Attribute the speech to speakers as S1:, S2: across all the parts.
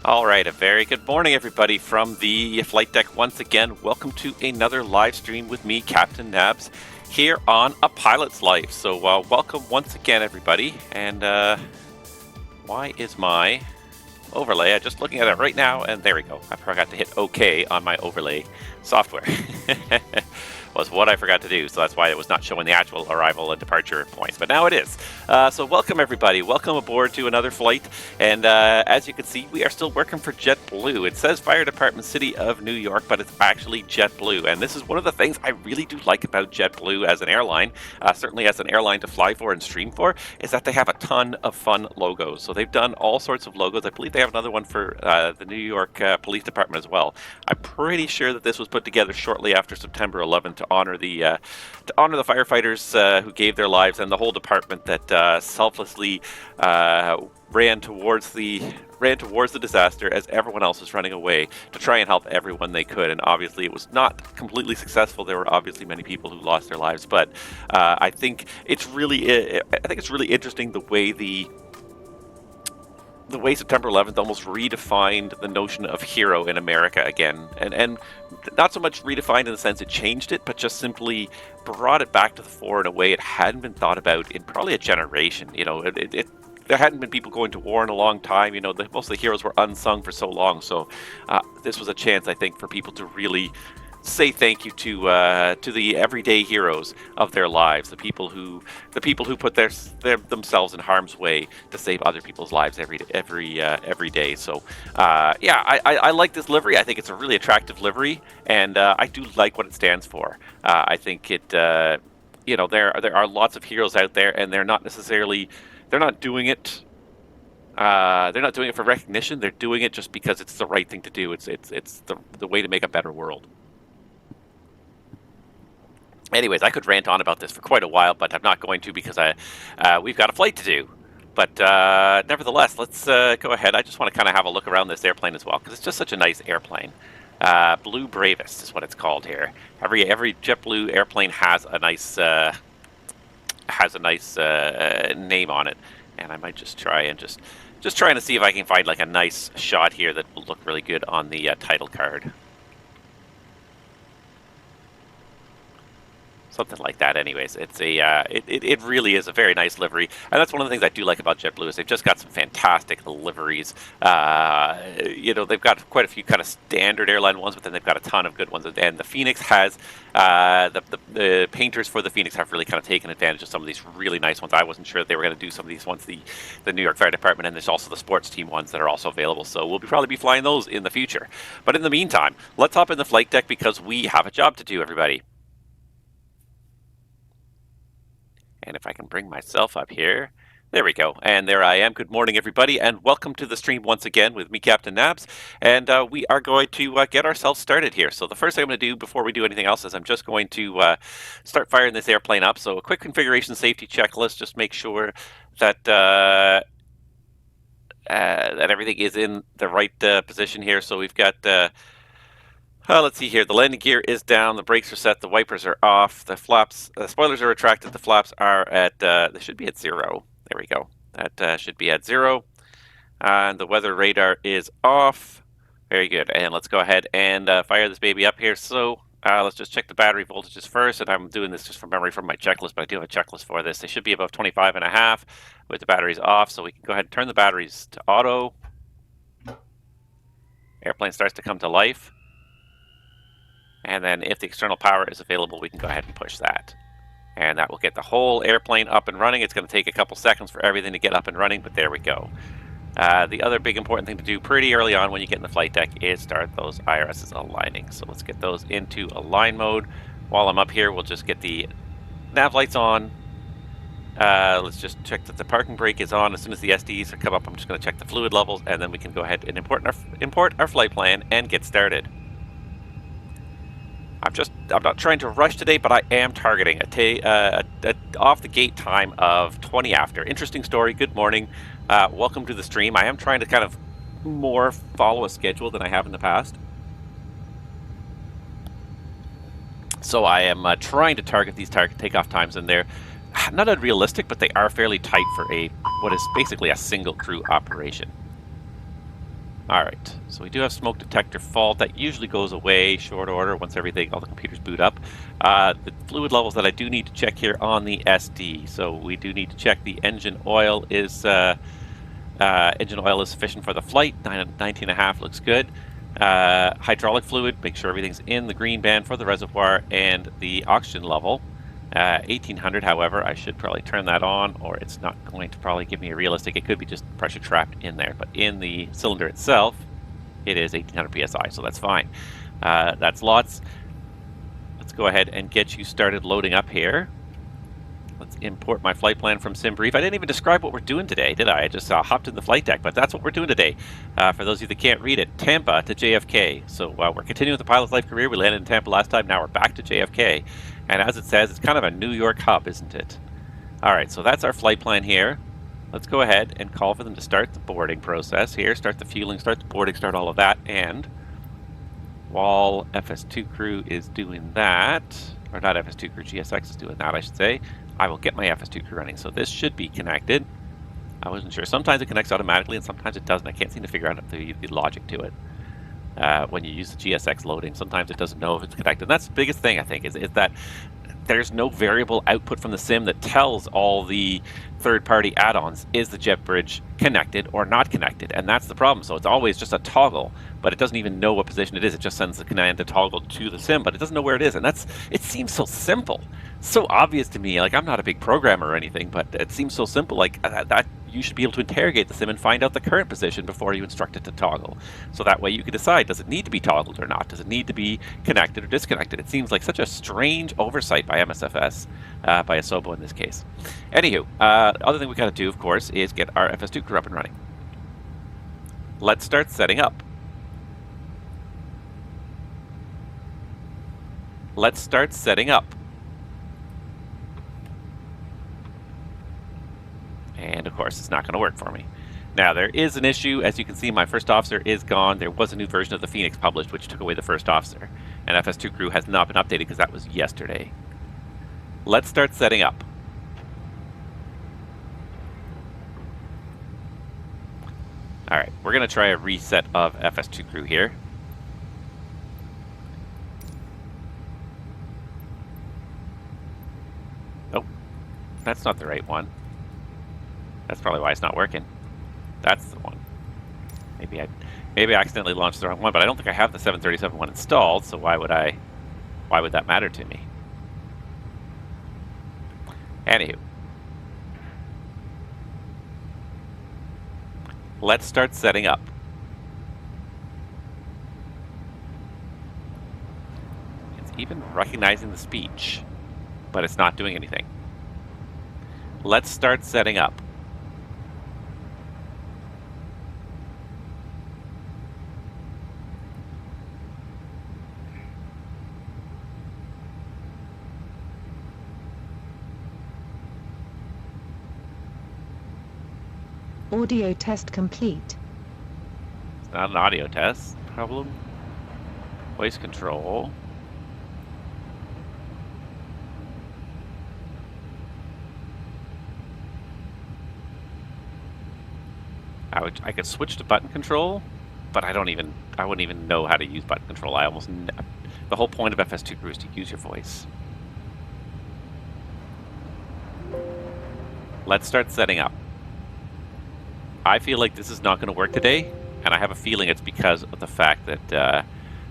S1: All right, a very good morning, everybody, from the flight deck once again. Welcome to another live stream with me, Captain Nabs, here on A Pilot's Life. So welcome once again, everybody. And why is my overlay? I'm just looking at it right now, and there we go. I forgot to hit OK on my overlay software. Was what I forgot to do, so that's why it was not showing the actual arrival and departure points, but now it is. So welcome everybody, welcome aboard to another flight, and as you can see, we are still working for JetBlue. It says Fire Department City of New York, but it's actually JetBlue, and this is one of the things I really do like about JetBlue as an airline, certainly as an airline to fly for and stream for, is that they have a ton of fun logos. So they've done all sorts of logos. I believe they have another one for the New York Police Department as well. I'm pretty sure that this was put together shortly after September 11th to honor the firefighters who gave their lives and the whole department that selflessly ran towards the disaster as everyone else was running away to try and help everyone they could. And obviously it was not completely successful. There were obviously many people who lost their lives, but I think it's really interesting the way September 11th almost redefined the notion of hero in America again, and not so much redefined in the sense it changed it, but just simply brought it back to the fore in a way it hadn't been thought about in probably a generation. You know, there hadn't been people going to war in a long time. You know, most of the heroes were unsung for so long. So this was a chance, I think, for people to really say thank you to the everyday heroes of their lives, the people who put themselves in harm's way to save other people's lives every day. So I like this livery. I think it's a really attractive livery, and I do like what it stands for. I think it there are lots of heroes out there, and they're not doing it. They're not doing it for recognition. They're doing it just because it's the right thing to do. It's the way to make a better world. Anyways, I could rant on about this for quite a while, but I'm not going to because we've got a flight to do. But nevertheless, let's go ahead. I just want to kind of have a look around this airplane as well, because it's just such a nice airplane. Blue Bravest is what it's called here. Every JetBlue airplane has a nice name on it, and I might just try and just trying to see if I can find like a nice shot here that will look really good on the title card. Something like that. Anyways, it's it really is a very nice livery, and that's one of the things I do like about JetBlue is they've just got some fantastic liveries. They've got quite a few kind of standard airline ones, but then they've got a ton of good ones. And the Fenix has the painters for the Fenix have really kind of taken advantage of some of these really nice ones. I wasn't sure that they were going to do some of these ones, the New York Fire Department, and there's also the sports team ones that are also available. So we'll probably be flying those in the future. But in the meantime, let's hop in the flight deck because we have a job to do, everybody. And if I can bring myself up here, there we go. And there I am. Good morning, everybody, and welcome to the stream once again with me, Captain Nabs. And we are going to get ourselves started here. So the first thing I'm going to do before we do anything else is I'm just going to start firing this airplane up. So a quick configuration safety checklist, just make sure that that everything is in the right position here. So we've got let's see here. The landing gear is down. The brakes are set. The wipers are off. The flaps, the spoilers are retracted. The flaps are at, they should be at 0. There we go. That should be at 0. And the weather radar is off. Very good. And let's go ahead and fire this baby up here. So let's just check the battery voltages first. And I'm doing this just from memory from my checklist, but I do have a checklist for this. They should be above 25.5 with the batteries off. So we can go ahead and turn the batteries to auto. Airplane starts to come to life. And then if the external power is available, we can go ahead and push that. And that will get the whole airplane up and running. It's going to take a couple seconds for everything to get up and running, but there we go. The other big important thing to do pretty early on when you get in the flight deck is start those IRSs aligning. So let's get those into align mode. While I'm up here, we'll just get the nav lights on. Let's just check that the parking brake is on. As soon as the SDs come up, I'm just going to check the fluid levels, and then we can go ahead and import our flight plan and get started. I'm not trying to rush today, but I am targeting a off the gate time of 20 after. Interesting story. Good morning. Welcome to the stream. I am trying to kind of more follow a schedule than I have in the past. So I am trying to target these takeoff times, and they're not unrealistic, but they are fairly tight for what is basically a single crew operation. All right, so we do have smoke detector fault. That usually goes away short order once all the computers boot up. The fluid levels that I do need to check here on the SD. So we do need to check the engine oil is sufficient for the flight. 19.5 looks good. Hydraulic fluid, make sure everything's in the green band for the reservoir and the oxygen level. 1800, however, I should probably turn that on, or it's not going to probably give me a realistic. It could be just pressure trapped in there, but in the cylinder itself, it is 1800 psi, so that's fine. That's lots. Let's go ahead and get you started loading up here. Let's import my flight plan from SimBrief. I didn't even describe what we're doing today, did I? I just hopped in the flight deck, but that's what we're doing today. For those of you that can't read it, Tampa to JFK. So we're continuing with the pilot's life career. We landed in Tampa last time. Now we're back to JFK. And as it says, it's kind of a New York hub, isn't it? All right, so that's our flight plan here. Let's go ahead and call for them to start the boarding process here. Start the fueling, start the boarding, start all of that. And while FS2 crew is doing that, or not FS2 crew, GSX is doing that, I should say, I will get my FS2 crew running. So this should be connected. I wasn't sure. Sometimes it connects automatically and sometimes it doesn't. I can't seem to figure out the logic to it. When you use the GSX loading, sometimes it doesn't know if it's connected. And that's the biggest thing, I think, is that there's no variable output from the sim that tells all the third-party add-ons, is the JetBridge connected or not connected? And that's the problem. So it's always just a toggle, but it doesn't even know what position it is. It just sends the command to toggle to the sim, but it doesn't know where it is. And it seems so simple, so obvious to me. Like, I'm not a big programmer or anything, but it seems so simple. Like that you should be able to interrogate the sim and find out the current position before you instruct it to toggle. So that way you can decide, does it need to be toggled or not? Does it need to be connected or disconnected? It seems like such a strange oversight by MSFS, by Asobo in this case. Anywho, other thing we got to do, of course, is get our FS2 crew up and running. Let's start setting up. Let's start setting up. And of course, it's not going to work for me. Now, there is an issue. As you can see, my first officer is gone. There was a new version of the Fenix published, which took away the first officer. And FS2 crew has not been updated because that was yesterday. Let's start setting up. All right, we're going to try a reset of FS2 crew here. Nope, that's not the right one. That's probably why it's not working. That's the one. Maybe I accidentally launched the wrong one, but I don't think I have the 737 one installed, so why would that matter to me? Anywho. Let's start setting up. It's even recognizing the speech, but it's not doing anything. Let's start setting up.
S2: Audio test complete.
S1: It's not an audio test problem. Voice control. I could switch to button control, but I wouldn't even know how to use button control. The whole point of FS2 crew is to use your voice. Let's start setting up. I feel like this is not going to work today, and I have a feeling it's because of the fact that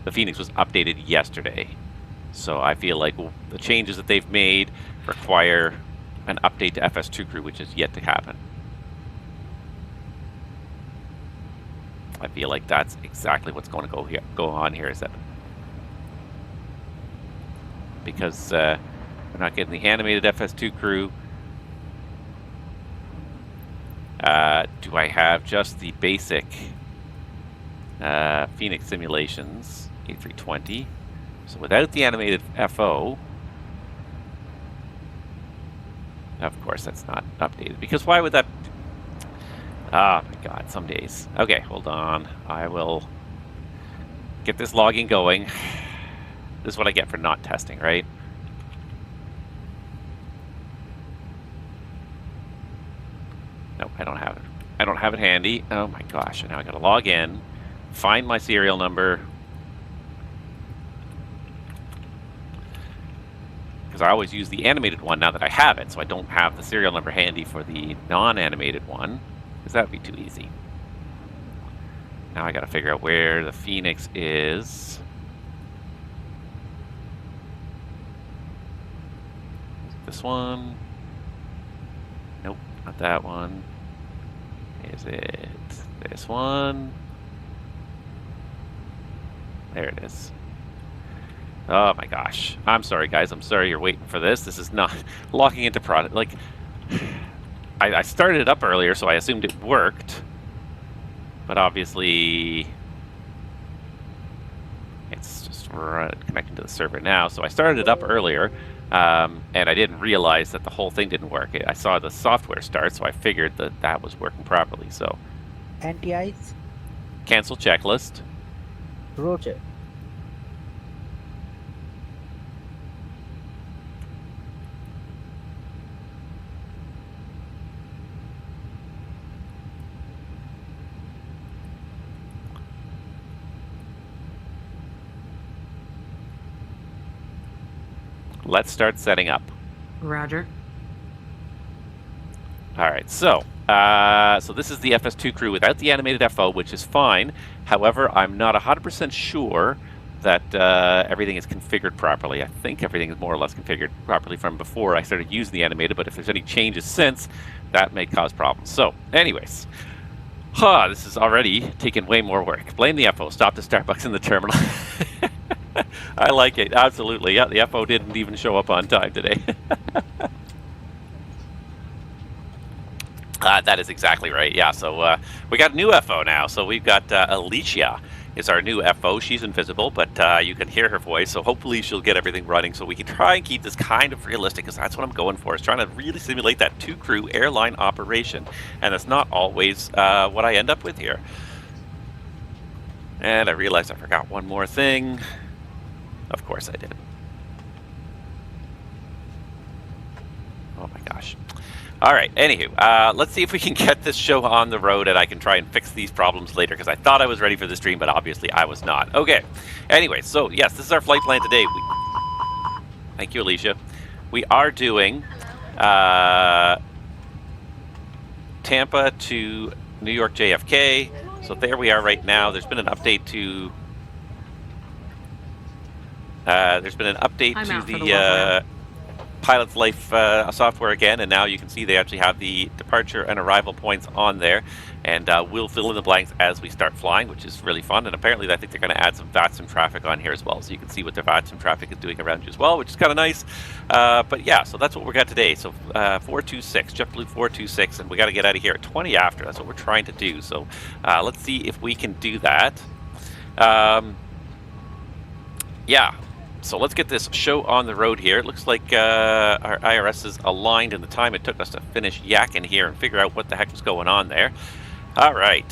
S1: the Fenix was updated yesterday. So I feel like the changes that they've made require an update to FS2 crew, which is yet to happen. I feel like that's exactly what's going to go on here, is that because we're not getting the animated FS2 crew. Do I have just the basic Fenix simulations, A320? So without the animated FO, of course that's not updated, because why would that? Oh my god, some days. Okay, hold on. I will get this logging going. This is what I get for not testing, right? Nope, I don't have it. I don't have it handy. Oh my gosh, and now I gotta log in. find my serial number. Because I always use the animated one now that I have it, so I don't have the serial number handy for the non-animated one, because that would be too easy. Now I gotta figure out where the Fenix is. This one? Nope, not that one. Is it this one? There it is. Oh my gosh. I'm sorry, guys. I'm sorry you're waiting for this. This is not locking into product. Like, I started it up earlier, so I assumed it worked. But obviously, it's just connecting to the server now. So I started it up earlier, and I didn't realize that the whole thing didn't work. I saw the software start, so I figured that that was working properly. So,
S3: anti-ice.
S1: Cancel checklist.
S3: Roger.
S1: Let's start setting up.
S4: Roger.
S1: All right, so this is the FS2 crew without the animated FO, which is fine. However, I'm not 100% sure that everything is configured properly. I think everything is more or less configured properly from before I started using the animated, but if there's any changes since, that may cause problems. So, anyways, this is already taking way more work. Blame the FO. Stop the Starbucks in the terminal. I like it, absolutely. Yeah, the FO didn't even show up on time today. That is exactly right. Yeah, so we got a new FO now. So we've got Alicia is our new FO. She's invisible, but you can hear her voice. So hopefully she'll get everything running so we can try and keep this kind of realistic, because that's what I'm going for, is trying to really simulate that two-crew airline operation. And it's not always what I end up with here. And I realized I forgot one more thing. Of course I did. Oh my gosh. All right, anywho, let's see if we can get this show on the road and I can try and fix these problems later, because I thought I was ready for the stream, but obviously I was not. Okay, anyway, so yes, this is our flight plan today. Thank you, Alicia. We are doing Tampa to New York JFK. So there we are right now. There's been an update to... the Pilot's Life software again, and now you can see they actually have the departure and arrival points on there, and we'll fill in the blanks as we start flying, which is really fun. And apparently I think they're going to add some VATSM traffic on here as well, so you can see what their VATSM traffic is doing around you as well, which is kind of nice. But yeah, so that's what we got today. So 426, JetBlue 426, and we got to get out of here at 20 after. That's what we're trying to do. So let's see if we can do that. Yeah. So let's get this show on the road here. It looks like our IRS is aligned in the time it took us to finish yakking here and figure out what the heck was going on there. All right,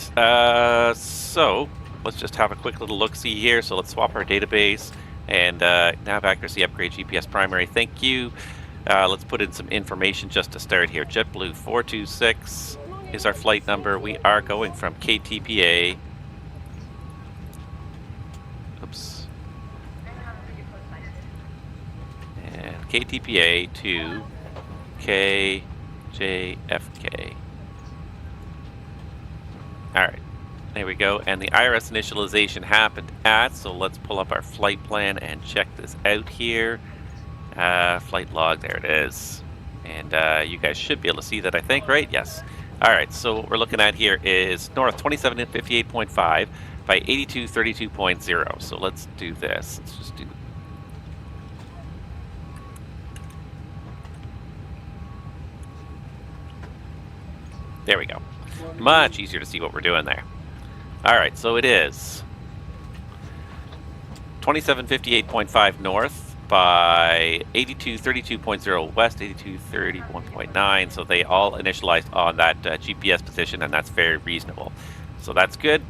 S1: so let's just have a quick little look-see here. So let's swap our database and nav accuracy upgrade GPS primary. Thank you. Let's put in some information just to start here. JetBlue 426 is our flight number. We are going from KTPA. Oops. And KTPA to KJFK. Alright, there we go. And the IRS initialization happened at, so let's pull up our flight plan and check this out here. Flight log, there it is. And you guys should be able to see that, I think, right? Yes. Alright, so what we're looking at here is north 2758.5 by 8232.0. So let's do this. Let's just do There we go. Much easier to see what we're doing there. All right, so it is 2758.5 north by 8232.0 west, 8231.9. So they all initialized on that GPS position, and that's very reasonable. So that's good.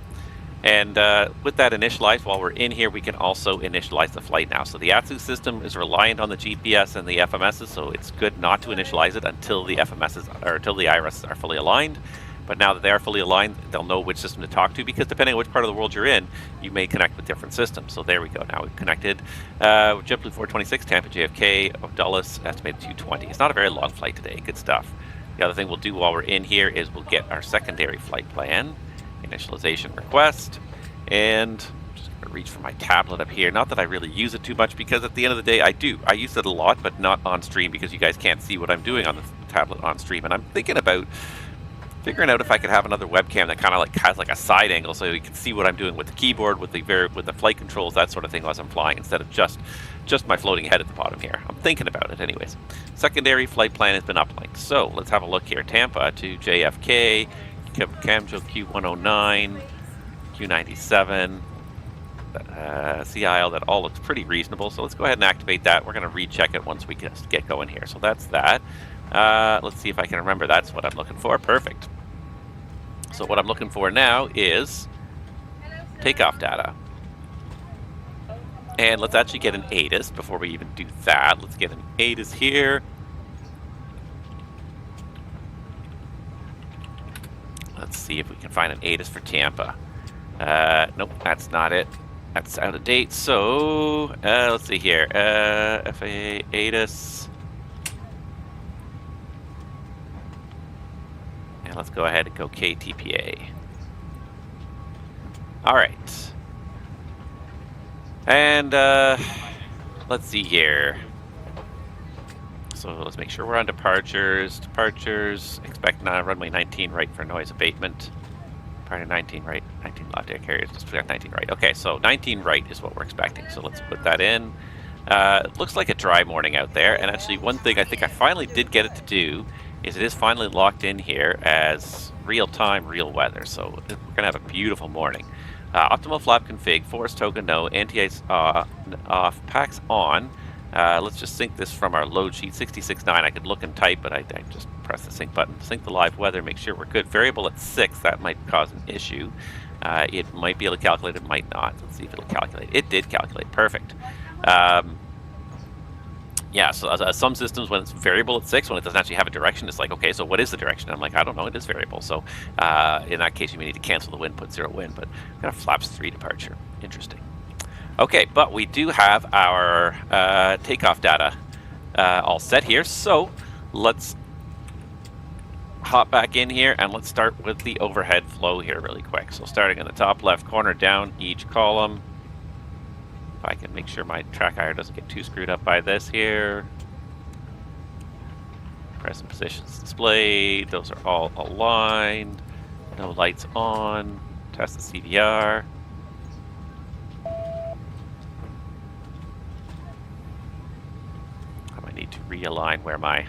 S1: And with that initialized, while we're in here, we can also initialize the flight now. So the ATSU system is reliant on the GPS and the FMSs, so it's good not to initialize it until the FMSs or until the IRSs are fully aligned. But now that they are fully aligned, they'll know which system to talk to, because depending on which part of the world you're in, you may connect with different systems. So there we go. Now we've connected. JetBlue 426, Tampa JFK, Dulles, estimated 220. It's not a very long flight today. Good stuff. The other thing we'll do while we're in here is we'll get our secondary flight plan, initialization request, and just gonna reach for my tablet up here. Not that I really use it too much, because at the end of the day, I use it a lot, but not on stream, because you guys can't see what I'm doing on the tablet on stream. And I'm thinking about figuring out if I could have another webcam that kind of like has like a side angle, so you can see what I'm doing with the keyboard, with the flight controls, that sort of thing, as I'm flying, instead of just my floating head at the bottom here. I'm thinking about it, anyways. Secondary flight plan has been uplinked, so let's have a look here. Tampa to JFK, Camjo Q109, Q97, CIL. That all looks pretty reasonable. So let's go ahead and activate that. We're going to recheck it once we get going here. So that's that. Let's see if I can remember. That's what I'm looking for. Perfect. So what I'm looking for now is takeoff data. And let's actually get an ATIS before we even do that. Let's get an ATIS here. Let's see if we can find an ATIS for Tampa. Nope, that's not it. That's out of date. So let's see here. FAA ATIS. And let's go ahead and go KTPA. All right. And let's see here. So let's make sure we're on departures. Departures, expect runway 19 right for noise abatement. Part of 19 right, 19 left air carriers, just expect 19 right. Okay, so 19 right is what we're expecting. So let's put that in. It looks like a dry morning out there. And actually one thing I think I finally did get it to do is it is finally locked in here as real-time, real weather. So we're gonna have a beautiful morning. Optimal flap config, force token no, anti-ice off, packs on. Let's just sync this from our load sheet, 66.9. I could look and type, but I just press the sync button. Sync the live weather, make sure we're good. Variable at 6, that might cause an issue. It might be able to calculate, it might not. Let's see if it'll calculate. It did calculate, perfect. Yeah, so some systems, when it's variable at 6, when it doesn't actually have a direction, it's like, okay, so what is the direction? I'm like, I don't know, it is variable. So in that case, you may need to cancel the wind, put 0 wind, but kind of flaps 3 departure. Interesting. Okay, but we do have our takeoff data all set here. So let's hop back in here and let's start with the overhead flow here really quick. So starting in the top left corner, down each column. If I can make sure my track IR doesn't get too screwed up by this here. Present positions displayed. Those are all aligned. No lights on. Test the CVR. I might need to realign where my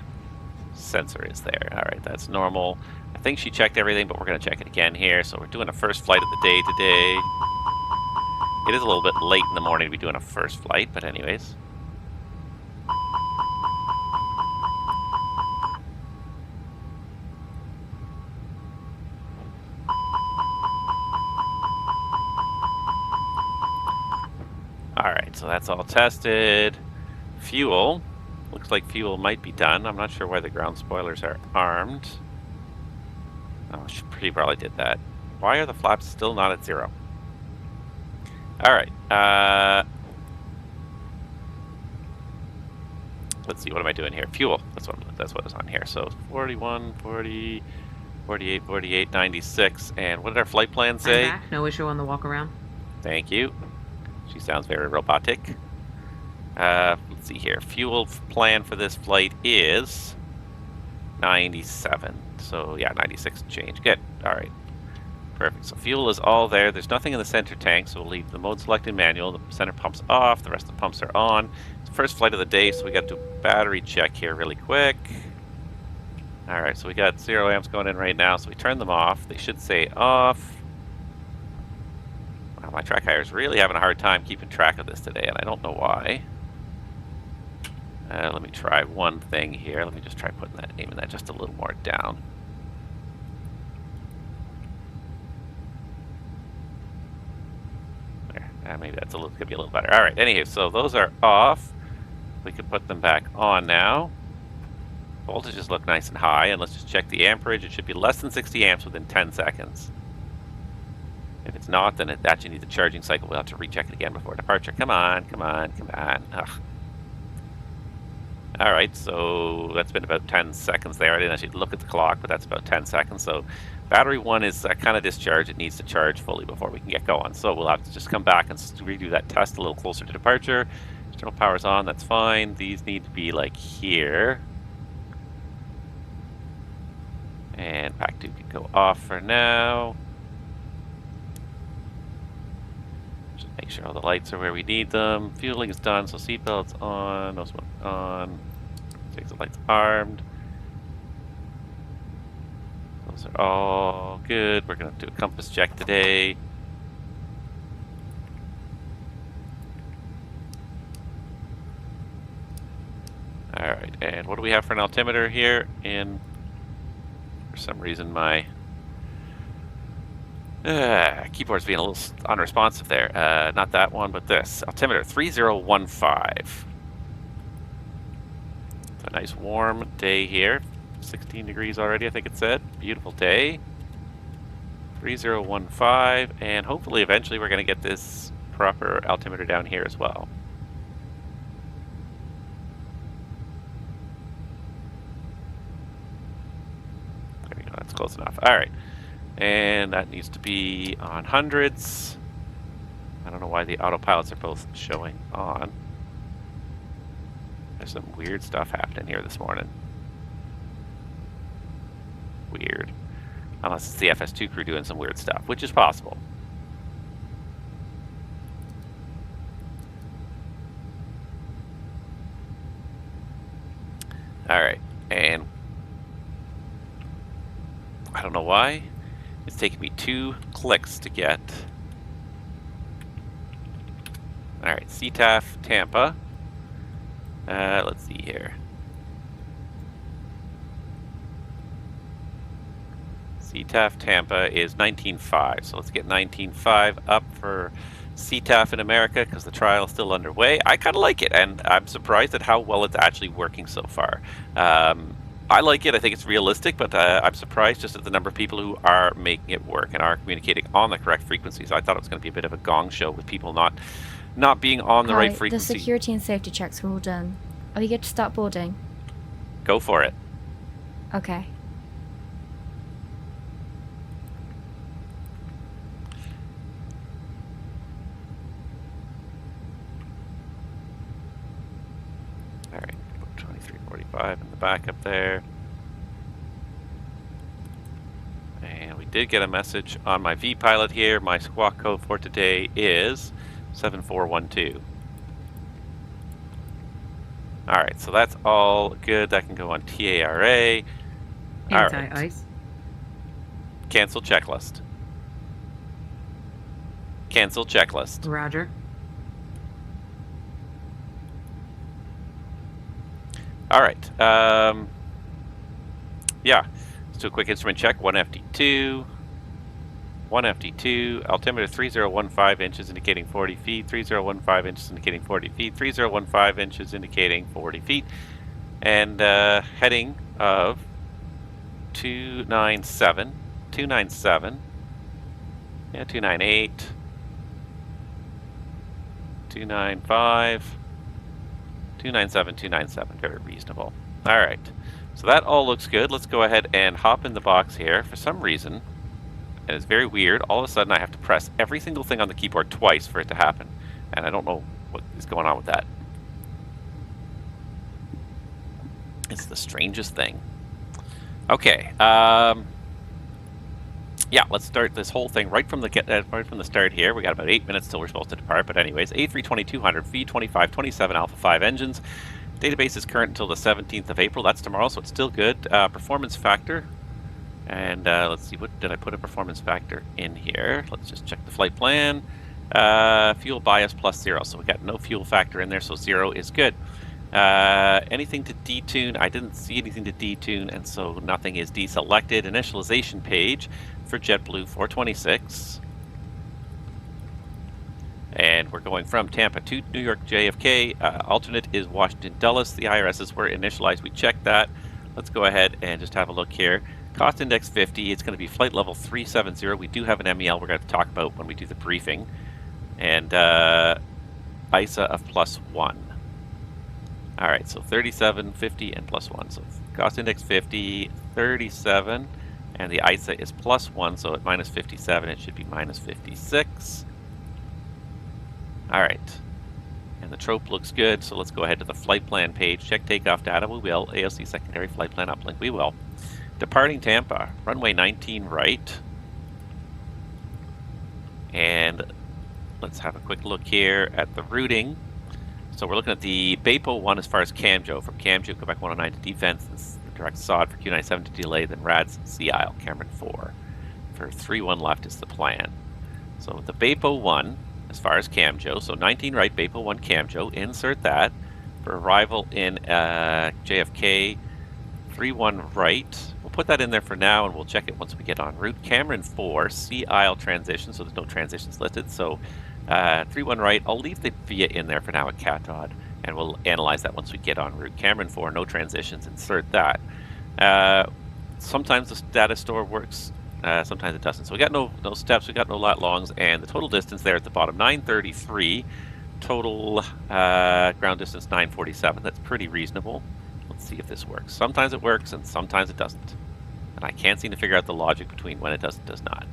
S1: sensor is there. All right, that's normal. I think she checked everything, but we're going to check it again here. So we're doing a first flight of the day today. It is a little bit late in the morning to be doing a first flight, but anyways. Alright, so that's all tested. Fuel. Looks like fuel might be done. I'm not sure why the ground spoilers are armed. Oh, she probably did that. Why are the flaps still not at 0? Alright, let's see, what am I doing here? Fuel, that's what is on here. So 41, 40, 48, 48, 96, and what did our flight plan say?
S4: I'm back. No issue on the walk around.
S1: Thank you. She sounds very robotic. Let's see here. Fuel plan for this flight is 97. So yeah, 96 change. Good. Alright. Perfect. So fuel is all there. There's nothing in the center tank, so we'll leave the mode selected manual. The center pump's off. The rest of the pumps are on. It's the first flight of the day, so we got to do a battery check here really quick. All right, so we got 0 amps going in right now, so we turn them off. They should say off. Wow, my track IR is really having a hard time keeping track of this today, and I don't know why. Let me try one thing here. Let me just try putting that, aiming that just a little more down. Maybe that's could be a little better. All right, anywho, so those are off. We can put them back on now. Voltages look nice and high, and let's just check the amperage. It should be less than 60 amps within 10 seconds. If it's not, then it actually needs a charging cycle. We'll have to recheck it again before departure. Come on, come on, come on. Ugh. Alright, so that's been about 10 seconds there. I didn't actually look at the clock, but that's about 10 seconds. So battery 1 is kind of discharged. It needs to charge fully before we can get going. So we'll have to just come back and redo that test a little closer to departure. External power's on, that's fine. These need to be like here. And pack 2 can go off for now. Just make sure all the lights are where we need them. Fueling is done, so seatbelts on, no smoke on. Exit lights armed. Those are all good. We're going to do a compass check today. Alright, and what do we have for an altimeter here? For some reason, my keyboard's being a little unresponsive there. Not that one, but this. Altimeter 3015. It's a nice warm day here. 16 degrees already, I think it said. Beautiful day. 3015, and hopefully eventually we're going to get this proper altimeter down here as well. That's close enough. All right. And that needs to be on hundreds. I don't know why the autopilots are both showing on. There's some weird stuff happening here this morning. Weird. Unless it's the FS2 crew doing some weird stuff, which is possible. All right. And I don't know why. It's taking me 2 clicks to get. Alright, CTAF Tampa. Let's see here. CTAF Tampa is 19.5, so let's get 19.5 up for CTAF in America because the trial is still underway. I kind of like it, and I'm surprised at how well it's actually working so far. I like it. I think it's realistic, but I'm surprised just at the number of people who are making it work and are communicating on the correct frequencies. I thought it was going to be a bit of a gong show with people not being on the right frequency.
S4: The security and safety checks are all done. Are you good to start boarding?
S1: Go for it.
S4: Okay.
S1: All right, 2345 in the back up there. And we did get a message on my V-Pilot here. My squawk code for today is 7412. All right, so that's all good. That can go on TARA.
S5: Anti-ice.
S1: Cancel checklist. Cancel checklist.
S5: Roger.
S1: All right. Yeah. Let's do a quick instrument check. 1FD2. 1FD2. Altimeter 3015 inches indicating 40 feet. 3015 inches indicating 40 feet. 3015 inches indicating 40 feet. And heading of 297. 297. Yeah, 298. 295. 297, 297, very reasonable. All right, so that all looks good. Let's go ahead and hop in the box here. For some reason, and it's very weird, all of a sudden I have to press every single thing on the keyboard twice for it to happen. And I don't know what is going on with that. It's the strangest thing. Okay, yeah, let's start this whole thing right from the start here. We got about 8 minutes till we're supposed to depart, but anyways, A320-200 V2527 Alpha 5 engines. Database is current until the 17th of April. That's tomorrow, so it's still good. Performance factor, and let's see, what did I put a performance factor in here? Let's just check the flight plan. Fuel bias +0, so we got no fuel factor in there, so 0 is good. Anything to detune? I didn't see anything to detune, and so nothing is deselected. Initialization page for JetBlue 426. And we're going from Tampa to New York JFK. Alternate is Washington Dulles. The IRSs were initialized. We checked that. let's go ahead and just have a look here. Cost index 50, it's going to be flight level 370. We do have an MEL we're going to talk about when we do the briefing. And ISA of +1. Alright, so 37, 50, and +1. So cost index 50, 37, and the ISA is +1, so at -57 it should be -56. Alright. And the trope looks good, so let's go ahead to the flight plan page. Check takeoff data, we will. AOC secondary flight plan uplink, we will. Departing Tampa, runway 19 right. And let's have a quick look here at the routing. So we're looking at the BAPO 1 as far as Camjo. From Camjo, Quebec 109 to defense, this direct SOD for Q97 to delay, then RADS Sea Isle, Cameron 4. For 3-1 left is the plan. So the BAPO 1 as far as Camjo, so 19 right, BAPO 1 Camjo, insert that for arrival in JFK, 3-1 right. We'll put that in there for now and we'll check it once we get en route. Cameron 4, Sea Isle transition, so there's no transitions listed, so 3-1 right. I'll leave the VIA in there for now at CATOD, and we'll analyze that once we get en route. Cameron 4, no transitions, insert that. Sometimes the status store works, sometimes it doesn't. So we got no steps, we got no lat longs, and the total distance there at the bottom, 933. Total ground distance, 947. That's pretty reasonable. Let's see if this works. Sometimes it works, and sometimes it doesn't. And I can't seem to figure out the logic between when it does and does not.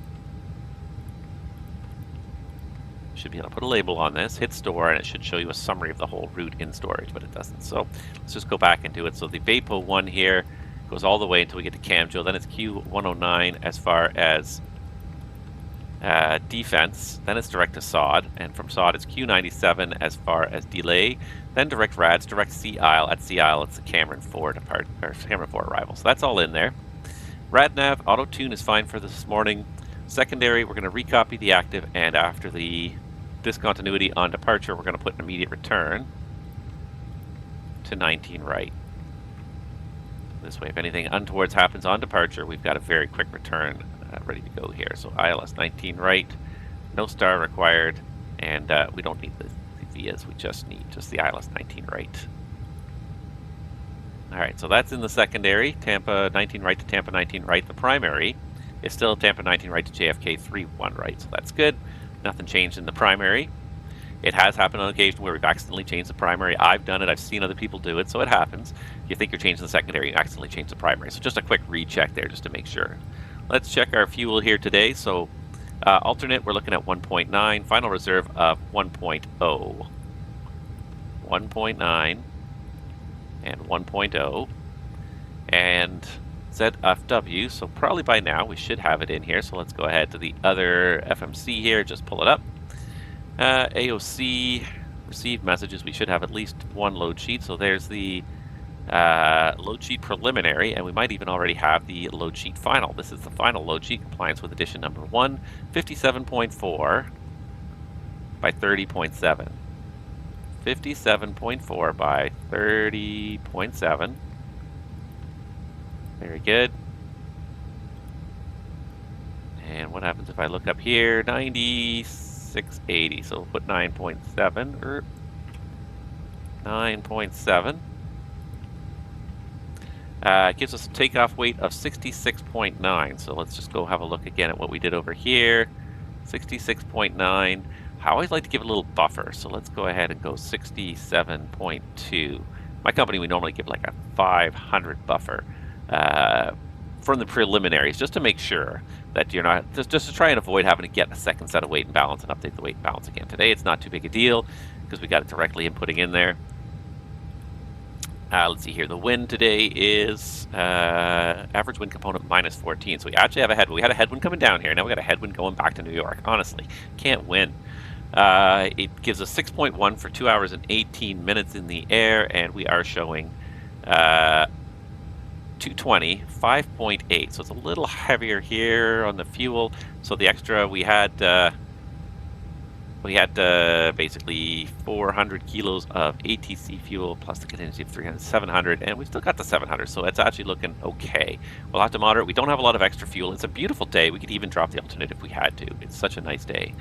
S1: Should be able to put a label on this, hit store, and it should show you a summary of the whole route in storage, but it doesn't. So let's just go back and do it. So the BAPO 1 here goes all the way until we get to Camjo, then it's Q109 as far as defense, then it's direct to SOD, and from SOD it's Q97 as far as delay, then direct RADS, direct Sea Isle. At Sea Isle it's the Cameron 4 depart, or Cameron 4 arrival. So that's all in there. RadNav auto tune is fine for this morning. Secondary, we're going to recopy the active, and after the discontinuity on departure, we're going to put an immediate return to 19 right. This way, if anything untowards happens on departure, we've got a very quick return ready to go here. So ILS 19 right, no star required, and we don't need the VIAs, we just need the ILS 19 right. Alright, so that's in the secondary, Tampa 19 right to Tampa 19 right. The primary is still Tampa 19 right to JFK 3-1 right, so that's good. Nothing changed in the primary. It has happened on occasion where we've accidentally changed the primary. I've done it, I've seen other people do it, so it happens. If you think you're changing the secondary, you accidentally change the primary. So just a quick recheck there just to make sure. Let's check our fuel here today. So alternate, we're looking at 1.9, final reserve of 1.0. 1.9 and 1.0. And ZFW, so probably by now we should have it in here. So let's go ahead to the other FMC here, just pull it up. AOC, received messages, we should have at least one load sheet. So there's the load sheet preliminary, and we might even already have the load sheet final. This is the final load sheet, compliance with edition number 1, 57.4 by 30.7. 57.4 by 30.7. Very good. And what happens if I look up here? 9680. So we'll put 9.7 or 9.7. It gives us a takeoff weight of 66.9. So let's just go have a look again at what we did over here. 66.9. I always like to give it a little buffer. So let's go ahead and go 67.2. My company, we normally give like a 500 buffer. From the preliminaries, just to make sure that you're not, just to try and avoid having to get a second set of weight and balance and update the weight and balance again. Today it's not too big a deal because we got it directly inputting in there. Let's see here, the wind today is average wind component -14, so we actually have a headwind. We had a headwind coming down here, now we got a headwind going back to New York. Honestly, can't win. It gives us 6.1 for 2 hours and 18 minutes in the air, and we are showing 220, 5.8, so it's a little heavier here on the fuel. So the extra we had basically 400 kilos of ATC fuel plus the contingency of 300, 700, and we've still got the 700, so it's actually looking okay. We'll have to monitor it. We don't have a lot of extra fuel. It's a beautiful day. We could even drop the alternate if we had to. It's such a nice day,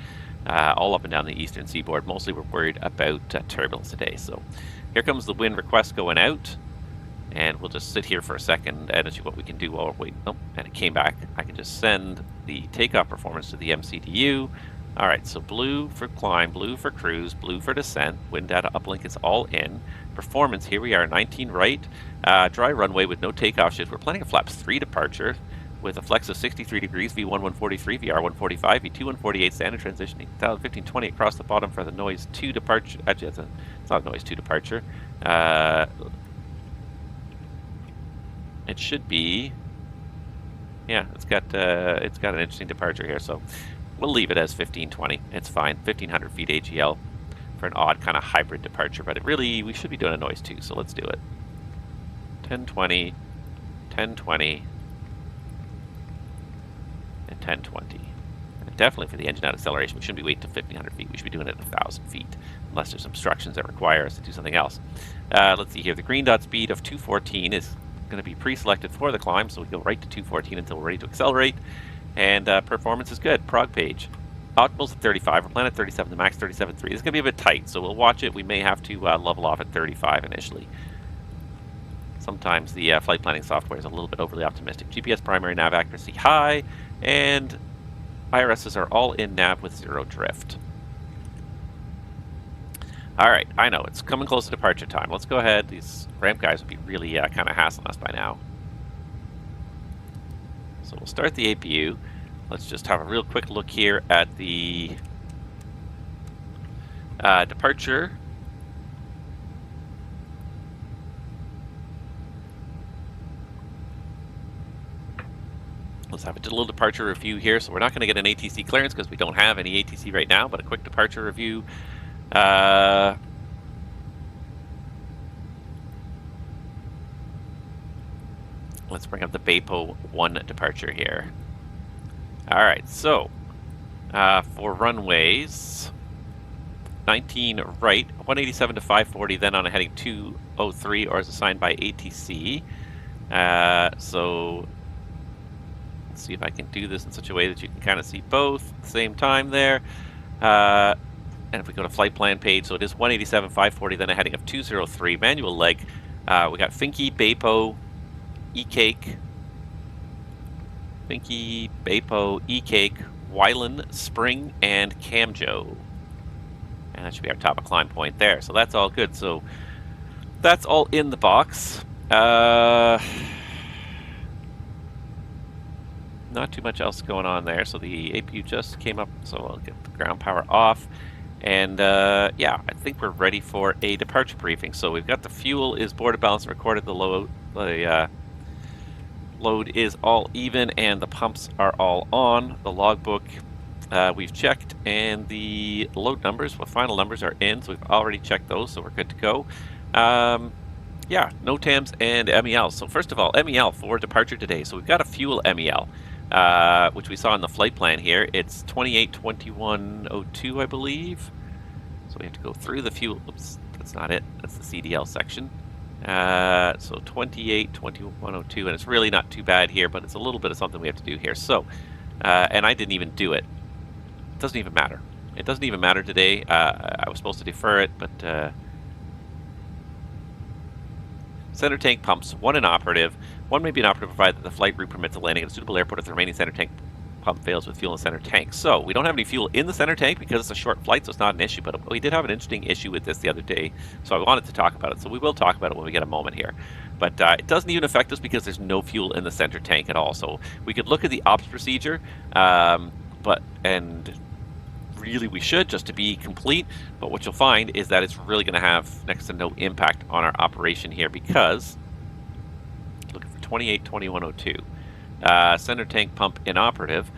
S1: all up and down the eastern seaboard. Mostly we're worried about turbulence today. So here comes the wind request going out. And we'll just sit here for a second and see what we can do while we're waiting. Oh, and it came back. I can just send the takeoff performance to the MCDU. All right, so blue for climb, blue for cruise, blue for descent. Wind data uplink is all in. Performance, here we are, 19 right. Dry runway with no takeoff shift. We're planning a flaps 3 departure with a flex of 63 degrees, V1 143, VR 145, V2 148, standard transition, 1520 across the bottom for the noise 2 departure. Actually, it's not noise 2 departure. It should be, yeah, it's got an interesting departure here, so we'll leave it as 1520. It's fine, 1500 feet AGL for an odd kind of hybrid departure, but we should be doing a noise 2, so let's do it. 1020, 1020, and 1020. And definitely for the engine out acceleration, we shouldn't be waiting to 1500 feet. We should be doing it at 1000 feet, unless there's obstructions that require us to do something else. Let's see here. The green dot speed of 214 is going to be pre-selected for the climb, so we go right to 214 until we're ready to accelerate. And performance is good. Prog page. Optimals at 35. We're planning at 37. The max 37.3. This is going to be a bit tight, so we'll watch it. We may have to level off at 35 initially. Sometimes the flight planning software is a little bit overly optimistic. GPS primary nav accuracy high, and IRSs are all in nav with 0 drift. All right, I know, it's coming close to departure time. Let's go ahead. These ramp guys would be really kind of hassling us by now. So we'll start the APU. Let's just have a real quick look here at the departure. Let's have a little departure review here. So we're not going to get an ATC clearance because we don't have any ATC right now, but a quick departure review. Let's bring up the BAPO 1 departure here. All right, so for runways, 19 right, 187 to 540, then on a heading 203, or as assigned by ATC. So let's see if I can do this in such a way that you can kind of see both at the same time there. And if we go to flight plan page, so it is 187, 540, then a heading of 203, manual leg. We got Finky, BAPO, E-Cake, Finky, BAPO, E-Cake, Wylan, Spring, and Camjo. And that should be our top of climb point there. So that's all good. So that's all in the box. Not too much else going on there. So the APU just came up, so I'll get the ground power off. And yeah, I think we're ready for a departure briefing. So we've got the fuel is boarded, balanced, and recorded. The load is all even, and the pumps are all on. The logbook we've checked, and the load numbers, well, final numbers are in, so we've already checked those, so we're good to go. Yeah, NOTAMs and MEL. So first of all, MEL for departure today. So we've got a fuel MEL, which we saw in the flight plan here. It's 282102, I believe. So we have to go through the fuel. Oops, that's not it. That's the CDL section. So 282102, and it's really not too bad here, but it's a little bit of something we have to do here. So, and I didn't even do it. It doesn't even matter. It doesn't even matter today. I was supposed to defer it, but center tank pumps, 1 inoperative. 1 may be inoperative provided that the flight route permits a landing at a suitable airport if the remaining center tank pump fails with fuel in the center tank. So we don't have any fuel in the center tank because it's a short flight, so it's not an issue, but we did have an interesting issue with this the other day, so I wanted to talk about it. So we will talk about it when we get a moment here. But it doesn't even affect us because there's no fuel in the center tank at all. So we could look at the ops procedure, and really we should, just to be complete, but what you'll find is that it's really going to have next to no impact on our operation here, because looking for 282102. Center tank pump inoperative.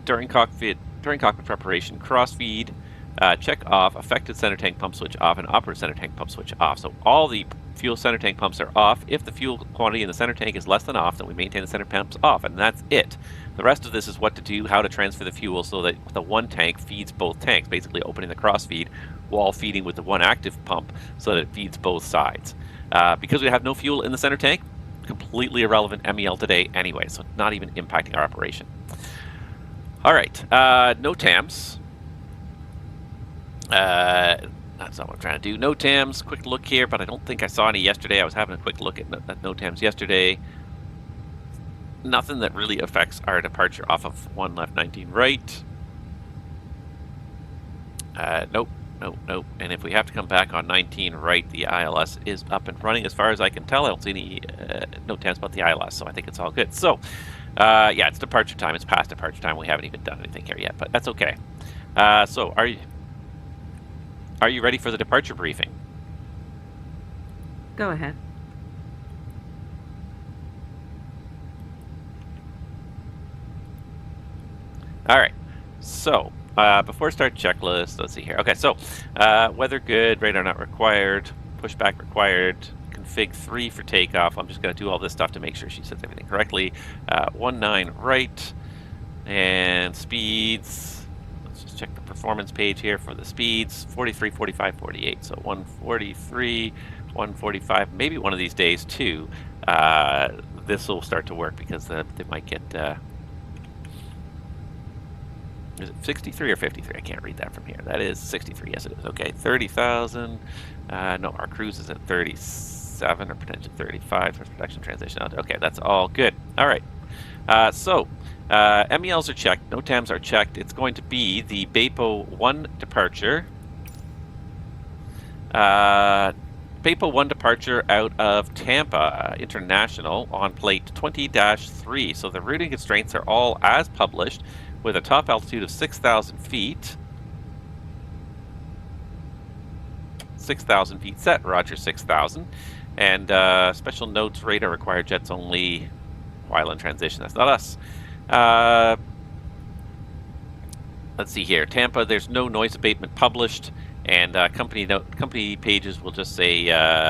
S1: During cockpit preparation, cross feed, check off, affected center tank pump switch off, and operative center tank pump switch off. So all the fuel center tank pumps are off. If the fuel quantity in the center tank is less than off, then we maintain the center pumps off, and that's it. The rest of this is what to do, how to transfer the fuel so that the one tank feeds both tanks, basically opening the cross feed while feeding with the one active pump so that it feeds both sides. Because we have no fuel in the center tank, completely irrelevant MEL today anyway, so not even impacting our operation. All right, NOTAMs. That's not what I'm trying to do. NOTAMs, quick look here, but I don't think I saw any yesterday. I was having a quick look at NOTAMs yesterday. Nothing that really affects our departure off of 1 left, 19 right. Nope. And if we have to come back on 19 right, the ILS is up and running. As far as I can tell, I don't see any NOTAMs about the ILS, so I think it's all good. So, yeah, it's departure time. It's past departure time. We haven't even done anything here yet, but that's okay. So, are you ready for the departure briefing?
S5: Go ahead.
S1: All right. So, before start checklist, let's see here. Okay, so weather good, radar not required, pushback required, config 3 for takeoff. I'm just going to do all this stuff to make sure she says everything correctly. 19 right, and speeds. Let's just check the performance page here for the speeds. 43, 45, 48. So 143, 145. Maybe one of these days too, this will start to work because they might get. Is it 63 or 53? I can't read that from here. That is 63. Yes, it is. Okay, 30,000. No, our cruise is at 37 or potentially 35 for production transition. Okay, that's all good. All right. So, MELs are checked. NOTAMs are checked. It's going to be the BAPO 1 departure. BAPO 1 departure out of Tampa International on plate 20-3. So the routing constraints are all as published, with a top altitude of 6,000 feet. 6,000 feet set, roger 6,000. And special notes, radar required jets only while in transition. That's not us. Let's see here. Tampa, there's no noise abatement published. And company pages will just say,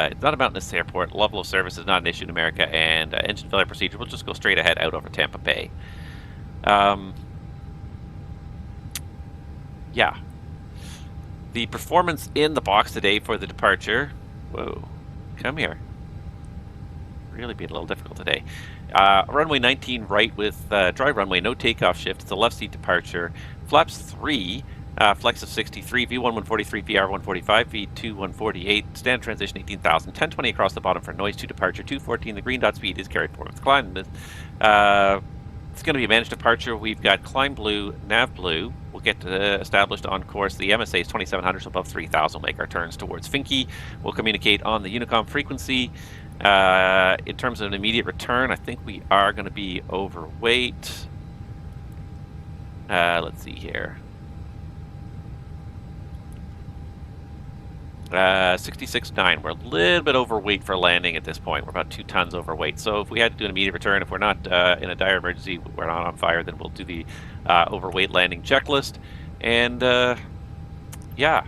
S1: it's not about this airport. Level of service is not an issue in America. And engine failure procedure will just go straight ahead out over Tampa Bay. Yeah. The performance in the box today for the departure. Whoa. Come here. Really being a little difficult today. Runway 19 right with dry runway, no takeoff shift. It's a left seat departure. Flaps 3, flex of 63, V1 143, VR 145, V2 148, standard transition 18,000, 1020 across the bottom for noise to departure, 214. The green dot speed is carried forward with climb. It's going to be a managed departure. We've got climb blue, nav blue. We'll get established on course. The MSA is 2,700, so above 3,000. We'll make our turns towards Finke. We'll communicate on the Unicom frequency. In terms of an immediate return, I think we are going to be overweight. Let's see here. 66.9. We're a little bit overweight for landing at this point. We're about 2 tons overweight. So if we had to do an immediate return, if we're not in a dire emergency, we're not on fire, then we'll do the overweight landing checklist. And yeah,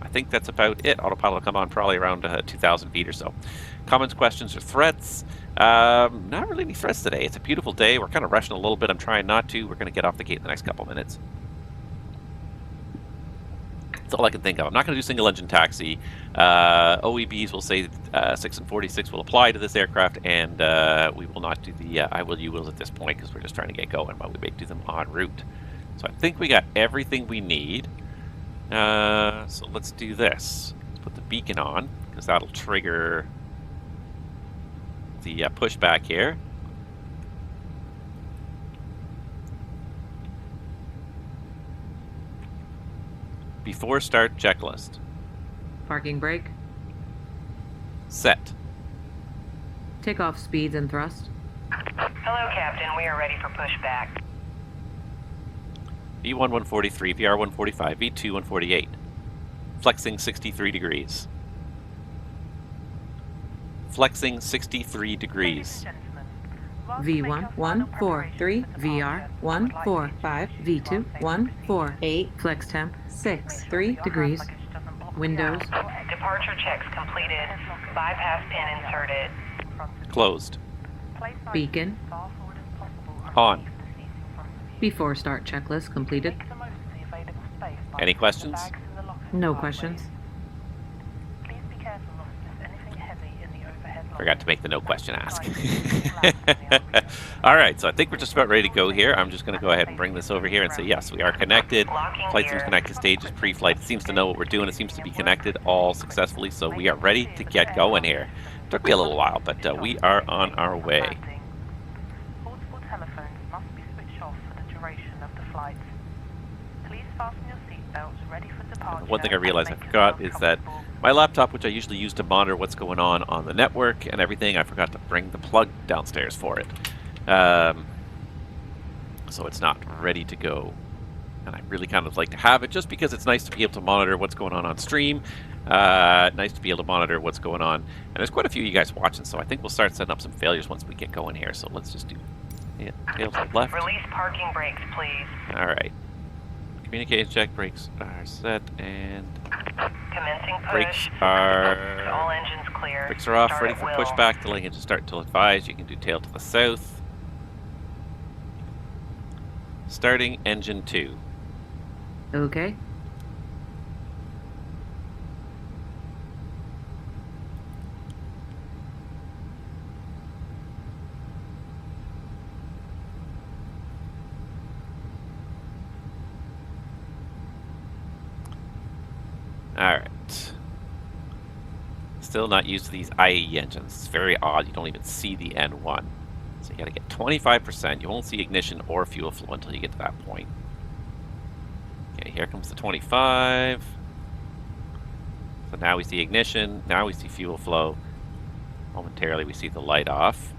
S1: I think that's about it. Autopilot will come on probably around 2,000 feet or so. Comments, questions, or threats? Not really any threats today. It's a beautiful day. We're kind of rushing a little bit. I'm trying not to. We're going to get off the gate in the next couple minutes. That's all I can think of. I'm not going to do single engine taxi. OEBs will say 6 and 46 will apply to this aircraft, and we will not do the I will, you wills at this point because we're just trying to get going, but we may do them en route. So I think we got everything we need. So let's do this. Let's put the beacon on because that'll trigger the pushback here. Before start checklist.
S5: Parking brake.
S1: Set.
S5: Takeoff speeds and thrust.
S6: Hello, Captain. We are ready for pushback.
S1: V1 143, VR 145, V2 148. Flexing 63 degrees. Flexing 63 degrees.
S5: V1 143, VR 145, V2 148. Flex temp 63 degrees. Windows.
S6: Departure checks completed. Bypass pin inserted.
S1: Closed.
S5: Beacon.
S1: On.
S5: Before start checklist completed.
S1: Any questions?
S5: No questions.
S1: Forgot to make the no question ask. All right, so I think we're just about ready to go here. I'm just going to go ahead and bring this over here and say, yes, we are connected. Flight Sim's connected stage is pre-flight. It seems to know what we're doing. It seems to be connected all successfully, so we are ready to get going here. Took me a little while, but we are on our way.
S6: Portable telephones must be switched off for the duration of the flight. Please fasten your seatbelts ready for departure.
S1: One thing I realized I forgot is that my laptop, which I usually use to monitor what's going on the network and everything, I forgot to bring the plug downstairs for it. So it's not ready to go. And I really kind of like to have it just because it's nice to be able to monitor what's going on stream. Nice to be able to monitor what's going on. And there's quite a few of you guys watching, so I think we'll start setting up some failures once we get going here. So let's just do tail to the left.
S6: Release parking brakes, please.
S1: All right. Communication check, brakes are set, and
S6: Commencing push.
S1: brakes are
S6: All engines clear.
S1: brakes are off,
S6: Start
S1: ready
S6: at
S1: for
S6: will.
S1: pushback. Delaying it to start until advised. You can do tail to the south. Starting engine 2.
S5: Okay.
S1: Alright. Still not used to these IE engines. It's very odd. You don't even see the N1. So you gotta get 25%. You won't see ignition or fuel flow until you get to that point. Okay, here comes the 25. So now we see ignition. Now we see fuel flow. Momentarily we see the light off.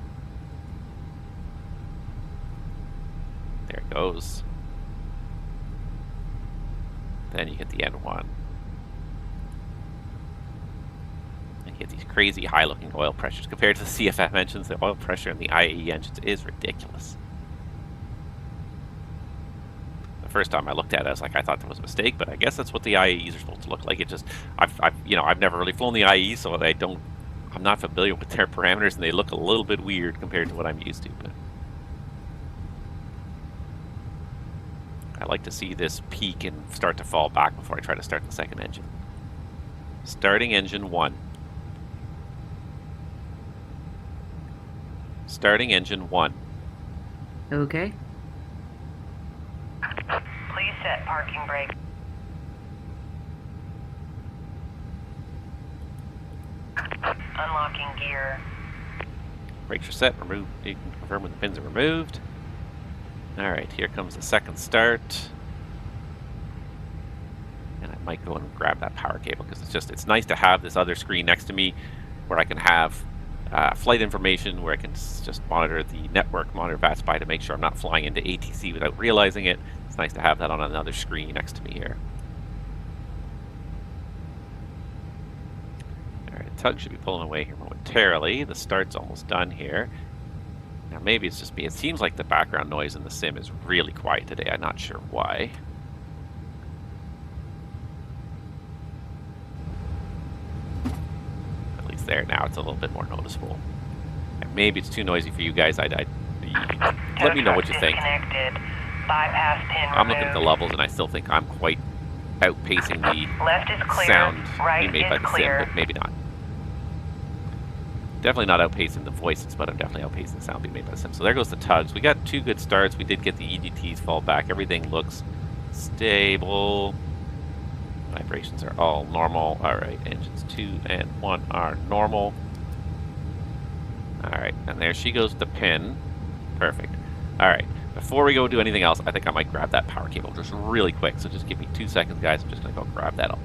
S1: There it goes. Then you get the N1. And you get these crazy high-looking oil pressures. Compared to the CFM engines, the oil pressure in the IAE engines is ridiculous. The first time I looked at it, I was like, I thought there was a mistake, but I guess that's what the IAEs are supposed to look like. It just, I've never really flown the IAE, so I'm not familiar with their parameters, and they look a little bit weird compared to what I'm used to. But I like to see this peak and start to fall back before I try to start the second engine. Starting engine 1. Starting engine 1.
S5: Okay.
S6: Please set parking brake. Unlocking gear.
S1: Brakes are set. Remove. You can confirm when the pins are removed. Alright, here comes the second start. And I might go and grab that power cable because it's nice to have this other screen next to me where I can have flight information, where I can just monitor the network, monitor VATSM to make sure I'm not flying into ATC without realizing it. It's nice to have that on another screen next to me here. Alright, tug should be pulling away here momentarily. The start's almost done here. Now maybe it's just me. It seems like the background noise in the sim is really quiet today. I'm not sure why. At least there now it's a little bit more noticeable. And maybe it's too noisy for you guys. Let me know what you think.
S6: Bypass pin
S1: I'm looking at the levels and I still think I'm quite outpacing the
S6: Left is clear.
S1: sound
S6: Right
S1: being made
S6: is
S1: by the
S6: clear.
S1: sim, but maybe not. Definitely not outpacing the voices, but I'm definitely outpacing the sound being made by the sim. So there goes the tugs. We got 2 good starts. We did get the EDTs fall back. Everything looks stable. Vibrations are all normal. Alright, engines 2 and 1 are normal. Alright, and there she goes, the pin. Perfect. Alright, before we go do anything else, I think I might grab that power cable just really quick. So just give me 2 seconds, guys. I'm just going to go grab that up.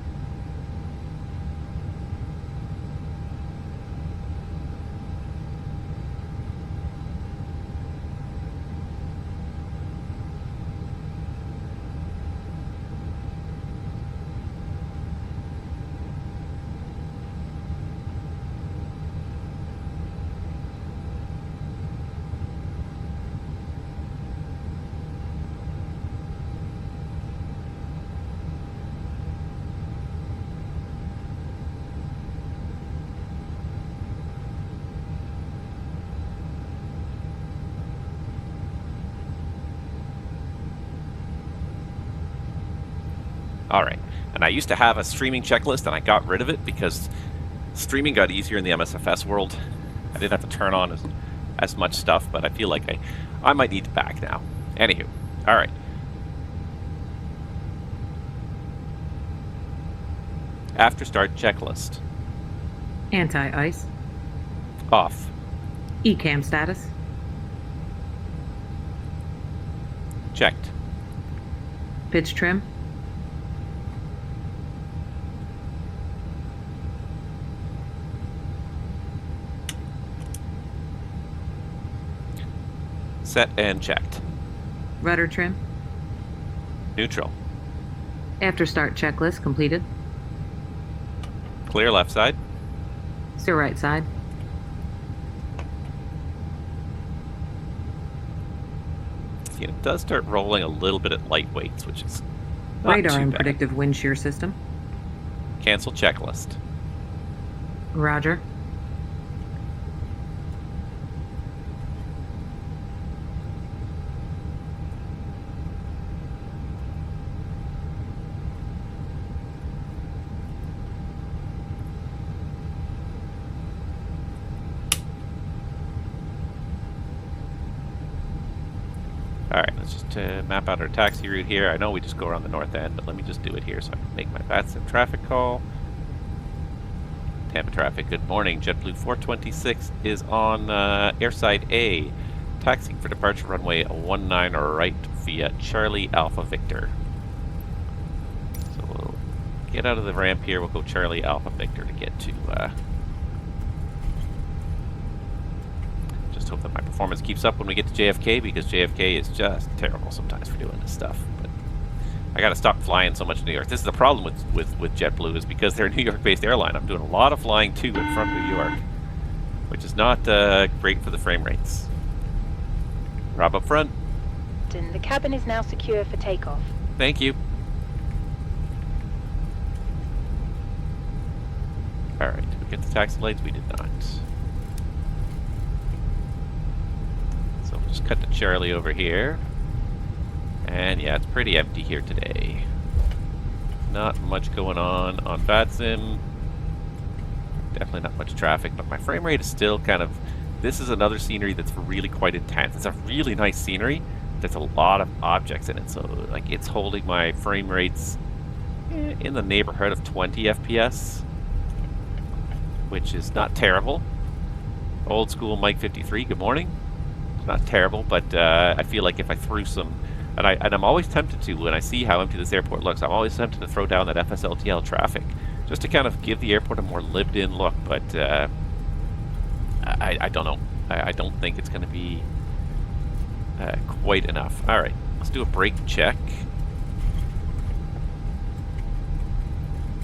S1: Alright, and I used to have a streaming checklist and I got rid of it because streaming got easier in the MSFS world. I didn't have to turn on as much stuff, but I feel like I might need to back now. Anywho, all right. After start checklist.
S5: Anti-ice.
S1: Off.
S5: ECAM status.
S1: Checked.
S5: Pitch trim.
S1: Set and checked.
S5: Rudder trim.
S1: Neutral.
S5: After start checklist completed.
S1: Clear left side.
S5: Still right side.
S1: See, it does start rolling a little bit at lightweights, which is not
S5: Radar
S1: too
S5: and
S1: bad.
S5: predictive wind shear system.
S1: Cancel checklist.
S5: Roger.
S1: Alright, let's just map out our taxi route here. I know we just go around the north end, but let me just do it here so I can make my VATSIM traffic call. Tampa traffic, good morning. JetBlue 426 is on airside A. Taxiing for departure runway 19 right via Charlie Alpha Victor. So we'll get out of the ramp here. We'll go Charlie Alpha Victor to get to... Just hope that my performance keeps up when we get to JFK, because JFK is just terrible sometimes for doing this stuff. But I got to stop flying so much in New York. This is the problem with JetBlue, is because they're a New York-based airline. I'm doing a lot of flying to and from New York, which is not great for the frame rates. Rob up front.
S7: The cabin is now secure for takeoff.
S1: Thank you. All right, did we get the taxi lights? We did not. So we'll just cut to Charlie over here. And yeah, it's pretty empty here today. Not much going on VATSIM. Definitely not much traffic, but my frame rate is still kind of... This is another scenery that's really quite intense. It's a really nice scenery. There's a lot of objects in it, so like it's holding my frame rates in the neighborhood of 20 FPS, which is not terrible. Old school Mike 53, good morning. It's not terrible, but I feel like if I threw some... And I'm always tempted to, when I see how empty this airport looks, I'm always tempted to throw down that FSLTL traffic, just to kind of give the airport a more lived-in look, but I don't know. I don't think it's going to be quite enough. All right, let's do a brake check.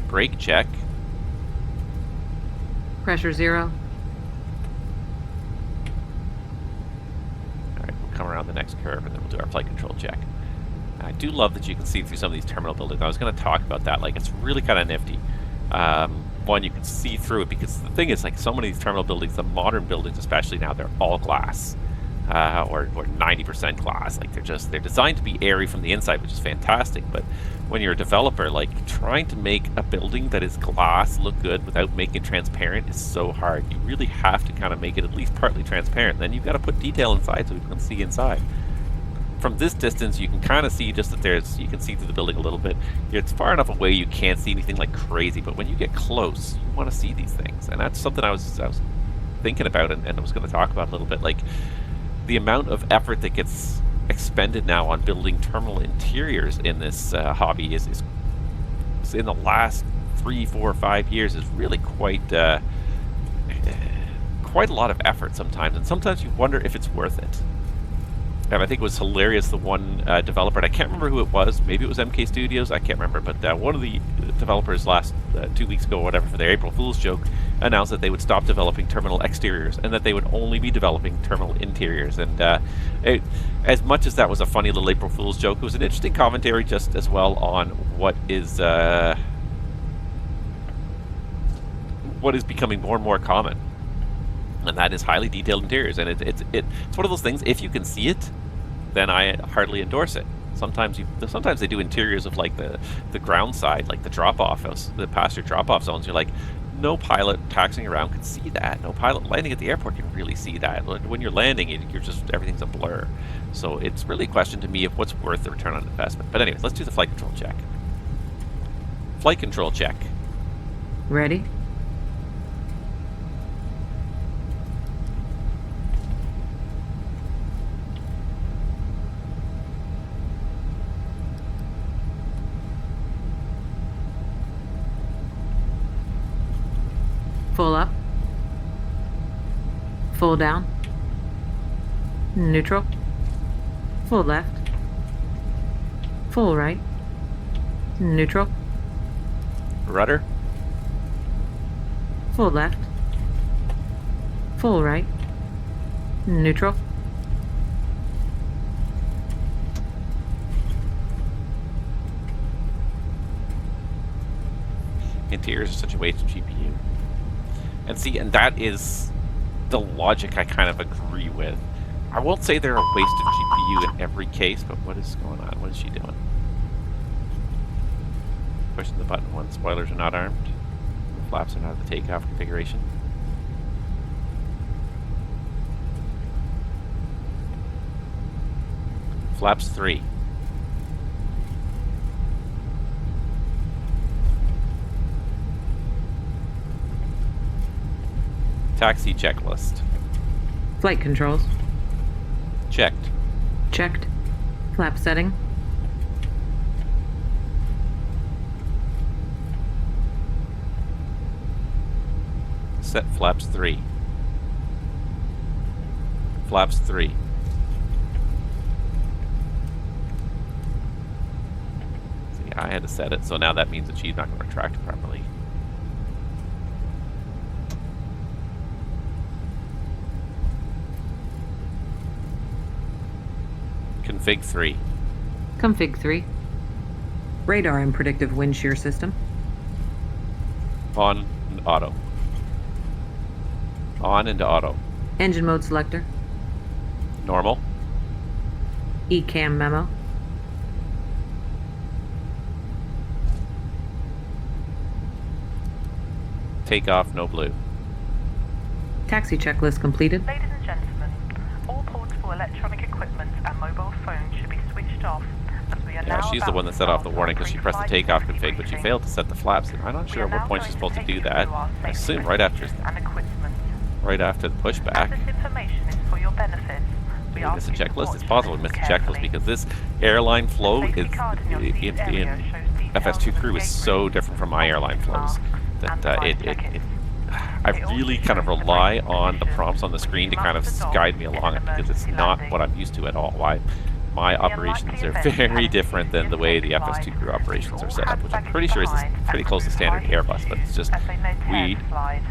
S1: Brake check.
S5: Pressure 0.
S1: All right, we'll come around the next curve and then we'll do our flight control check. I do love that you can see through some of these terminal buildings. I was going to talk about that. Like, it's really kind of nifty. One, you can see through it, because the thing is, like, so many of these terminal buildings, the modern buildings especially now, they're all glass, or 90% glass. Like, they're designed to be airy from the inside, which is fantastic. But when you're a developer, like, trying to make a building that is glass look good without making it transparent is so hard. You really have to kind of make it at least partly transparent. Then you've got to put detail inside so people can see inside. From this distance, you can kind of see just that you can see through the building a little bit. It's far enough away you can't see anything like crazy, but when you get close, you want to see these things. And that's something I was thinking about and I was going to talk about a little bit. Like, the amount of effort that gets expended now on building terminal interiors in this hobby is in the last 3, 4, 5 years is really quite a lot of effort sometimes. And sometimes you wonder if it's worth it. And I think it was hilarious, the one developer, and I can't remember who it was, maybe it was MK Studios, I can't remember, but one of the developers last 2 weeks ago or whatever for their April Fool's joke announced that they would stop developing terminal exteriors and that they would only be developing terminal interiors. And as much as that was a funny little April Fool's joke, it was an interesting commentary just as well on what is becoming more and more common. And that is highly detailed interiors, and it's one of those things. If you can see it, then I hardly endorse it. Sometimes they do interiors of like the ground side, like the drop-off, the passenger drop-off zones. You're like, no pilot taxiing around can see that. No pilot landing at the airport can really see that. When you're landing, you're just, everything's a blur. So it's really a question to me of what's worth the return on investment. But anyways, let's do the flight control check. Flight control check.
S5: Ready? Full up. Full down. Neutral. Full left. Full right. Neutral.
S1: Rudder.
S5: Full left. Full right. Neutral.
S1: Interiors are such a waste of GPU. And see, and that is the logic I kind of agree with. I won't say they're a waste of GPU in every case, but what is going on? What is she doing? Pushing the button when spoilers are not armed. The flaps are not the takeoff configuration. Flaps 3. Taxi checklist.
S5: Flight controls.
S1: Checked.
S5: Checked. Flap setting.
S1: Set flaps 3. Flaps 3. See, I had to set it, so now that means that she's not going to retract properly. Config 3.
S5: Config 3. Radar and predictive wind shear system.
S1: On and auto. On into auto.
S5: Engine mode selector.
S1: Normal.
S5: ECAM memo.
S1: Takeoff, no blue.
S5: Taxi checklist completed.
S6: Ladies and gentlemen, all portable electronic equipment and mobile phones should be switched off as we are
S1: Yeah,
S6: now
S1: she's the
S6: about
S1: one that
S6: to
S1: set off the
S6: start
S1: warning
S6: our
S1: because she pressed the
S6: pre-flight
S1: takeoff
S6: safety
S1: config, but she
S6: briefing.
S1: failed to set the flaps. And I'm not sure
S6: We
S1: at
S6: are
S1: what
S6: now
S1: point she's
S6: going
S1: supposed to
S6: take
S1: do
S6: you
S1: that.
S6: through our
S1: I
S6: safety
S1: assume right after
S6: procedures and equipment.
S1: the
S6: As
S1: pushback.
S6: this information is for your benefit, we
S1: We
S6: ask
S1: missed a
S6: you to
S1: checklist.
S6: watch
S1: It's possible we
S6: this
S1: missed a checklist
S6: carefully.
S1: because this airline flow
S6: The
S1: is
S6: safety card in your seat area
S1: in
S6: shows details
S1: FS2
S6: of
S1: crew is
S6: escape
S1: so
S6: routes,
S1: different from my airline flows
S6: masks,
S1: that
S6: and life jackets.
S1: I
S6: It also
S1: really kind of
S6: shows the
S1: rely
S6: braking
S1: on the
S6: position,
S1: prompts on the
S6: which
S1: screen
S6: you
S1: to kind of
S6: must adopt
S1: guide me
S6: in
S1: along
S6: an
S1: it because it's
S6: emergency
S1: not
S6: landing.
S1: what I'm used to at all. My
S6: In the
S1: operations
S6: unlikely
S1: are
S6: event of
S1: very
S6: having
S1: different than the way the
S6: taken
S1: FS2
S6: flight,
S1: crew operations
S6: all
S1: are set up,
S6: hands
S1: which I'm
S6: baggage
S1: pretty sure is
S6: behind
S1: pretty
S6: and
S1: close to
S6: remove
S1: standard
S6: high
S1: Airbus, but it's
S6: shoes
S1: just
S6: as they may tear the slide.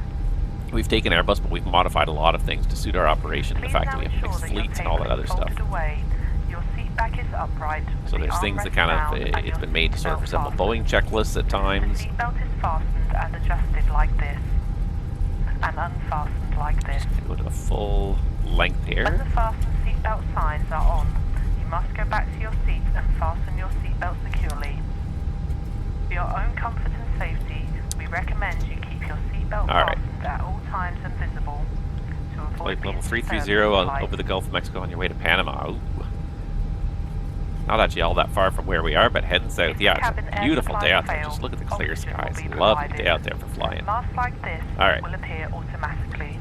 S1: we've taken Airbus, but we've modified a lot of things to suit our operation. The
S6: Please
S1: fact that
S6: now
S1: we have
S6: ensure
S1: mixed
S6: that your
S1: fleets and all that
S6: table
S1: other
S6: is
S1: stuff.
S6: folded away, your seat back is upright, with
S1: So
S6: the
S1: there's things
S6: armrest
S1: that kind of
S6: down and
S1: it's
S6: your
S1: been made to sort of
S6: seatbelt
S1: resemble
S6: fastened.
S1: Boeing checklists at
S6: The
S1: times.
S6: seatbelt is fastened and adjusted like this, and unfastened like this.
S1: Just go to the full length
S6: When the
S1: here.
S6: fasten seatbelt signs are on, you must go back to your seat and fasten your seatbelt securely. For your own comfort and safety, we recommend you keep your seatbelt
S1: Alright.
S6: fastened at all times and visible to avoid
S1: Flight
S6: being
S1: level
S6: disturbed
S1: 330
S6: in
S1: on,
S6: flight.
S1: over the Gulf of Mexico on your way to Panama. Ooh. Not actually all that far from where we are, but heading south.
S6: If the
S1: Yeah, it's
S6: cabin
S1: a
S6: air
S1: beautiful
S6: supply
S1: day out there.
S6: fails,
S1: Just look at the clear
S6: oxygen will
S1: skies.
S6: be
S1: Lovely
S6: provided.
S1: day out there for flying.
S6: Masks like this
S1: Alright.
S6: will appear automatically.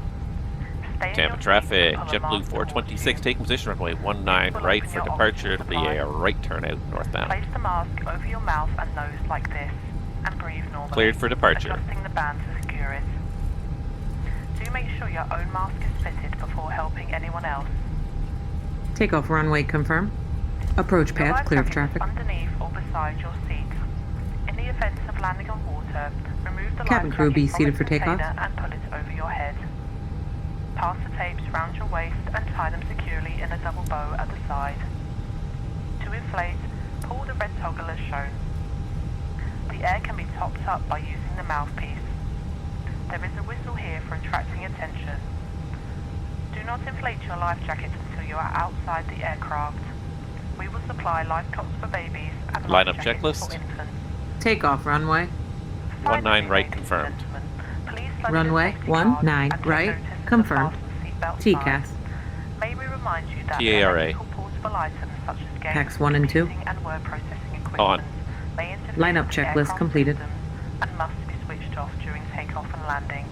S6: Stay in
S1: Tampa
S6: your
S1: traffic,
S6: seat until a
S1: JetBlue
S6: master
S1: 426,
S6: orders you.
S1: taking position runway 19 right for departure. It'll be a right turn out northbound.
S6: Place the mask over your mouth and nose like this, and breathe normally.
S1: Cleared for departure.
S6: Adjusting the band to secure it. Do make sure your own mask is fitted before helping anyone else.
S5: Takeoff runway confirmed. Approach
S6: Your
S5: path
S6: life
S5: clear of
S6: jacket is
S5: traffic.
S6: underneath or beside your seat. In the event of landing on water, remove the
S5: Cabin
S6: life
S5: crew
S6: jacket
S5: be
S6: from
S5: seated
S6: its
S5: for takeoff.
S6: container and pull it over your head. Pass the tapes round your waist and tie them securely in a double bow at the side. To inflate, pull the red toggle as shown. The air can be topped up by using the mouthpiece. There is a whistle here for attracting attention. Do not inflate your life jacket until you are outside the aircraft. We will supply life cots for babies and life
S1: Lineup
S6: jackets
S1: checklist.
S6: for infants.
S5: Takeoff runway.
S1: 19 right
S6: Finally, ladies and
S1: confirmed.
S6: gentlemen, please
S5: Runway 19 right, confirmed. TCAS.
S6: May we remind you that
S1: TARA.
S6: electrical portable items such as games,
S5: Packs 1 and 2.
S6: computing and word processing equipment
S1: On.
S6: may interfere
S5: Lineup
S6: with the
S5: checklist
S6: aircraft
S5: completed.
S6: systems and must be switched off during takeoff and landing.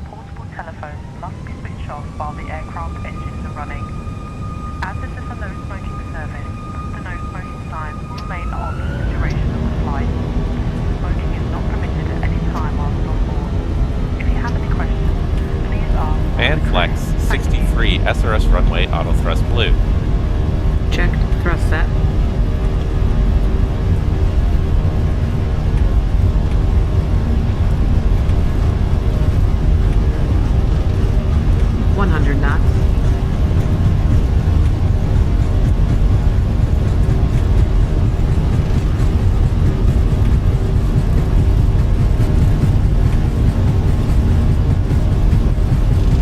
S6: Portable telephones must be switched off while the aircraft engines are running. As this is a no smoking service, the no smoking sign will remain on for the duration of the flight. Smoking is not permitted at any time whilst on board. If you have any questions, please ask.
S1: And flex 63 SRS runway auto thrust blue.
S5: Checked. Thrust set. knots.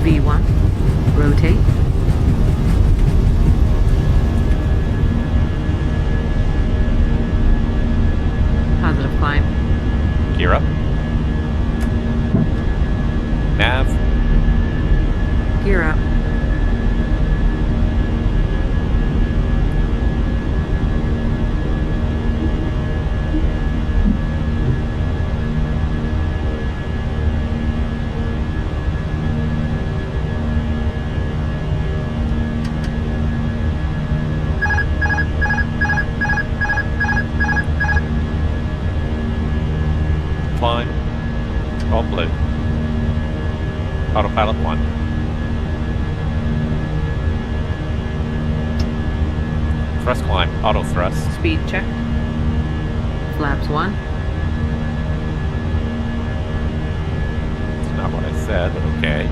S5: V1. Rotate. Positive climb.
S1: Gear up. Nav.
S5: Gear up.
S1: Climb. All blue. Autopilot 1. Thrust climb. Auto thrust.
S5: Speed check. Flaps 1.
S1: It's not what I said, but okay.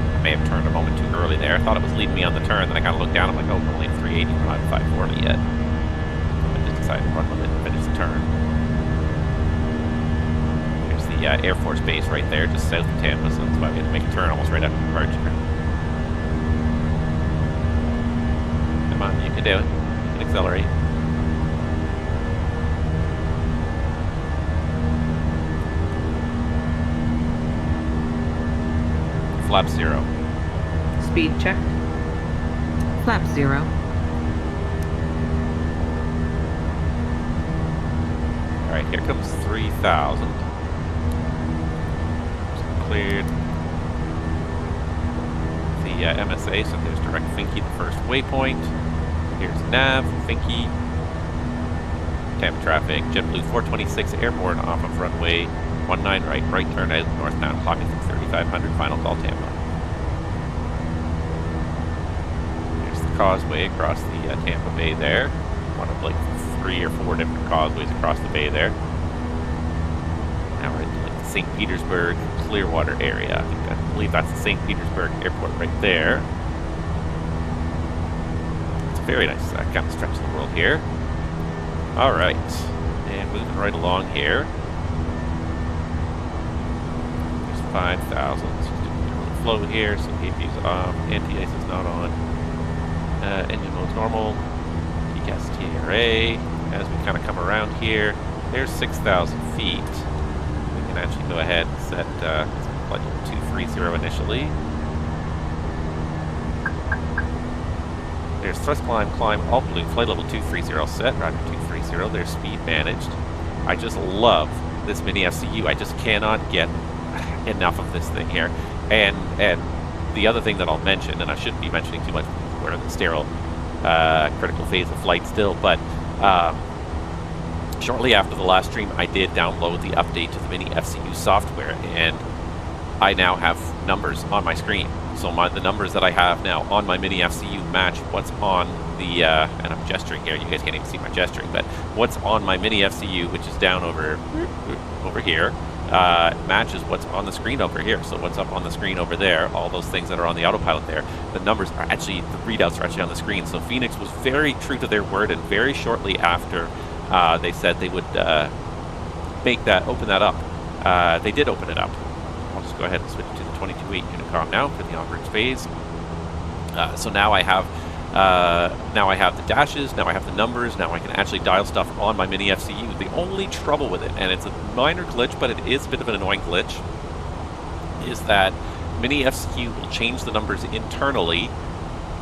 S1: I may have turned a moment too early there. I thought it was leading me on the turn, then I kind of looked down. I'm like, oh, we're only at 380, we're not at 540 yet. So I just decided to run with it and finish the turn. There's the Air Force Base right there, just south of Tampa, so that's why we had to make a turn almost right after departure. Come on, you can do it. You can accelerate. Flap 0.
S5: Speed check. Flap 0.
S1: Alright, here comes 3,000. Cleared the MSA, so there's direct Finky, the first waypoint. Here's Nav, Finky, Tampa traffic, JetBlue 426 airborne off of runway 19 right, right turn out, northbound, clocking through 3,500, final call Tampa. There's the causeway across the Tampa Bay there. One of like 3 or 4 different causeways across the bay there. Now we're into like the St. Petersburg, Clearwater area. I believe that's the St. Petersburg airport right there. It's a very nice kind of stretch of the world here. Alright, and moving right along here. 5,000. So just doing a flow here, so AP's off, anti-ice is not on. Engine mode's normal. TCAS TRA. As we kind of come around here, there's 6,000 feet. We can actually go ahead and set flight level 230 initially. There's thrust climb, all blue, flight level 230 set, Roger 230. There's speed managed. I just love this MiniFCU. I just cannot get enough of this thing here, and the other thing that I'll mention, and I shouldn't be mentioning too much, we're in the sterile critical phase of flight still, but shortly after the last stream I did download the update to the MiniFCU software, and I now have numbers on my screen. So the numbers that I have now on my MiniFCU match what's on the and I'm gesturing here, you guys can't even see my gesturing, but what's on my MiniFCU, which is down over here, matches what's on the screen over here. So what's up on the screen over there, all those things that are on the autopilot there, the numbers are actually, the readouts are actually on the screen. So Fenix was very true to their word, and very shortly after they said they would open that up, they did open it up. go ahead and switch to the 22.8 Unicom now for the onwards phase. So now I have the dashes, now I have the numbers, now I can actually dial stuff on my MiniFCU. The only trouble with it, and it's a minor glitch, but it is a bit of an annoying glitch, is that MiniFCU will change the numbers internally,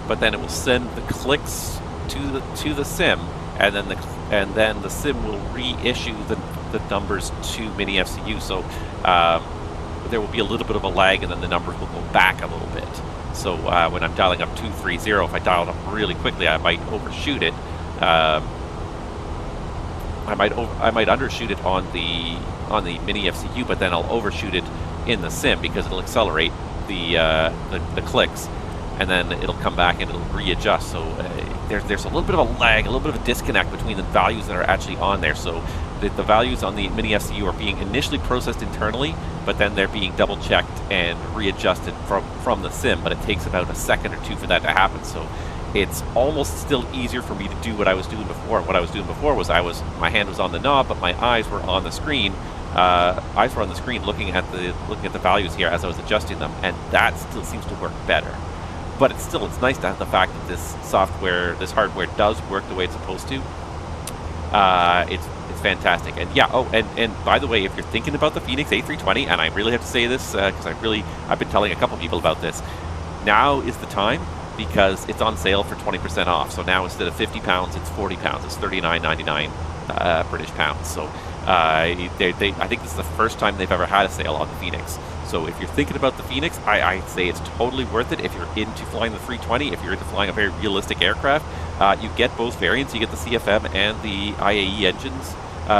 S1: but then it will send the clicks to the sim, and then the sim will reissue the numbers to MiniFCU. So there will be a little bit of a lag, and then the numbers will go back a little bit. So when I'm dialing up 230, if I dial it up really quickly, I might overshoot it. I might undershoot it on the MiniFCU, but then I'll overshoot it in the sim because it'll accelerate the clicks, and then it'll come back and it'll readjust. So there's a little bit of a lag, a little bit of a disconnect between the values that are actually on there. So the values on the MiniFCU are being initially processed internally, but then they're being double checked and readjusted from the sim, but it takes about a second or two for that to happen. So it's almost still easier for me to do what I was doing before. What I was doing before was my hand was on the knob, but my eyes were on the screen. Looking at the values here as I was adjusting them, and that still seems to work better. But it's nice to have the fact that this hardware does work the way it's supposed to. It's fantastic. And yeah, and by the way, if you're thinking about the Fenix A320, and I really have to say this because I've been telling a couple people about this, now is the time, because it's on sale for 20% off. So now instead of £50, it's £40. It's $39.99 British pounds. So I think this is the first time they've ever had a sale on the Fenix. So if you're thinking about the Fenix, I'd say it's totally worth it. If you're into flying the 320, if you're into flying a very realistic aircraft, you get both variants. You get the CFM and the IAE engines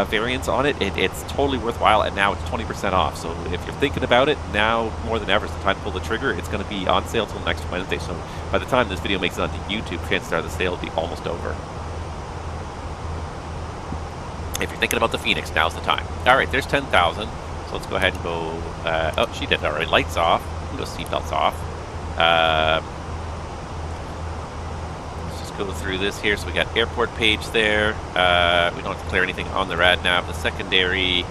S1: variants on it. It's totally worthwhile, and now it's 20% off. So if you're thinking about it, now more than ever is the time to pull the trigger. It's going to be on sale till next Wednesday. So by the time this video makes it onto YouTube, chances are the sale will be almost over. If you're thinking about the Fenix, now's the time. All right, there's 10,000. So let's go ahead and go. Oh, she did it already. Lights off. Go seatbelts off. Let's just go through this here. So we got airport page there. We don't have to clear anything on the rad nav. The secondary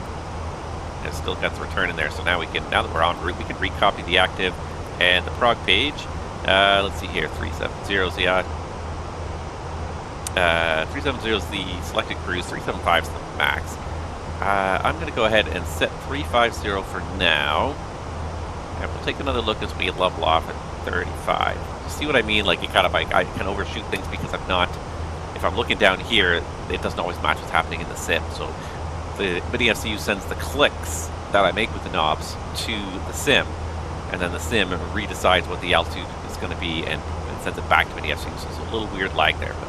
S1: has still got the return in there. So now now that we're en route, we can recopy the active and the prog page. Let's see here. 370 is the 370 is the selected cruise. 375 is the max. I'm going to go ahead and set 350 for now, and we'll take another look as we level off at 35. See what I mean? Like, I can overshoot things because if I'm looking down here, it doesn't always match what's happening in the sim. So the MiniFCU sends the clicks that I make with the knobs to the sim, and then the sim redecides what the altitude is going to be and sends it back to MiniFCU. So it's a little weird lag there, but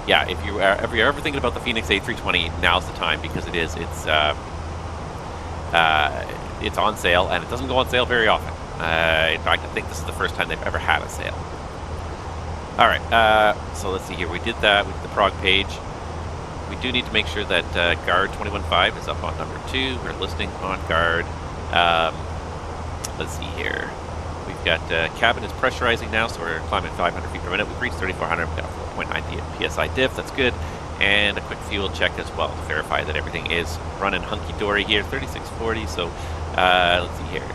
S1: yeah, if you're ever thinking about the Fenix A320, now's the time, because it's on sale, and it doesn't go on sale very often. In fact, I think this is the first time they've ever had a sale. All right, so let's see here. We did that with the prog page. We do need to make sure that guard 215 is up on number 2. We're listing on guard. Let's see here. We've got cabin is pressurizing now, so we're climbing 500 feet per minute. We've reached 3,400. We've got a 4.9 PSI diff. That's good. And a quick fuel check as well to verify that everything is running hunky-dory here. 3640. So let's see here.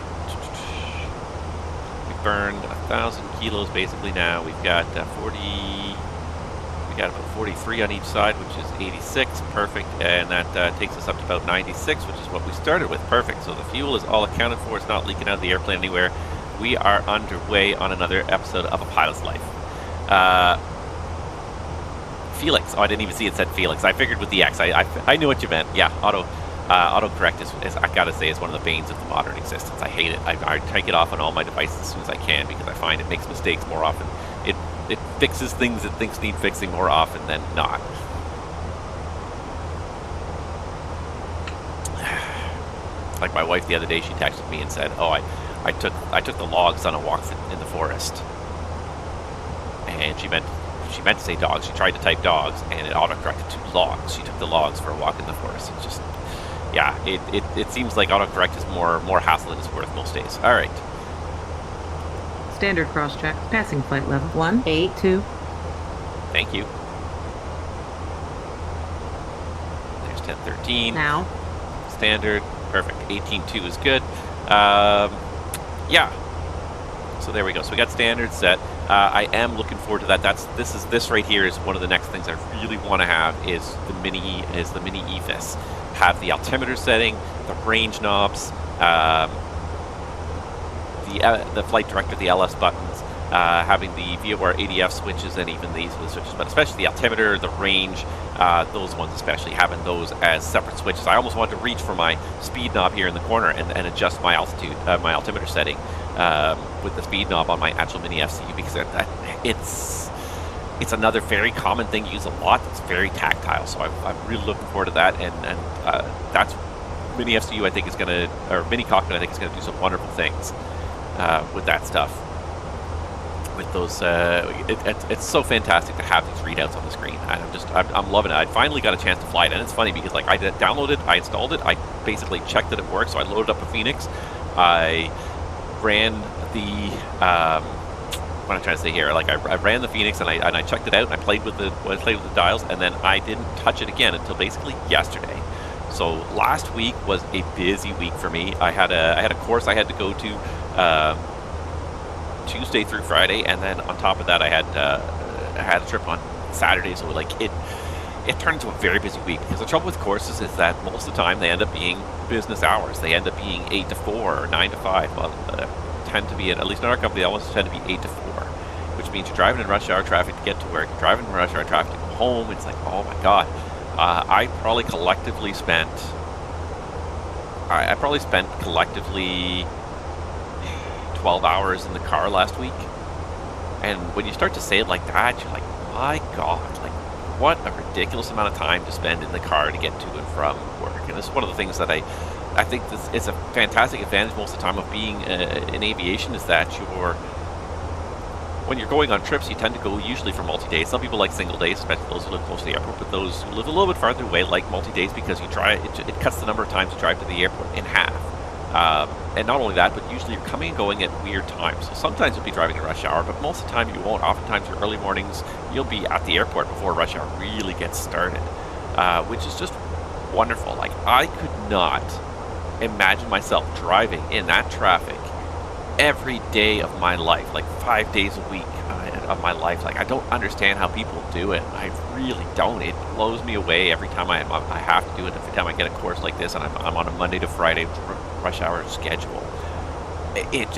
S1: We burned 1,000 kilos basically now. We've got 40. We got about 43 on each side, which is 86. Perfect. And that takes us up to about 96, which is what we started with. Perfect. So the fuel is all accounted for. It's not leaking out of the airplane anywhere. We are underway on another episode of A Pilot's Life. Felix. Oh, I didn't even see it said Felix. I figured with the X. I knew what you meant. Yeah, autocorrect is I gotta say, is one of the banes of the modern existence. I hate it. I take it off on all my devices as soon as I can, because I find it makes mistakes more often. It fixes things that things need fixing more often than not. Like my wife the other day, she texted me and said, "Oh, I took the logs on a walk in the forest," and she meant to say dogs. She tried to type dogs, and it autocorrected to logs. She took the logs for a walk in the forest. It's just, yeah, it seems like autocorrect is more hassle than it's worth most days. All right.
S5: Standard cross check. Passing flight level 182.
S1: Thank you. There's 1013.
S5: Now.
S1: Standard. perfect. 18.2 is good. Yeah. So there we go. So we got standards set. I am looking forward to that. This right here is one of the next things I really want to have is the mini EFIS. Have the altimeter setting, the range knobs, the flight director, the LS buttons, having the VOR ADF switches, and even these switches, but especially the altimeter, the range, those ones especially, having those as separate switches. I almost wanted to reach for my speed knob here in the corner and adjust my altitude, my altimeter setting with the speed knob on my actual MiniFCU, because it's another very common thing used a lot. It's very tactile, so I'm really looking forward to that, and that's MiniFCU I think is going to, or Mini Cockpit I think is going to do some wonderful things with that stuff. With those, it's so fantastic to have these readouts on the screen, and I'm loving it. I finally got a chance to fly it, and it's funny because like I downloaded it, I installed it, I basically checked that it worked, so I loaded up a Fenix, I ran the what I'm trying to say here, like I ran the Fenix and I checked it out and I played with the dials, and then I didn't touch it again until basically yesterday. So last week was a busy week for me. I had a course I had to go to Tuesday through Friday, and then on top of that I had a trip on Saturday. So like it turned into a very busy week, because the trouble with courses is that most of the time they end up being business hours. They end up being 8 to 4 or 9 to 5. Well, tend to be, at least in our company, they always tend to be 8 to 4, which means you're driving in rush hour traffic to get to work, you're driving in rush hour traffic to go home. It's like, oh my god. I probably spent collectively 12 hours in the car last week. And when you start to say it like that, you're like, my god, like what a ridiculous amount of time to spend in the car to get to and from work. And this is one of the things that I think this is a fantastic advantage most of the time of being in aviation, is that when you're going on trips, you tend to go usually for multi-days. Some people like single days, especially those who live close to the airport, but those who live a little bit farther away like multi-days, because it cuts the number of times you drive to the airport in half. And not only that, but usually you're coming and going at weird times. So sometimes you'll be driving in rush hour, but most of the time you won't. Oftentimes your early mornings, you'll be at the airport before rush hour really gets started, which is just wonderful. Like, I could not imagine myself driving in that traffic every day of my life, like 5 days a week of my life. Like, I don't understand how people do it. I really don't. It blows me away every time I have to do it. Every time I get a course like this, and I'm on a Monday to Friday rush hour schedule, it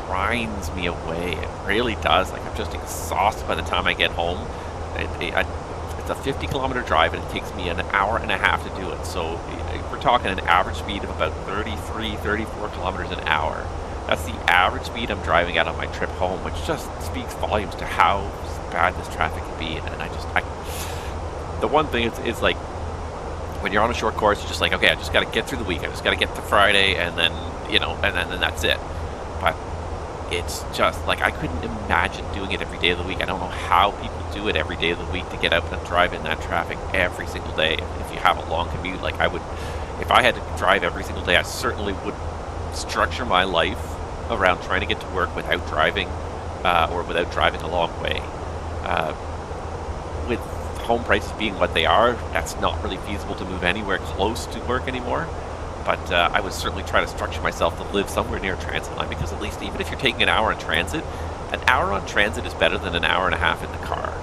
S1: grinds me away. It really does. Like, I'm just exhausted by the time I get home. It's a 50-kilometer drive, and it takes me an hour and a half to do it. So we're talking an average speed of about 34 kilometers an hour. That's the average speed I'm driving at on my trip home, which just speaks volumes to how bad this traffic can be. And the one thing is like, when you're on a short course, you're just like, okay, I just got to get through the week. I just got to get to Friday, and then, and then that's it. But it's just like, I couldn't imagine doing it every day of the week. I don't know how people do it every day of the week, to get out and drive in that traffic every single day. If you have a long commute, like I would, if I had to drive every single day, I certainly would structure my life around trying to get to work without driving, or without driving a long way. With home prices being what they are, that's not really feasible to move anywhere close to work anymore. But I would certainly try to structure myself to live somewhere near a transit line, because at least even if you're taking an hour in transit, an hour on transit is better than an hour and a half in the car.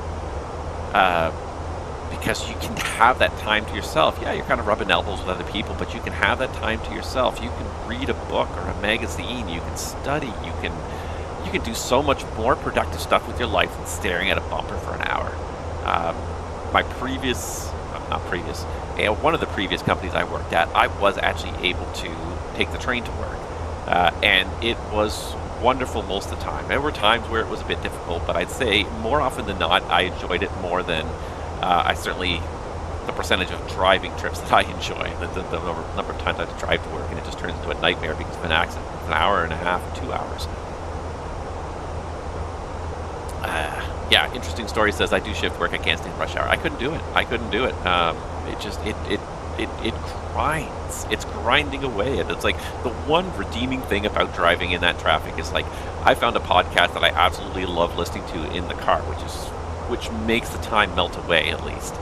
S1: Because you can have that time to yourself. Yeah, you're kind of rubbing elbows with other people, but you can have that time to yourself. You can read a book or a magazine. You can study. You can do so much more productive stuff with your life than staring at a bumper for an hour. One of the previous companies I worked at, I was actually able to take the train to work, and it was wonderful most of the time. There were times where it was a bit difficult, but I'd say more often than not, I enjoyed it more than the percentage of driving trips that I enjoy. The number of times I have to drive to work, and it just turns into a nightmare because of an accident. It's an hour and a half, 2 hours. Yeah, interesting story says I do shift work. I can't stand rush hour. I couldn't do it. It grinds. It's grinding away. And it's like, the one redeeming thing about driving in that traffic is, like, I found a podcast that I absolutely love listening to in the car, which makes the time melt away, at least.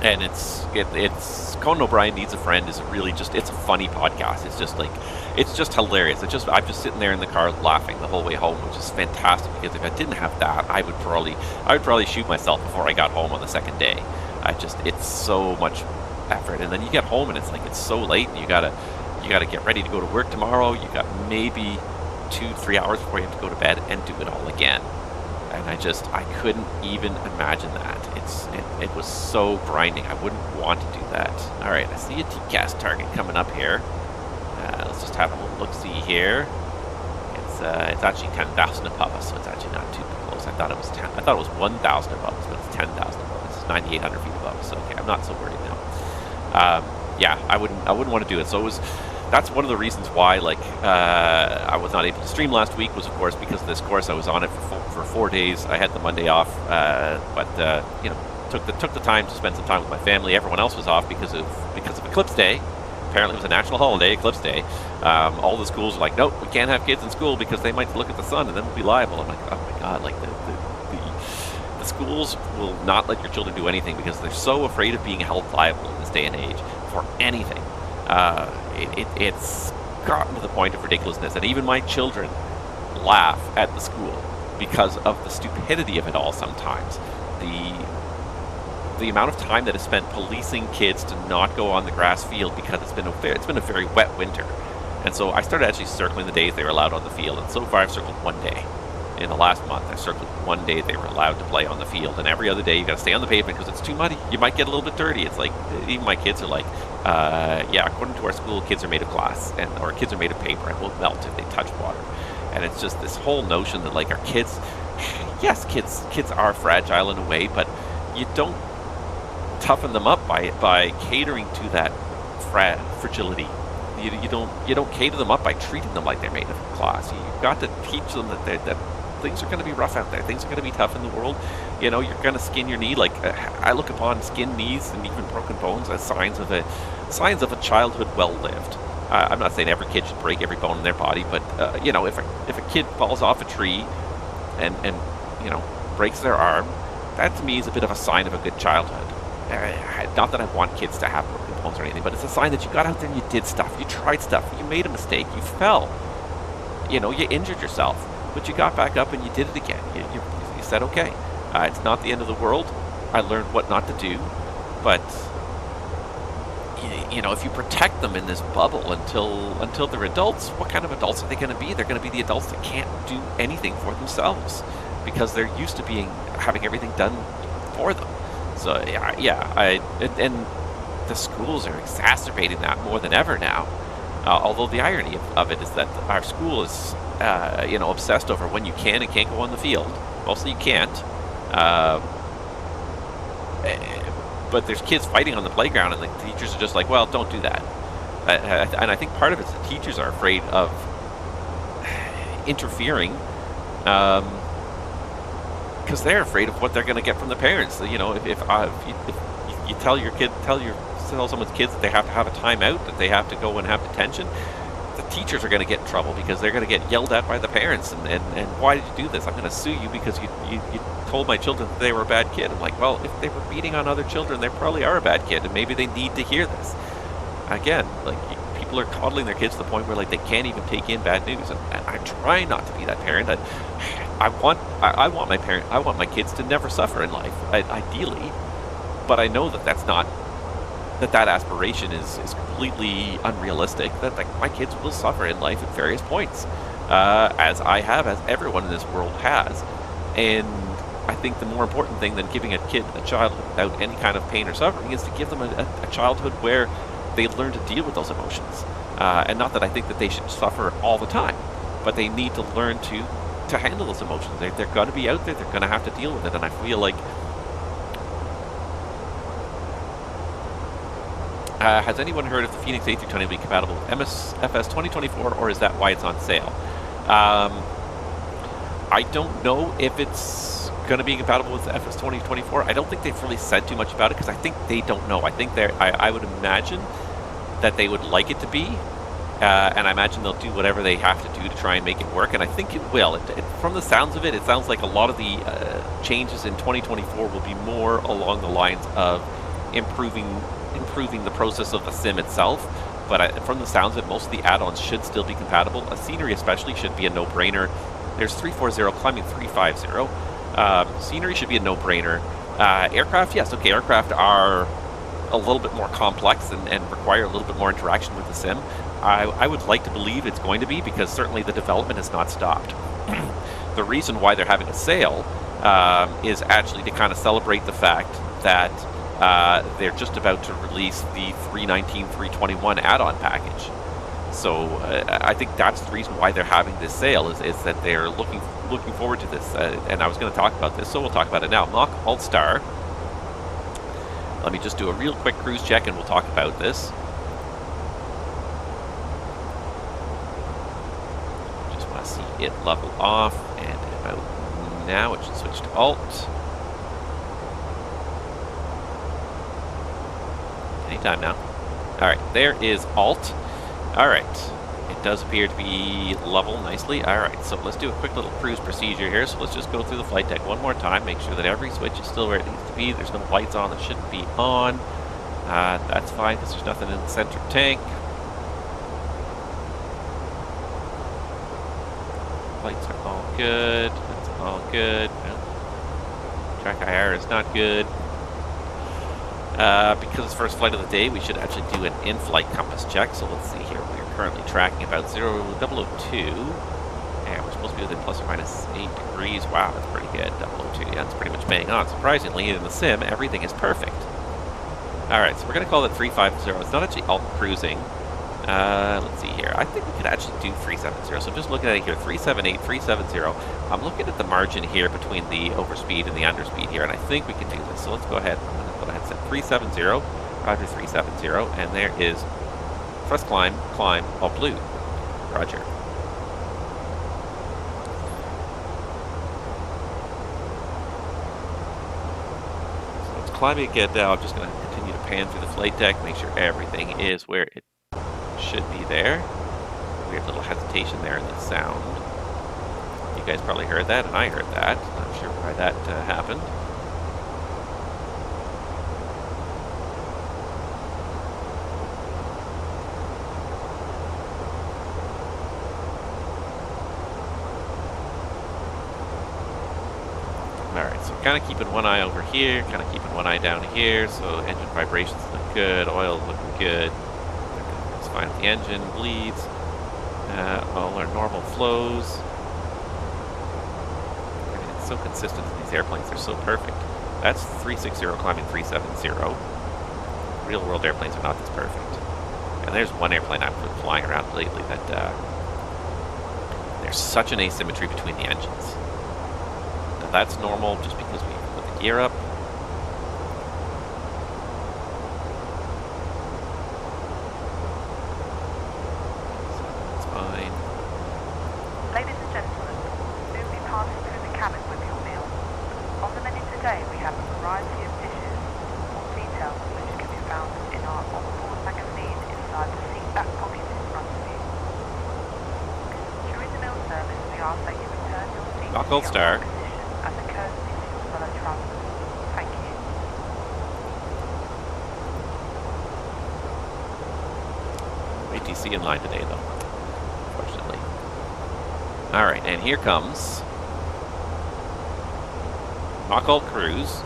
S1: and it's Conan O'Brien Needs a Friend is really just, it's a funny podcast. It's just hilarious. I'm just sitting there in the car laughing the whole way home, which is fantastic, because if I didn't have that, I would probably shoot myself before I got home on the second day. It's so much effort, and then you get home and it's so late, and you gotta get ready to go to work tomorrow. You got maybe 2-3 hours before you have to go to bed and do it all again. And I couldn't even imagine that. It was so grinding. I wouldn't want to do that. All right, I see a TCAS target coming up here. Let's just have a little look-see here. It's actually 10,000 above us, so it's actually not too close. I thought it was 1,000 above us, but it's 10,000 above us. It's 9,800 feet above us. So okay, I'm not so worried now. Yeah, I wouldn't want to do it. So that's one of the reasons why I was not able to stream last week, was of course because of this course. I was on it for 4 days. I had the Monday off, but took the time to spend some time with my family. Everyone else was off because of Eclipse Day. Apparently it was a national holiday, Eclipse Day. All the schools were like, nope, we can't have kids in school because they might look at the sun and then we'll be liable. I'm like, oh my god, the schools will not let your children do anything because they're so afraid of being held liable in this day and age for anything. It's gotten to the point of ridiculousness, and even my children laugh at the school because of the stupidity of it all sometimes. The amount of time that is spent policing kids to not go on the grass field because it's been a very wet winter. And so I started actually circling the days they were allowed on the field, and so far I've circled 1 day. In the last month, I circled 1 day they were allowed to play on the field, and every other day you got to stay on the pavement because it's too muddy. You might get a little bit dirty. It's like, even my kids are like, yeah, according to our school, kids are made of glass, or kids are made of paper and will melt if they touch water. And it's just this whole notion that our kids, yes, kids are fragile in a way, but you don't toughen them up by catering to that fragility. You don't cater them up by treating them like they're made of glass. You've got to teach them that things are going to be rough out there. Things are going to be tough in the world. You're going to skin your knee. I look upon skinned knees and even broken bones as signs of a childhood well lived. I'm not saying every kid should break every bone in their body, but if a kid falls off a tree and breaks their arm, that to me is a bit of a sign of a good childhood. Not that I want kids to have broken bones or anything, but it's a sign that you got out there and you did stuff, you tried stuff, you made a mistake, you fell, you injured yourself, but you got back up and you did it again. You said, okay, it's not the end of the world. I learned what not to do, but if you protect them in this bubble until they're adults, what kind of adults are they going to be? They're going to be the adults that can't do anything for themselves because they're used to having everything done for them. So and the schools are exacerbating that more than ever now. Although the irony of it is that our school is, obsessed over when you can and can't go on the field. Mostly you can't. But there's kids fighting on the playground, and the teachers are just like, well, don't do that. And I think part of it is the teachers are afraid of interfering. Because they're afraid of what they're going to get from the parents. If you tell someone's kids that they have to have a timeout, that they have to go and have detention, the teachers are going to get in trouble because they're going to get yelled at by the parents. And why did you do this? I'm going to sue you because you told my children that they were a bad kid. I'm like, well, if they were beating on other children, they probably are a bad kid, and maybe they need to hear this. Again, people are coddling their kids to the point where they can't even take in bad news, and I'm trying not to be that parent. I want my kids to never suffer in life, ideally, but I know that aspiration is completely unrealistic. That my kids will suffer in life at various points, as everyone in this world has. And I think the more important thing than giving a kid a childhood without any kind of pain or suffering is to give them a childhood where they learn to deal with those emotions. And not that I think that they should suffer all the time, but they need to learn to handle those emotions. They're going to be out there. They're going to have to deal with it. And I feel like, has anyone heard if the Fenix A320 will be compatible with MSFS 2024, or is that why it's on sale? I don't know if it's going to be compatible with the FS 2024. I don't think they've really said too much about it because I think they don't know. I think I would imagine that they would like it to be. And I imagine they'll do whatever they have to do to try and make it work, and I think it will. From the sounds of it, it sounds like a lot of the changes in 2024 will be more along the lines of improving the process of the sim itself. But from the sounds of it, most of the add-ons should still be compatible. A scenery especially should be a no-brainer. There's 340 climbing 350. Scenery should be a no-brainer. Aircraft, yes, okay, aircraft are a little bit more complex and require a little bit more interaction with the sim. I would like to believe it's going to be, because certainly the development has not stopped. The reason why they're having a sale is actually to kind of celebrate the fact that they're just about to release the 319, 321 add-on package. So I think that's the reason why they're having this sale, is that they're looking forward to this. And I was going to talk about this, so we'll talk about it now. Mach Alt-Star. Let me just do a real quick cruise check and we'll talk about this. Just want to see it level off, and about now it should switch to Alt. Anytime now. Alright, there is Alt. Alright, it does appear to be level nicely. Alright, so let's do a quick little cruise procedure here. So let's just go through the flight deck one more time, make sure that every switch is still where it needs to be. There's no lights on that shouldn't be on. That's fine, because there's nothing in the center tank. Lights are all good. That's all good. Track IR is not good. Because it's first flight of the day, we should actually do an in-flight compass check. So let's see here. We are currently tracking about 002. And we're supposed to be within plus or minus 8 degrees. Wow, that's pretty good. 002. Yeah, that's pretty much bang on. Surprisingly, in the sim, everything is perfect. Alright, so we're going to call it 350. It's not actually alt cruising. Let's see here. I think we could actually do 370. So I'm just looking at it here. 378, 370. I'm looking at the margin here between the overspeed and the underspeed here, and I think we can do this. So let's go ahead. I'm going to go ahead and set 370. Roger, 370. And there is thrust climb, all blue. Roger. So it's climbing again now. I'm just going to continue to pan through the flight deck, make sure everything is where it should be there. Weird little hesitation there in the sound. You guys probably heard that, and I heard that. Not sure why that happened. Alright, so kind of keeping one eye over here, kind of keeping one eye down here. So engine vibrations look good, oil looking good. It's fine with the engine, bleeds. All our normal flows. It's so consistent in these airplanes, they're so perfect. That's 360 climbing 370. Real world airplanes are not this perfect. And there's one airplane I've been flying around lately that there's such an asymmetry between the engines. Now that's normal just because we put the gear up. Gold star. ATC in line today, though, unfortunately. All right, and here comes Mach-Alt cruise.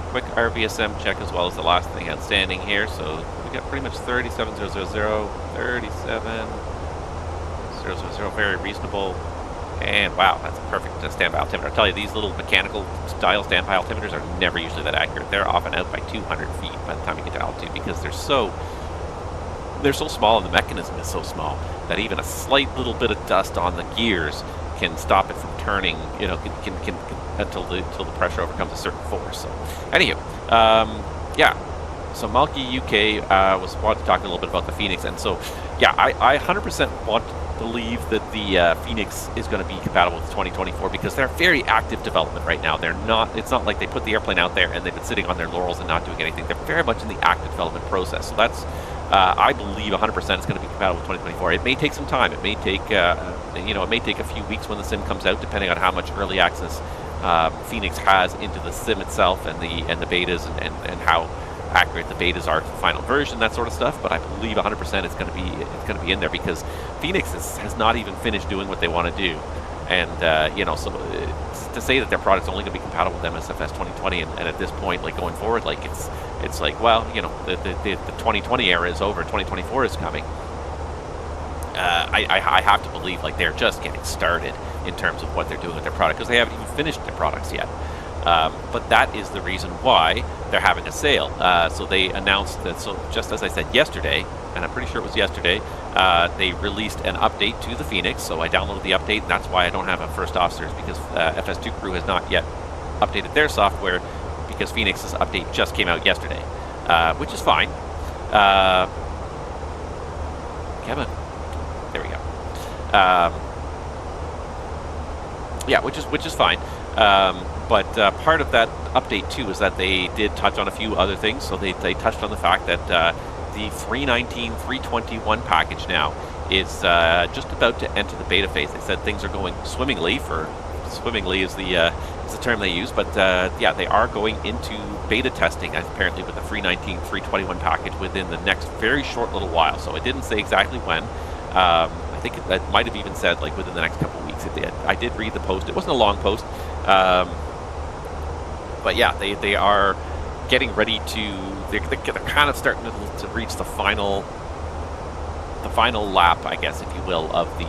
S1: Quick RVSM check as well as the last thing outstanding here. So we got pretty much 37,000, 37,000, very reasonable. And wow, that's a perfect standby altimeter. I'll tell you, these little mechanical style standby altimeters are never usually that accurate. They're often out by 200 feet by the time you get to altitude, because they're so small and the mechanism is so small that even a slight little bit of dust on the gears can stop it from turning, you know, can until the pressure overcomes a certain force. So anywho, yeah. So Malky UK wanted to talk a little bit about the Fenix, and so yeah, I 100% want to believe that the Fenix is going to be compatible with 2024, because they're very active development right now. They're not. It's not like they put the airplane out there and they've been sitting on their laurels and not doing anything. They're very much in the active development process. So that's I believe 100% it's going to be compatible with 2024. It may take some time. It may take it may take a few weeks when the sim comes out, depending on how much early access Fenix has into the sim itself and the betas and how accurate the betas are for the final version, that sort of stuff. But I believe 100% it's going to be in there, because Fenix has not even finished doing what they want to do, and you know, so to say that their product's only going to be compatible with MSFS 2020, and at this point, like going forward, like it's like, well, you know, the 2020 era is over, 2024 is coming. I have to believe like they're just getting started in terms of what they're doing with their product, because they haven't even finished their products yet. But that is the reason why they're having a sale. So they announced that, so just as I said yesterday, and I'm pretty sure it was yesterday, they released an update to the Fenix. So I downloaded the update, and that's why I don't have a first officers, because FS2 Crew has not yet updated their software, because Fenix's update just came out yesterday, which is fine. Kevin, there we go. Yeah, which is fine. But part of that update too is that they did touch on a few other things. So they touched on the fact that the 319-321 package now is just about to enter the beta phase. They said things are going swimmingly. Swimmingly is the term they use, but yeah, they are going into beta testing apparently with the 319-321 package within the next very short little while. So it didn't say exactly when. I think it might have even said like within the next couple of weeks. It did. I did read the post. It wasn't a long post. But yeah, they are getting ready to. They're kind of starting to reach the final lap, I guess, if you will, of the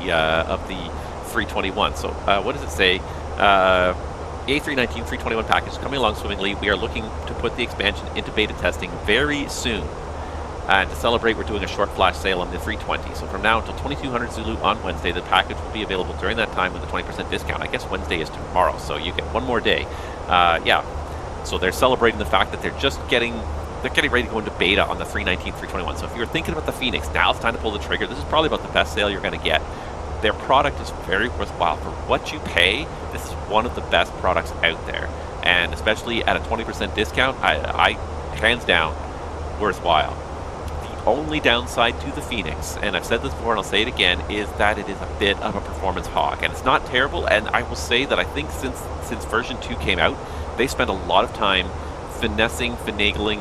S1: 321. So what does it say? The A319-321 package is coming along swimmingly. We are looking to put the expansion into beta testing very soon. And to celebrate, we're doing a short flash sale on the 320. So from now until 2200 Zulu on Wednesday, the package will be available during that time with a 20% discount. I guess Wednesday is tomorrow, so you get one more day. Yeah, so they're celebrating the fact that they're getting ready to go into beta on the 319-321. So if you're thinking about the Fenix, now it's time to pull the trigger. This is probably about the best sale you're going to get. Their product is very worthwhile. For what you pay, this is one of the best products out there. And especially at a 20% discount, I hands down, worthwhile. Only downside to the Fenix, and I've said this before and I'll say it again, is that it is a bit of a performance hog. And it's not terrible, and I will say that I think since version 2 came out, they spent a lot of time finessing, finagling,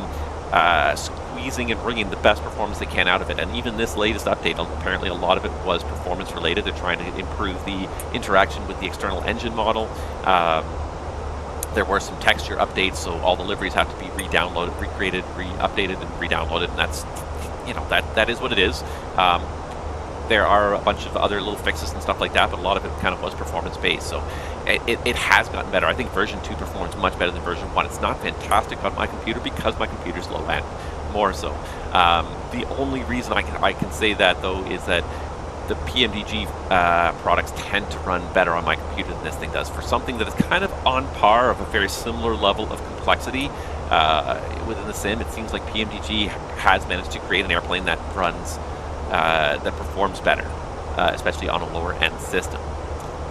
S1: squeezing and bringing the best performance they can out of it. And even this latest update, apparently a lot of it was performance related. They're trying to improve the interaction with the external engine model. There were some texture updates, so all the liveries have to be re-downloaded, recreated, re-updated, and re-downloaded, and that's, you know, that is what it is. There are a bunch of other little fixes and stuff like that, but a lot of it kind of was performance-based, so it has gotten better. I think version 2 performs much better than version 1. It's not fantastic on my computer because my computer's low end, more so. The only reason I can say that, though, is that the PMDG products tend to run better on my computer than this thing does. For something that is kind of on par of a very similar level of complexity within the sim, it seems like PMDG has managed to create an airplane that runs, that performs better, especially on a lower end system.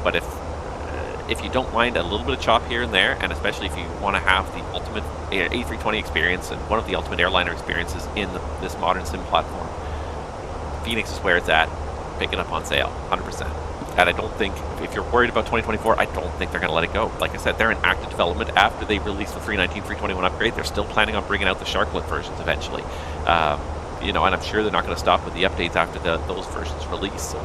S1: But if you don't mind a little bit of chop here and there, and especially if you want to have the ultimate A320 experience and one of the ultimate airliner experiences in this modern sim platform, Fenix is where it's at. Pick it up on sale, 100%. And I don't think, if you're worried about 2024, I don't think they're going to let it go. Like I said, they're in active development. After they release the 319-321 upgrade, they're still planning on bringing out the Sharklet versions eventually. You know, and I'm sure they're not going to stop with the updates after those versions release. So,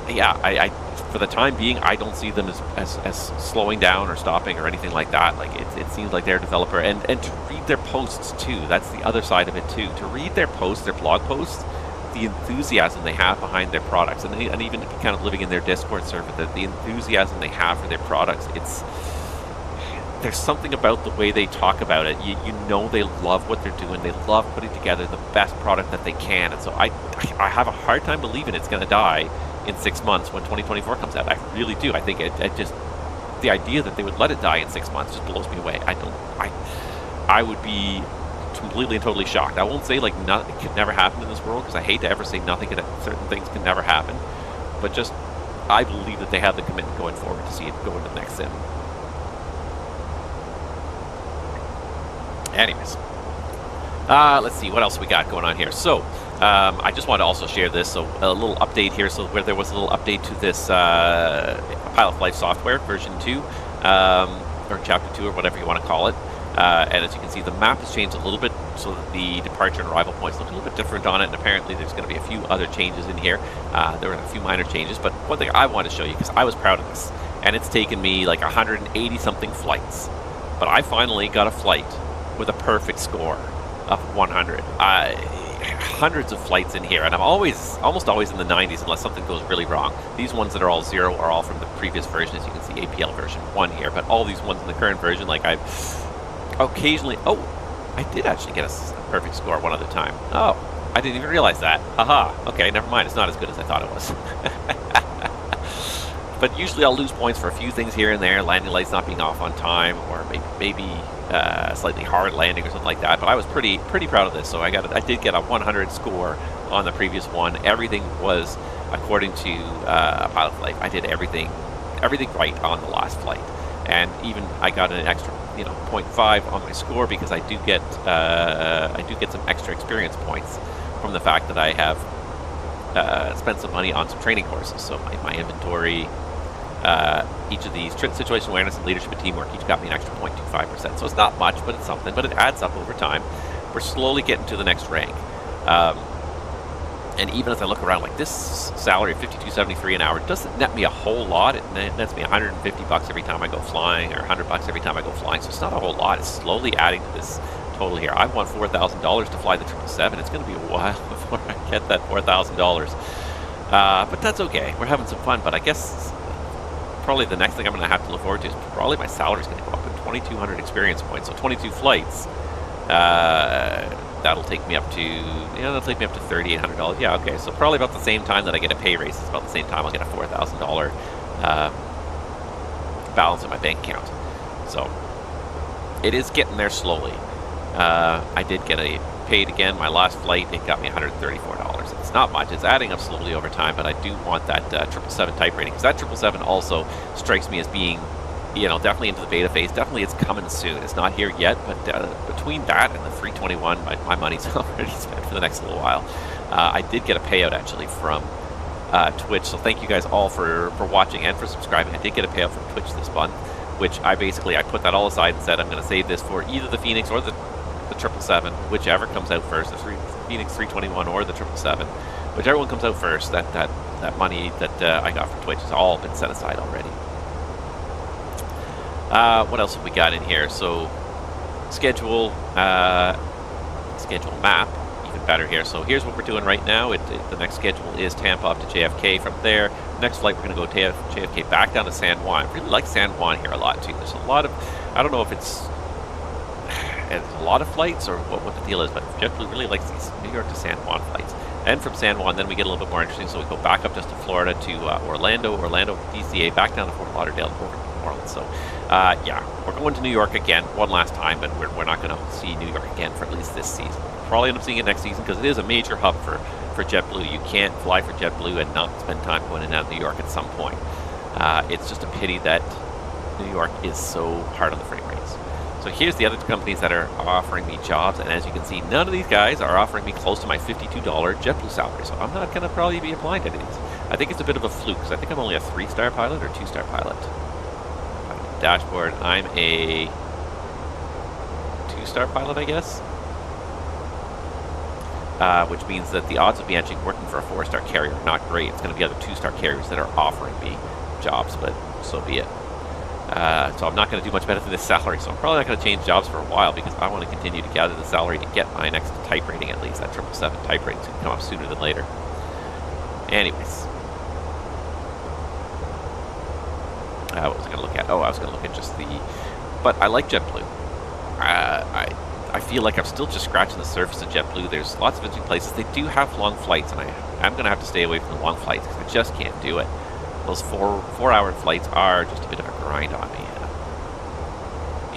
S1: yeah, I for the time being, I don't see them as slowing down or stopping or anything like that. Like, it seems like they're a developer. And to read their posts, too, that's the other side of it, too. To read their posts, their blog posts, the enthusiasm they have behind their products, and even to be kind of living in their Discord server, the enthusiasm they have for their products, there's something about the way they talk about it. You know they love what they're doing. They love putting together the best product that they can. And so I have a hard time believing it's going to die in 6 months when 2024 comes out. I really do. I think it just, the idea that they would let it die in 6 months just blows me away. I would be completely and totally shocked. I won't say like nothing could never happen in this world, because I hate to ever say certain things can never happen, but just I believe that they have the commitment going forward to see it go into the next sim. Anyways, let's see what else we got going on here. So I just want to also share this, so a little update here. So where there was a little update to this Pilot Flight software version 2 or chapter 2 or whatever you want to call it. And as you can see, the map has changed a little bit so that the departure and arrival points look a little bit different on it, and apparently there's going to be a few other changes in here. There were a few minor changes, but one thing I want to show you, because I was proud of this, and it's taken me like 180 something flights, but I finally got a flight with a perfect score of 100. Hundreds of flights in here, and I'm almost always in the 90s unless something goes really wrong. These ones that are all 0 are all from the previous version, as you can see, APL version 1 here, but all these ones in the current version, like I've occasionally... Oh, I did actually get a perfect score one other time. Oh, I didn't even realize that. Haha. Okay, never mind. It's not as good as I thought it was. But usually I'll lose points for a few things here and there, landing lights not being off on time, or maybe slightly hard landing or something like that. But I was pretty proud of this. So I did get a 100 score on the previous one. Everything was according to Pilot's Life. I did everything right on the last flight, and even I got an extra 0.5 on my score because I do get some extra experience points from the fact that I have spent some money on some training courses. So my inventory, each of these situation awareness and leadership and teamwork each got me an extra 0.25%. So it's not much, but it's something. But it adds up over time. We're slowly getting to the next rank. And even as I look around, like this salary of $52.73 an hour doesn't net me a whole lot. It nets me $150 every time I go flying, or $100 every time I go flying. So it's not a whole lot. It's slowly adding to this total here. I want $4,000 to fly the 777. It's going to be a while before I get that $4,000. But that's okay. We're having some fun. But I guess probably the next thing I'm going to have to look forward to is probably my salary is going to go up to 2,200 experience points. So 22 flights. That'll take me up to $3,800. Yeah, okay. So probably about the same time that I get a pay raise. It's about the same time I'll get a $4,000 balance in my bank account. So it is getting there slowly. I did get paid again. My last flight, it got me $134. It's not much. It's adding up slowly over time, but I do want that 777 type rating, because that 777 also strikes me as being, definitely into the beta phase. Definitely it's coming soon. It's not here yet, but between that and the 321, my money's already spent for the next little while. I did get a payout actually from Twitch, so thank you guys all for watching and for subscribing. I did get a payout from Twitch this month, which I put that all aside and said I'm going to save this for either the Fenix or the 777, whichever comes out first, the Fenix 321 or the 777, whichever one comes out first. That money that I got from Twitch has all been set aside already. What else have we got in here? So schedule map, even better here. So here's what we're doing right now. The next schedule is Tampa up to JFK. From there, next flight we're going to go JFK back down to San Juan. I really like San Juan here a lot too. There's a lot of, I don't know if it's a lot of flights or what the deal is, but JetBlue really likes these New York to San Juan flights. And from San Juan, then we get a little bit more interesting. So we go back up just to Florida to Orlando DCA, back down to Fort Lauderdale, over to New Orleans. So yeah, we're going to New York again one last time, but we're not going to see New York again for at least this season. We'll probably end up seeing it next season because it is a major hub for JetBlue. You can't fly for JetBlue and not spend time going in and out of New York at some point. It's just a pity that New York is so hard on the freight rates. So here's the other companies that are offering me jobs, and as you can see, none of these guys are offering me close to my $52 JetBlue salary, so I'm not going to probably be applying to these. I think it's a bit of a fluke, because I think I'm only a 3-star pilot or 2-star pilot. Dashboard, I'm a 2-star pilot, I guess. Which means that the odds of me actually working for a 4-star carrier are not great. It's going to be other 2-star carriers that are offering me jobs, but so be it. So I'm not going to do much better than this salary, so I'm probably not going to change jobs for a while because I want to continue to gather the salary to get my next type rating at least. That 777 type rating is going to come up sooner than later. Anyways. What was I going to look at? Oh, I was going to look at just the... But I like JetBlue. I feel like I'm still just scratching the surface of JetBlue. There's lots of interesting places. They do have long flights, and I'm going to have to stay away from the long flights because I just can't do it. Those four-hour flights are just a bit of a grind on me.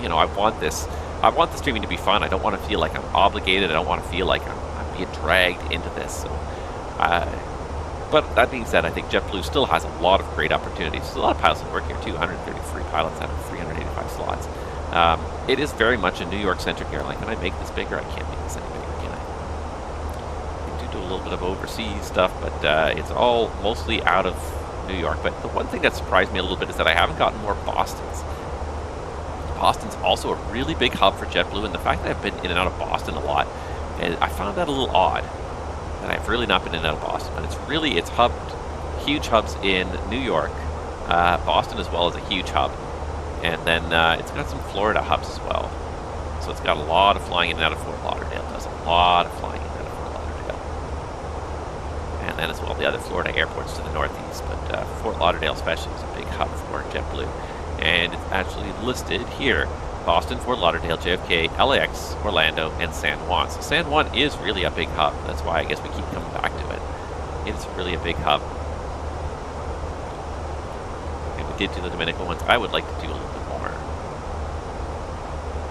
S1: I want this streaming to be fun. I don't want to feel like I'm obligated. I don't want to feel like I'm being dragged into this. So, but that being said, I think JetBlue still has a lot of great opportunities. There's a lot of pilots that work here too. 133 pilots out of 385 slots. It is very much a New York-centric airline. Can I make this bigger? I can't make this any bigger, can I? I do a little bit of overseas stuff, but it's all mostly out of New York. But the one thing that surprised me a little bit is that I haven't gotten more Bostons. Boston's also a really big hub for JetBlue, and the fact that I've been in and out of Boston a lot, and I found that a little odd. And I've really not been in and out of Boston, but it's hubbed, huge hubs in New York, Boston as well as a huge hub, and then it's got some Florida hubs as well. So it's got a lot of flying in and out of Fort Lauderdale. It does a lot of flying in and out of Fort Lauderdale, and then as well the other Florida airports to the northeast. But Fort Lauderdale especially is a big hub for JetBlue, and it's actually listed here: Boston, Fort Lauderdale, JFK, LAX, Orlando, and San Juan. So San Juan is really a big hub. That's why I guess we keep coming back to it. It's really a big hub. And we did do the Dominican ones. I would like to do a little bit more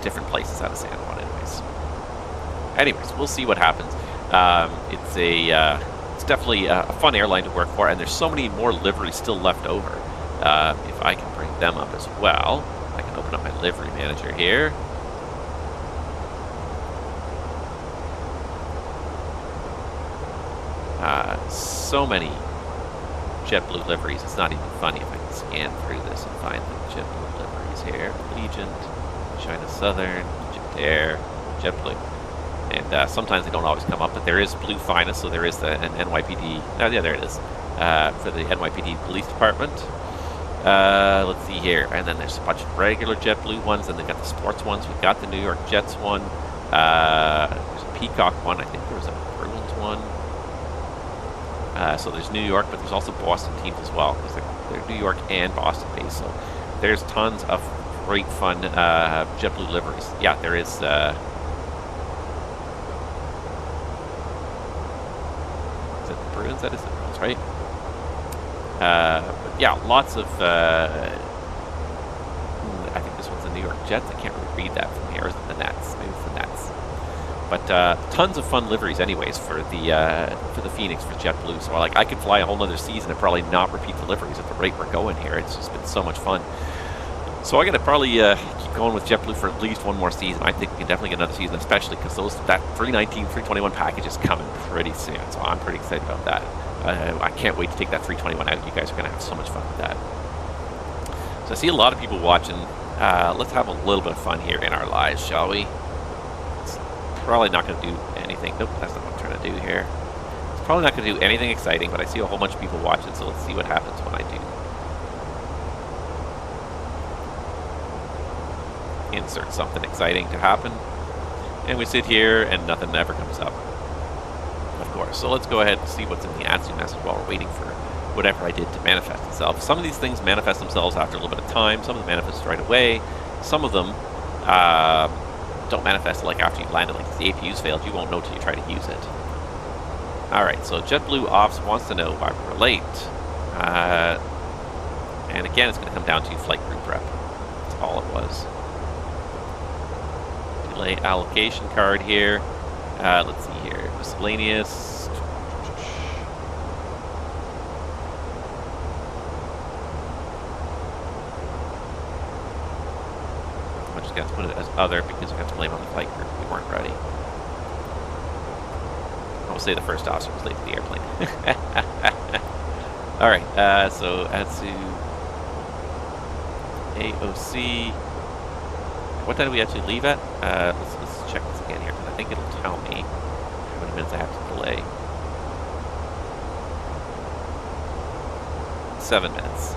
S1: different places out of San Juan anyways, we'll see what happens. It's definitely a fun airline to work for, and there's so many more liveries still left over. If I can bring them up as well, I can open up my livery manager here. So many JetBlue liveries, it's not even funny if I can scan through this and find the JetBlue liveries here. Allegiant, China Southern, Egypt Air, JetBlue. And sometimes they don't always come up, but there is Blue Finest, so there is an NYPD. Oh, yeah, there it is. For the NYPD Police Department. Let's see here. And then there's a bunch of regular JetBlue ones, and they've got the sports ones. We've got the New York Jets one. There's a Peacock one. I think there was a Bruins one. So there's New York, but there's also Boston teams as well, because they're New York and Boston based. So there's tons of great fun JetBlue liveries. Yeah, there is. Is it the Bruins? That is the Bruins, right? But yeah, lots of. I think this one's the New York Jets. I can't really read that from here. Or is it the Nets? Maybe it's the Nets. But tons of fun liveries, anyways, for the Phoenix for JetBlue. So like I could fly a whole nother season and probably not repeat the liveries at the rate we're going here. It's just been so much fun. So I'm gonna probably keep going with JetBlue for at least one more season. I think we can definitely get another season, especially because that 319, 321 package is coming pretty soon. So I'm pretty excited about that. I can't wait to take that 321 out. You guys are gonna have so much fun with that. So I see a lot of people watching. Let's have a little bit of fun here in our lives, shall we? Probably not going to do anything. Nope, that's not what I'm trying to do here. It's probably not going to do anything exciting, but I see a whole bunch of people watching, so let's see what happens when I do. Insert something exciting to happen. And we sit here, and nothing ever comes up. Of course. So let's go ahead and see what's in the answering message while we're waiting for whatever I did to manifest itself. Some of these things manifest themselves after a little bit of time. Some of them manifest right away. Some of them don't manifest like after you've landed. Like if the APU's failed, you won't know till you try to use it. Alright, so JetBlue Ops wants to know why we're late. And again, it's going to come down to flight group rep. That's all it was. Delay allocation card here. Let's see here. Miscellaneous. Got to put it as other because we got to blame on the flight group. We weren't ready. I'll say the first officer was late to the airplane. Alright, so ATSU AOC. What time do we actually leave at? Let's check this again here because I think it'll tell me how many minutes I have to delay. 7 minutes.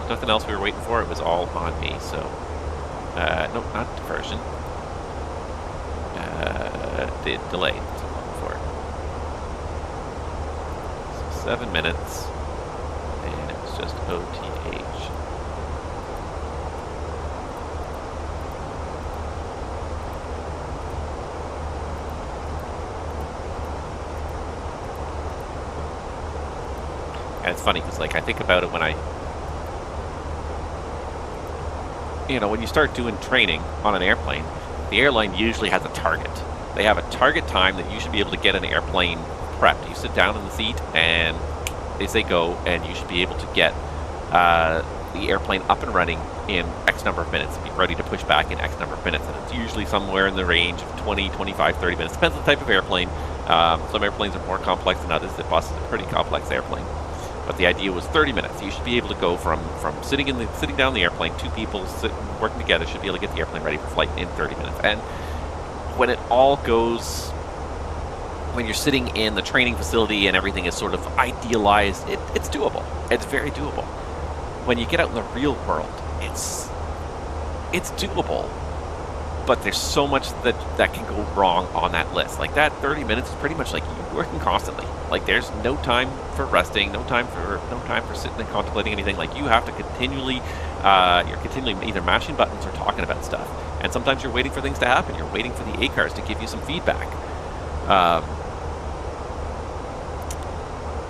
S1: Nothing else we were waiting for. It was all on me. So, nope, not diversion. Delay. That's what I'm looking for. So 7 minutes, and it was just OTH. And it's funny because, like, I think about it when when you start doing training on an airplane, the airline usually has a target. They have a target time that you should be able to get an airplane prepped. You sit down in the seat and they say go, and you should be able to get the airplane up and running in X number of minutes and be ready to push back in X number of minutes. And it's usually somewhere in the range of 20, 25, 30 minutes. Depends on the type of airplane. Some airplanes are more complex than others. The bus is a pretty complex airplane. But the idea was 30 minutes. You should be able to go from sitting down in the airplane, two people working together should be able to get the airplane ready for flight in 30 minutes. And when it all goes, when you're sitting in the training facility and everything is sort of idealized, it's doable. It's very doable. When you get out in the real world, it's doable. But there's so much that can go wrong on that list. Like that 30 minutes is pretty much like you working constantly. Like there's no time for resting, no time for sitting and contemplating anything. Like you have to continually, you're continually either mashing buttons or talking about stuff. And sometimes you're waiting for things to happen. You're waiting for the ACARs to give you some feedback.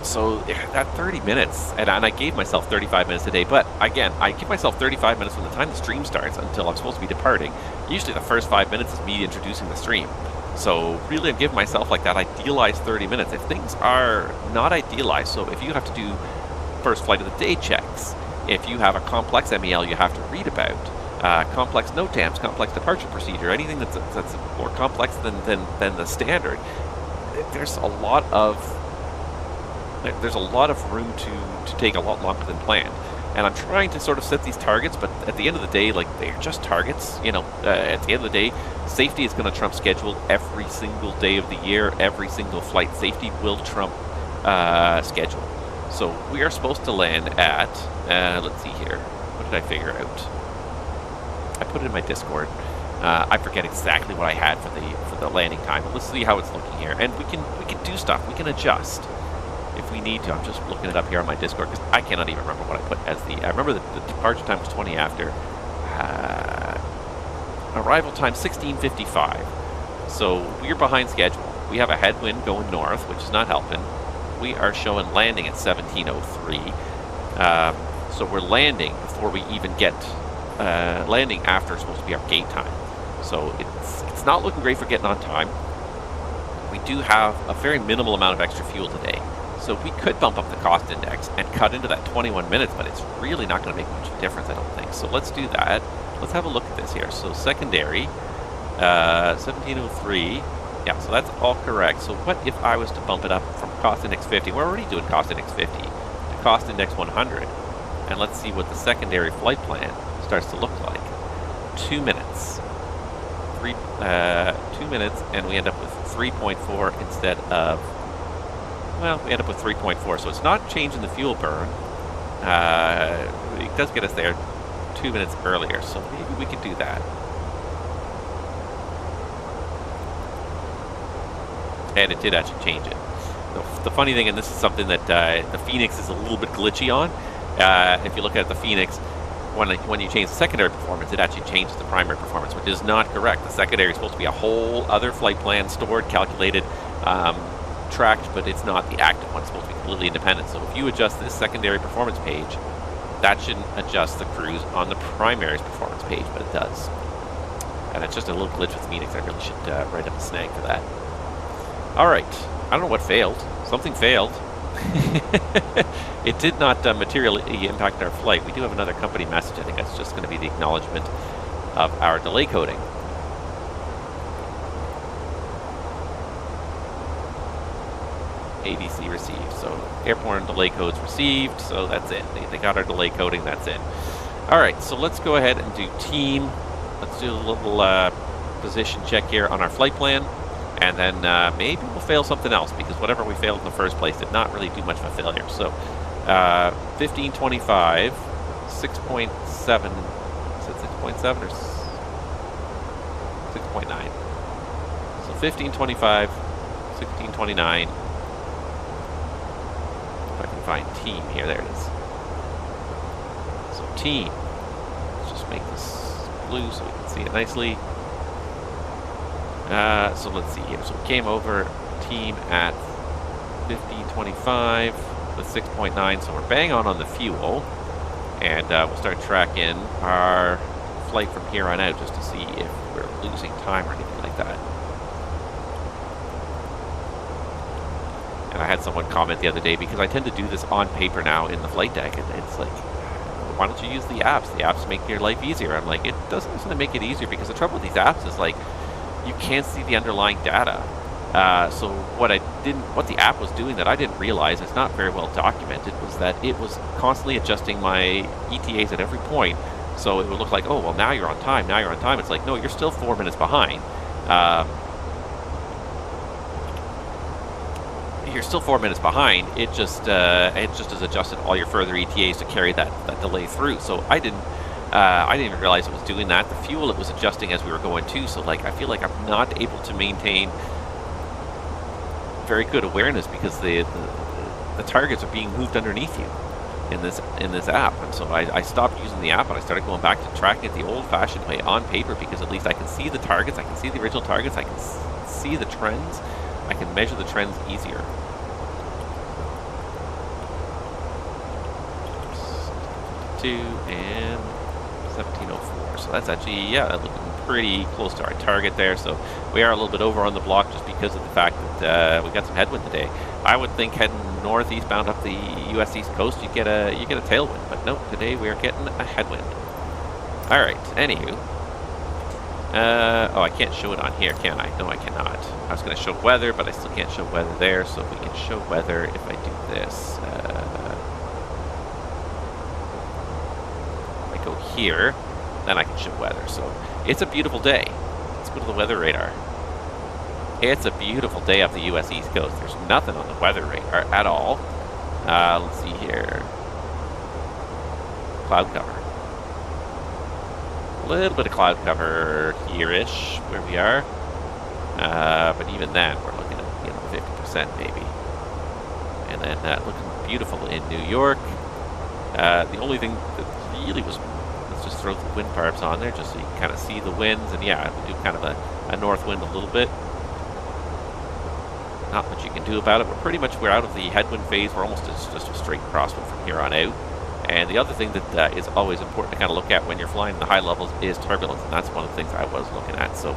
S1: So that 30 minutes, and I gave myself 35 minutes today, but again, I give myself 35 minutes from the time the stream starts until I'm supposed to be departing. Usually the first 5 minutes is me introducing the stream. So really I'm giving myself like that idealized 30 minutes. If things are not idealized, so if you have to do first flight of the day checks, if you have a complex MEL you have to read about, complex NOTAMs, complex departure procedure, anything that's more complex than the standard, there's a lot of room to take a lot longer than planned. And I'm trying to sort of set these targets, but at the end of the day, like, they're just targets. You know, at the end of the day, safety is going to trump schedule every single day of the year, every single flight. Safety will trump schedule. So we are supposed to land at, let's see here, what did I figure out? I put it in my Discord. I forget exactly what I had for the landing time, but let's see how it's looking here. And we can do stuff, we can adjust if we need to. I'm just looking it up here on my Discord because I cannot even remember what I put as I remember the departure time was 20 after. Arrival time 16:55. So we're behind schedule. We have a headwind going north, which is not helping. We are showing landing at 17:03. So we're landing before we even get landing after supposed to be our gate time. So it's not looking great for getting on time. We do have a very minimal amount of extra fuel today. So we could bump up the cost index and cut into that 21 minutes, but it's really not going to make much of a difference, I don't think. So let's do that. Let's have a look at this here. So secondary, 1703. Yeah, so that's all correct. So what if I was to bump it up from cost index 50? We're already doing cost index 50 to cost index 100. And let's see what the secondary flight plan starts to look like. 2 minutes. 2 minutes, and we end up with 3.4 instead of, well, we end up with 3.4, so it's not changing the fuel burn. It does get us there 2 minutes earlier, so maybe we could do that. And it did actually change it. The funny thing, and this is something that the Fenix is a little bit glitchy on, if you look at the Fenix, when you change the secondary performance, it actually changes the primary performance, which is not correct. The secondary is supposed to be a whole other flight plan, stored, calculated, tracked, but it's not the active one. It's supposed to be completely independent. So if you adjust this secondary performance page, that shouldn't adjust the cruise on the primary's performance page, but it does. And it's just a little glitch with Fenix. I really should write up a snag for that. All right. I don't know what failed. Something failed. It did not materially impact our flight. We do have another company message. I think that's just going to be the acknowledgement of our delay coding. ADC received. So airborne delay codes received. So that's it. They got our delay coding. That's it. All right. So let's go ahead and do team. Let's do a little position check here on our flight plan. And then maybe we'll fail something else, because whatever we failed in the first place did not really do much of a failure. So 1525, 6.7, is it 6.7 or 6.9? So 1525, 1629. If I can find team here, there it is. So team, let's just make this blue so we can see it nicely. So let's see here. So we came over team at 1525 with 6.9. So we're bang on the fuel. And we'll start tracking our flight from here on out just to see if we're losing time or anything like that. And I had someone comment the other day, because I tend to do this on paper now in the flight deck. And it's like, why don't you use the apps? The apps make your life easier. I'm like, it doesn't make it easier, because the trouble with these apps is like, you can't see the underlying data. So what the app was doing that I didn't realize, it's not very well documented, was that it was constantly adjusting my ETAs at every point. So it would look like, oh, well, now you're on time, now you're on time. It's like, no, you're still 4 minutes behind. You're still 4 minutes behind. It just has adjusted all your further ETAs to carry that delay through. So I didn't even realize it was doing that. The fuel it was adjusting as we were going too. So like, I feel like I'm not able to maintain very good awareness because the targets are being moved underneath you in this app. And so I stopped using the app and I started going back to tracking it the old-fashioned way on paper, because at least I can see the targets, I can see the original targets, I can see the trends, I can measure the trends easier. And 1704. So that's actually, yeah, looking pretty close to our target there. So we are a little bit over on the block just because of the fact that we got some headwind today. I would think heading northeastbound up the U.S. East Coast, you get a tailwind, but no, today we are getting a headwind. All right. Anywho, oh, I can't show it on here, can I? No, I cannot. I was going to show weather, but I still can't show weather there. So if we can show weather, if I do this. Go here, then I can show weather. So it's a beautiful day. Let's go to the weather radar. It's a beautiful day up the U.S. East Coast. There's nothing on the weather radar at all. Let's see here. Cloud cover. A little bit of cloud cover here-ish where we are. But even then, we're looking at 50% maybe. And then looking beautiful in New York. The only thing that really was, let's just throw the wind parps on there just so you can kind of see the winds. And yeah, we do kind of a north wind a little bit. Not much you can do about it. We're out of the headwind phase. We're almost just a straight crosswind from here on out. And the other thing that is always important to kind of look at when you're flying in the high levels is turbulence, and that's one of the things I was looking at. So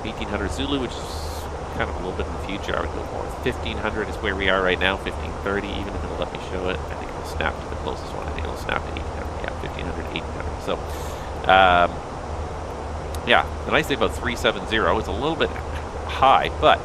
S1: 1800 Zulu, which is kind of a little bit in the future. I would go more. 1500 is where we are right now. 1530, even if it'll let me show it. I think it'll snap to the closest one. I think it'll snap to 1800. Yeah, 1500, 1800. So yeah, the nice thing about 370 is a little bit high, but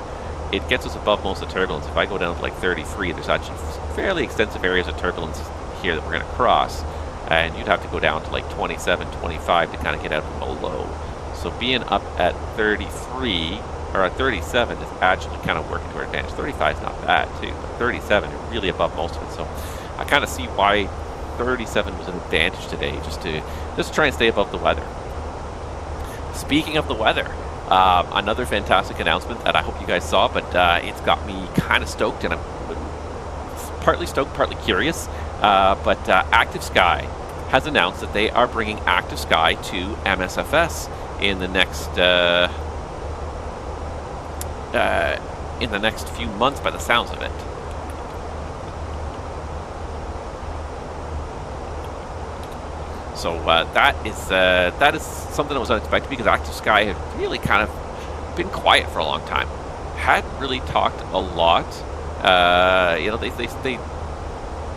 S1: it gets us above most of the turbulence. If I go down to like 33, there's actually fairly extensive areas of turbulence here that we're going to cross, and you'd have to go down to like 27, 25 to kind of get out from below. So being up at 33 or at 37 is actually kind of working to our advantage. 35 is not bad too, but 37 is really above most of it. So I kind of see why 37 was an advantage today, just to try and stay above the weather. Speaking of the weather, another fantastic announcement that I hope you guys saw, but it's got me kind of stoked, and I'm partly stoked, partly curious. But ActiveSky has announced that they are bringing ActiveSky to MSFS in the next few months, by the sounds of it. So that is something that was unexpected, because ActiveSky had really kind of been quiet for a long time. Hadn't really talked a lot.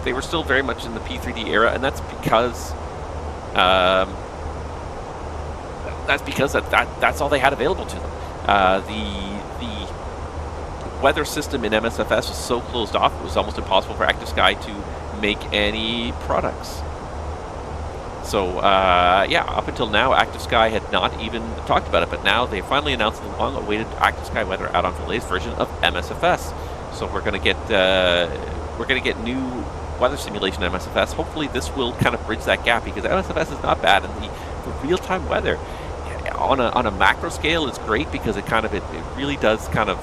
S1: They were still very much in the P3D era, and that's because that's all they had available to them. The weather system in MSFS was so closed off, it was almost impossible for ActiveSky to make any products. So, yeah, up until now, ActiveSky had not even talked about it, but now they finally announced the long-awaited ActiveSky weather add-on for the latest version of MSFS. So we're going to get new weather simulation in MSFS. Hopefully, this will kind of bridge that gap, because MSFS is not bad, and the real-time weather on a macro scale is great, because it really does kind of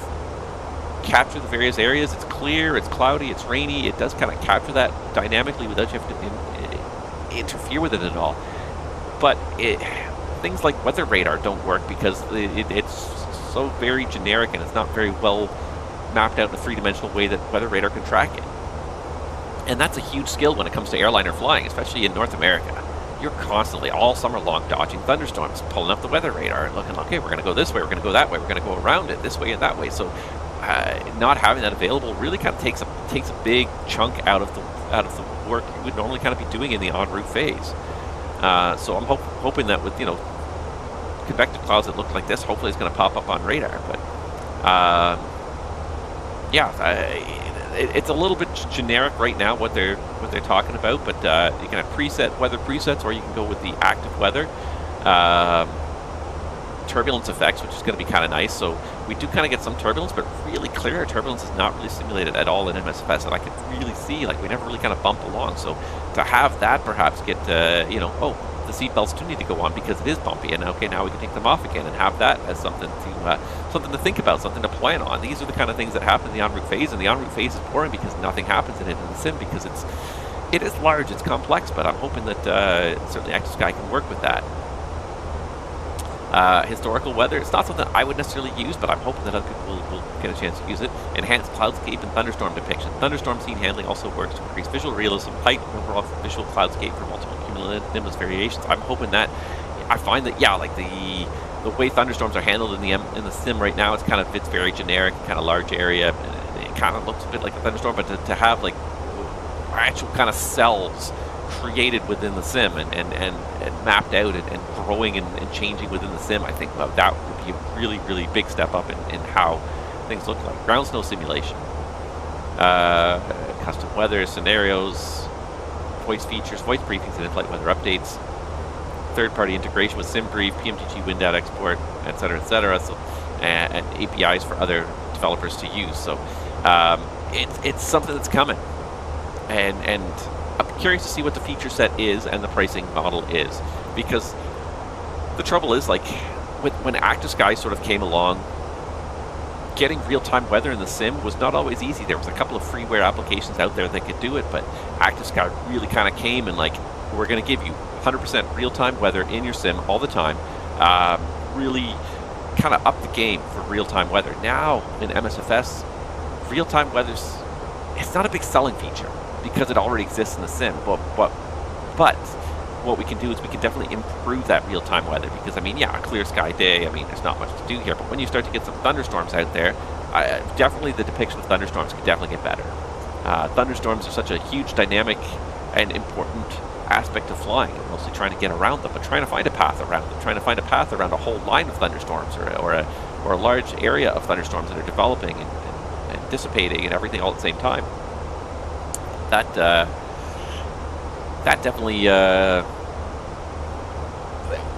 S1: capture the various areas. It's clear, it's cloudy, it's rainy. It does kind of capture that dynamically without you having to interfere with it at all. But things like weather radar don't work, because it's so very generic, and it's not very well mapped out in a three-dimensional way that weather radar can track it. And that's a huge skill when it comes to airliner flying, especially in North America. You're constantly, all summer long, dodging thunderstorms, pulling up the weather radar and looking, okay, we're going to go this way, we're going to go that way, we're going to go around it this way and that way. So not having that available really kind of takes a big chunk out of the work you would normally kind of be doing in the en route phase. So I'm hoping that with convective clouds that look like this, hopefully it's going to pop up on radar. But It's a little bit generic right now what they're talking about, but you can have weather presets, or you can go with the active weather. Turbulence effects, which is going to be kind of nice. So we do kind of get some turbulence, but really clear turbulence is not really simulated at all in MSFS, and I can really see, like, we never really kind of bump along. So to have that perhaps get, the seatbelts do need to go on because it is bumpy, and okay, now we can take them off again and have that as something to think about, something to plan on. These are the kind of things that happen in the en route phase, and the en route phase is boring because nothing happens in it in the sim because it is large, it's complex, but I'm hoping that certainly ActiveSky can work with that. Historical weather, it's not something I would necessarily use, but I'm hoping that other people will get a chance to use it. Enhanced cloudscape and thunderstorm depiction. Thunderstorm scene handling also works to increase visual realism, height, and overall visual cloudscape for multiple cumulonimbus variations. I'm hoping that, I find that, yeah, like the way thunderstorms are handled in the sim right now, it's very generic, kind of large area. It kind of looks a bit like a thunderstorm, but to have like actual kind of cells created within the sim and mapped out and growing and changing within the sim, I think that would be a really, really big step up in how things look like. Ground snow simulation, custom weather scenarios, voice features, voice briefings and in-flight weather updates, third-party integration with SimBrief, PMGG wind data export, etc., etc. So, and APIs for other developers to use. So it's something that's coming, and I'm curious to see what the feature set is and the pricing model is, because the trouble is, like, when ActiveSky sort of came along, getting real-time weather in the sim was not always easy. There was a couple of freeware applications out there that could do it, but ActiveSky really kind of came and, like, we're going to give you 100% real-time weather in your sim all the time. Really kind of up the game for real-time weather. Now in MSFS, real-time weather's, it's not a big selling feature because it already exists in the sim, but what we can do is we can definitely improve that real-time weather, because I mean, yeah, a clear sky day, I mean, there's not much to do here, but when you start to get some thunderstorms out there, definitely the depiction of thunderstorms can definitely get better. Thunderstorms are such a huge dynamic and important aspect of flying, and mostly trying to get around them, but trying to find a path around them, trying to find a path around a whole line of thunderstorms, or a large area of thunderstorms that are developing and dissipating and everything all at the same time. That definitely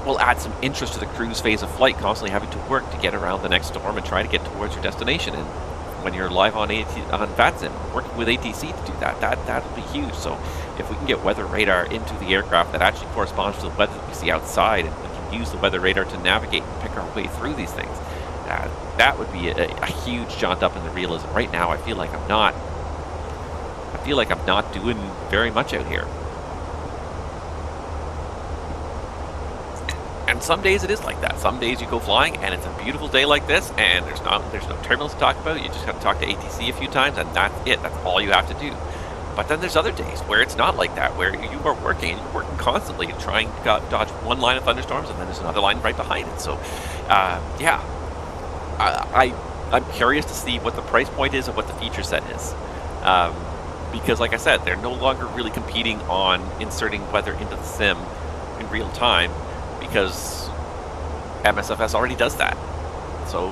S1: will add some interest to the cruise phase of flight, constantly having to work to get around the next storm and try to get towards your destination. And when you're live on VATSM, working with ATC to do that'll be huge. So if we can get weather radar into the aircraft that actually corresponds to the weather that we see outside, and we can use the weather radar to navigate and pick our way through these things, that would be a huge jaunt up in the realism. Right now, I feel like I'm not doing very much out here. And some days it is like that. Some days you go flying and it's a beautiful day like this, and there's no turbulence to talk about. You just have to talk to ATC a few times, and that's it. That's all you have to do. But then there's other days where it's not like that, where you are working, and you're working constantly and trying to dodge one line of thunderstorms, and then there's another line right behind it. So, yeah, I'm curious to see what the price point is and what the feature set is. Because, like I said, they're no longer really competing on inserting weather into the sim in real time, because MSFS already does that. So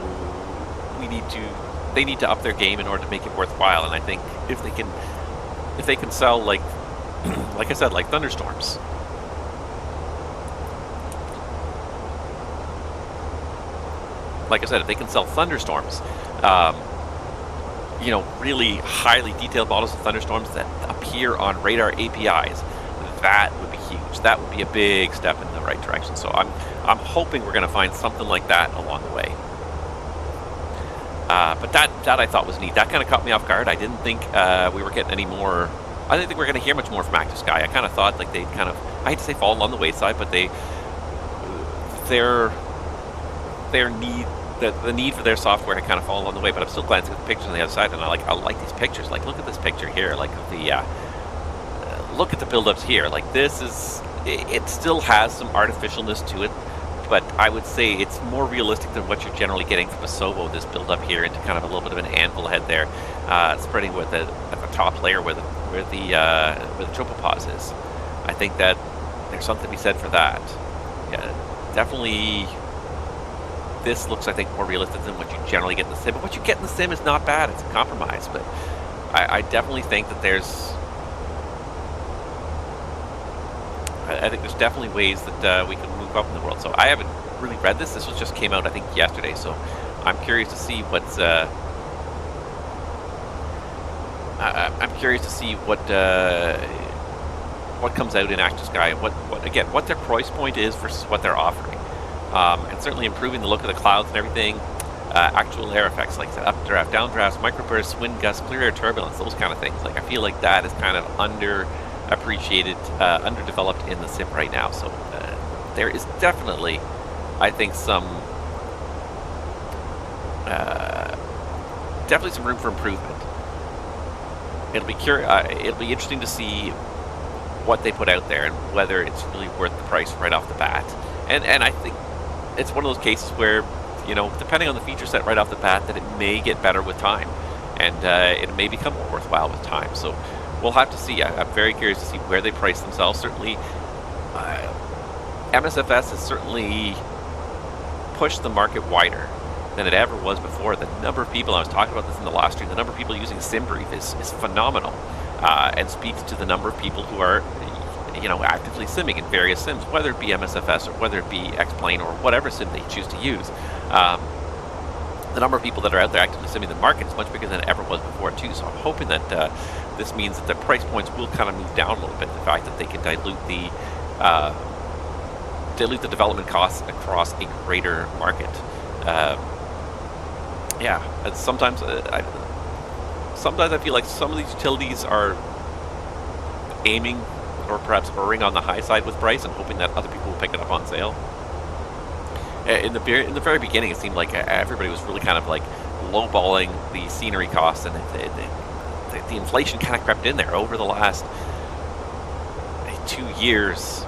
S1: they need to up their game in order to make it worthwhile. And I think if they can sell, like like I said, like thunderstorms. Like I said, if they can sell thunderstorms, you know, really highly detailed models of thunderstorms that appear on radar APIs, that would be huge. That would be a big step in the right direction. So I'm hoping we're going to find something like that along the way. But that I thought was neat. That kind of caught me off guard. I didn't think we were getting any more. I didn't think we were going to hear much more from ActiveSky. I kind of thought like they'd kind of, I hate to say fall on the wayside, but the need for their software had kind of fallen on the way. But I'm still glancing at the pictures on the other side, and I like these pictures. Like, look at this picture here. Like look at the buildups here. Like, this is, it still has some artificialness to it, but I would say it's more realistic than what you're generally getting from a Sovo. This build-up here into kind of a little bit of an anvil head there, spreading with at the top layer where the tropopause is. I think that there's something to be said for that. Yeah, definitely this looks, I think, more realistic than what you generally get in the sim. But what you get in the sim is not bad. It's a compromise. But I definitely think that I think there's definitely ways that we can move up in the world. So I haven't really read this. This was just came out, I think, yesterday. So I'm curious to see what's. I'm curious to see what comes out in ActiveSky and what their price point is versus what they're offering, and certainly improving the look of the clouds and everything. Actual air effects like updraft, downdrafts, microbursts, wind gusts, clear air turbulence, those kind of things. Like I feel like that is kind of underappreciated, underdeveloped in the sim right now. So there is definitely, I think, definitely some room for improvement. It'll be interesting to see what they put out there and whether it's really worth the price right off the bat. And I think it's one of those cases where, you know, depending on the feature set right off the bat, that it may get better with time, and it may become more worthwhile with time. So we'll have to see. I'm very curious to see where they price themselves. Certainly, MSFS has certainly pushed the market wider than it ever was before. The number of people, I was talking about this in the last stream, the number of people using SimBrief is phenomenal, and speaks to the number of people who are, you know, actively simming in various sims, whether it be MSFS or whether it be X-Plane or whatever sim they choose to use. The number of people that are out there actively simming the market is much bigger than it ever was before too. So I'm hoping that this means that the price points will kind of move down a little bit. The fact that they can dilute the development costs across a greater market. Yeah, sometimes I feel like some of these utilities are aiming or perhaps erring on the high side with price and hoping that other people will pick it up on sale. In the very beginning, it seemed like everybody was really kind of like lowballing the scenery costs, and the inflation kind of crept in there over the last 2 years.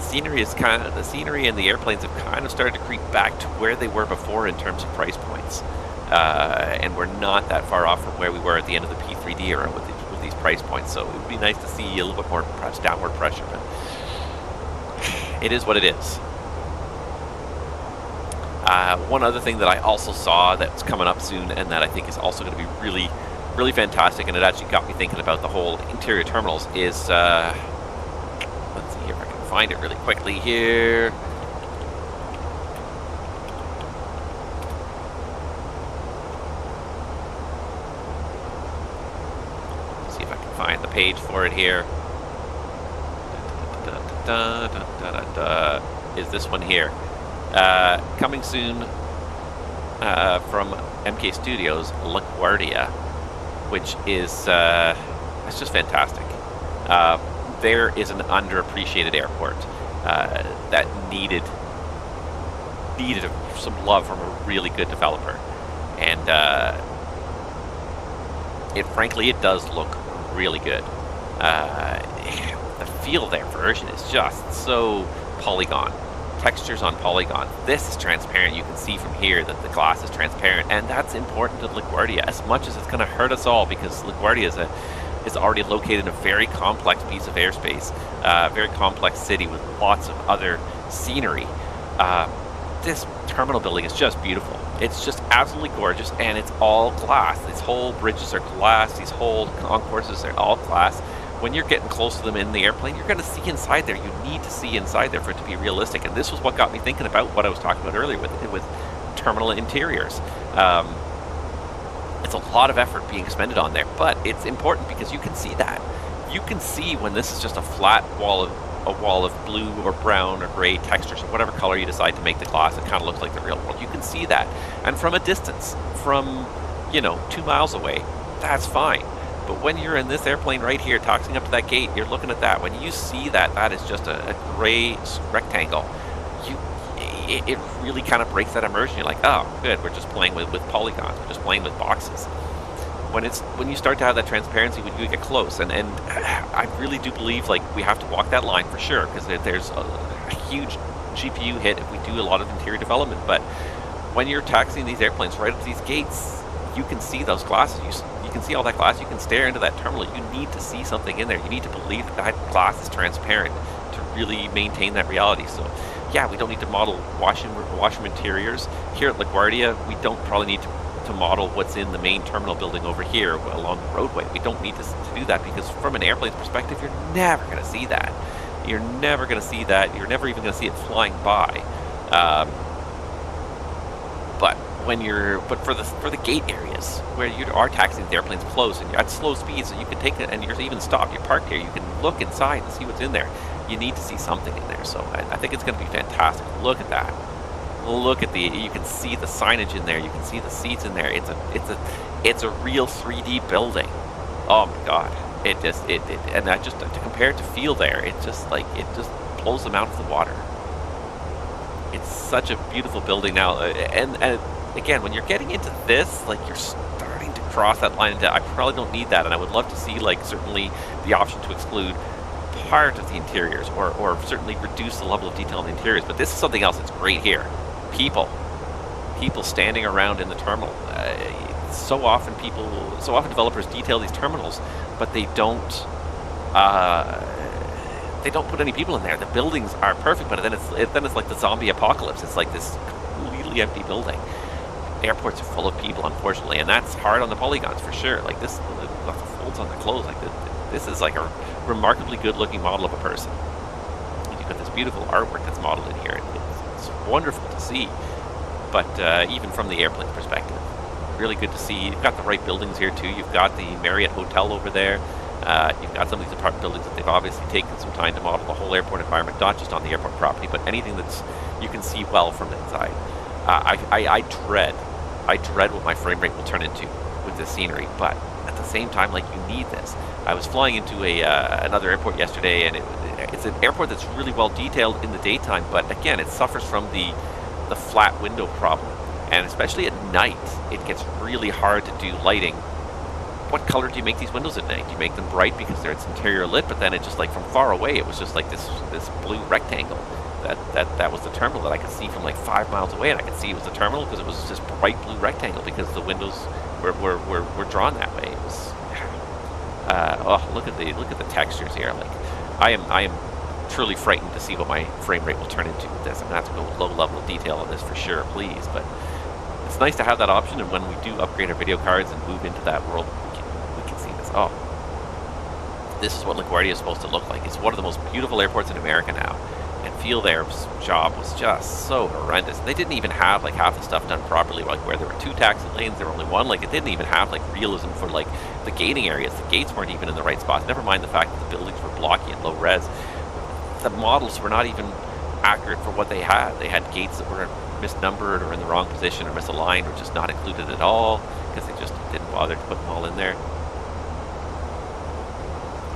S1: The scenery and the airplanes have kind of started to creep back to where they were before in terms of price points. And we're not that far off from where we were at the end of the P3D era with these price points. So it would be nice to see a little bit more, perhaps, downward pressure. But it is what it is. One other thing that I also saw that's coming up soon, and that I think is also going to be really, really fantastic, and it actually got me thinking about the whole interior terminals, is let's see if I can find it really quickly here. Find the page for it here. Is this one here? Coming soon from MK Studios, LaGuardia, which is it's just fantastic. There is an underappreciated airport that needed some love from a really good developer, and it does look really good. The feel of their version is just so polygon. Textures on polygon. This is transparent. You can see from here that the glass is transparent, and that's important to LaGuardia as much as it's going to hurt us all, because LaGuardia is already located in a very complex piece of airspace, very complex city with lots of other scenery. This terminal building is just beautiful. It's just absolutely gorgeous, and it's all glass. These whole bridges are glass. These whole concourses are all glass. When you're getting close to them in the airplane, you're going to see inside there. You need to see inside there for it to be realistic. And this was what got me thinking about what I was talking about earlier with terminal interiors. It's a lot of effort being expended on there, but it's important because you can see that. You can see when this is just a flat wall of blue or brown or gray textures or whatever color you decide to make the glass. It kind of looks like the real world. You can see that. And from a distance, from, 2 miles away, that's fine. But when you're in this airplane right here, taxiing up to that gate, you're looking at that. When you see that, that is just a gray rectangle. It really kind of breaks that immersion. You're like, oh, good, we're just playing with polygons. We're just playing with boxes. When you start to have that transparency, when you get close, and I really do believe we have to walk that line for sure, because there's a huge GPU hit if we do a lot of interior development. But when you're taxiing these airplanes right up to these gates, you can see those glasses. You can see all that glass. You can stare into that terminal. You need to see something in there. You need to believe that glass is transparent to really maintain that reality. So yeah, we don't need to model washroom interiors. Here at LaGuardia, we don't probably need to model what's in the main terminal building over here along the roadway. We don't need to do that because from an airplane's perspective, you're never going to see that. You're never going to see that. You're never even going to see it flying by. But for the gate areas where you are taxiing the airplanes close and you're at slow speeds, so you can take it and you're even stopped. You're parked here. You can look inside and see what's in there. You need to see something in there. So I think it's going to be fantastic. Look at that. Look at you can see the signage in there. You can see the seats in there. It's a real 3D building. Oh my God. And I just, to compare it to feel there, it just blows them out of the water. It's such a beautiful building now. And again, when you're getting into this, like you're starting to cross that line into, I probably don't need that. And I would love to see like certainly the option to exclude part of the interiors or certainly reduce the level of detail in the interiors. But this is something else that's great here. People standing around in the terminal. So often developers detail these terminals, but they don't put any people in there. The buildings are perfect, but then it's like the zombie apocalypse. It's like this completely empty building. Airports are full of people, unfortunately, and that's hard on the polygons for sure. Like this, the folds on the clothes, like this is like a remarkably good-looking model of a person. You've got this beautiful artwork that's modeled in here. It's wonderful to see, but even from the airplane's perspective, really good to see. You've got the right buildings here too. You've got the Marriott Hotel over there. You've got some of these apartment buildings that they've obviously taken some time to model the whole airport environment, not just on the airport property, but anything that's you can see well from inside. I dread what my frame rate will turn into with this scenery, but at the same time, like, you need this. I was flying into another airport yesterday, and it's an airport that's really well detailed in the daytime, but again, it suffers from the flat window problem, and especially at night, it gets really hard to do lighting. What color do you make these windows at night? Do you make them bright because it's interior lit, but then it just, like, from far away, it was just like this blue rectangle. That was the terminal that I could see from like 5 miles away, and I could see it was the terminal because it was this bright blue rectangle because the windows were drawn that way. It was, oh, look at the textures here. Like, I am truly frightened to see what my frame rate will turn into with this. I'm gonna have to go with low level of detail on this for sure, please. But it's nice to have that option, and when we do upgrade our video cards and move into that world, we can see this. Oh, this is what LaGuardia is supposed to look like. It's one of the most beautiful airports in America now. And Field Air's job was just so horrendous. They didn't even have like half the stuff done properly, like where there were 2 taxi lanes, there were only 1. Like, it didn't even have like realism for like the gating areas. The gates weren't even in the right spots. Never mind the fact that the buildings were blocky and low res. The models were not even accurate for what they had. They had gates that were misnumbered or in the wrong position or misaligned or just not included at all because they just didn't bother to put them all in there.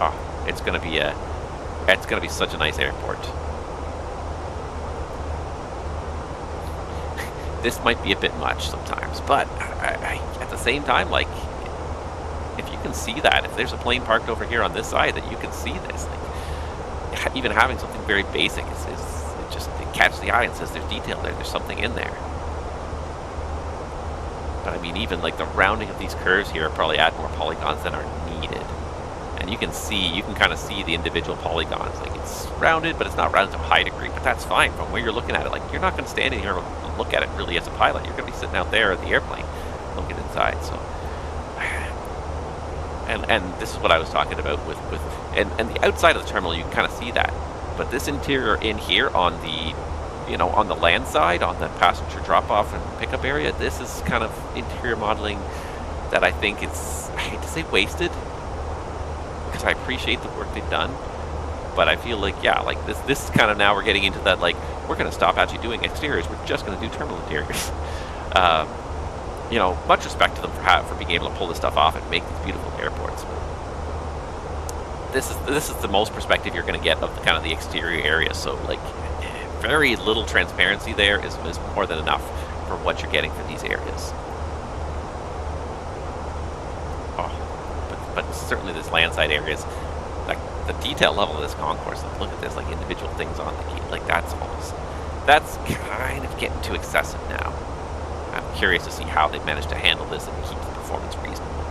S1: Oh, it's gonna be such a nice airport. This might be a bit much sometimes, but at the same time, like, if you can see that, if there's a plane parked over here on this side, that you can see this, like, even having something very basic it catches the eye and says there's detail there, there's something in there. But I mean, even like the rounding of these curves here probably add more polygons than are needed. And you can kind of see the individual polygons. Like, it's rounded, but it's not rounded to a high degree, but that's fine from where you're looking at it. Like, you're not going to stand in here and look at it really as a pilot. You're going to be sitting out there at the airplane looking inside. So, and this is what I was talking about with and the outside of the terminal, you can kind of see that. But this interior in here on the on the land side, on the passenger drop-off and pickup area, this is kind of interior modeling that I think it's, I hate to say wasted, because I appreciate the work they've done, but I feel like, yeah, like this is kind of, now we're getting into that, like, we're going to stop actually doing exteriors, we're just going to do terminal interiors. Much respect to them for being able to pull this stuff off and make these beautiful airports. But this is the most perspective you're going to get of the kind of the exterior area. So, like, very little transparency there is more than enough for what you're getting for these areas. Oh, but certainly this landside areas, like the detail level of this concourse, like, look at this, like individual things on the gate, like that's kind of getting too excessive now. I'm curious to see how they've managed to handle this and keep the performance reasonable.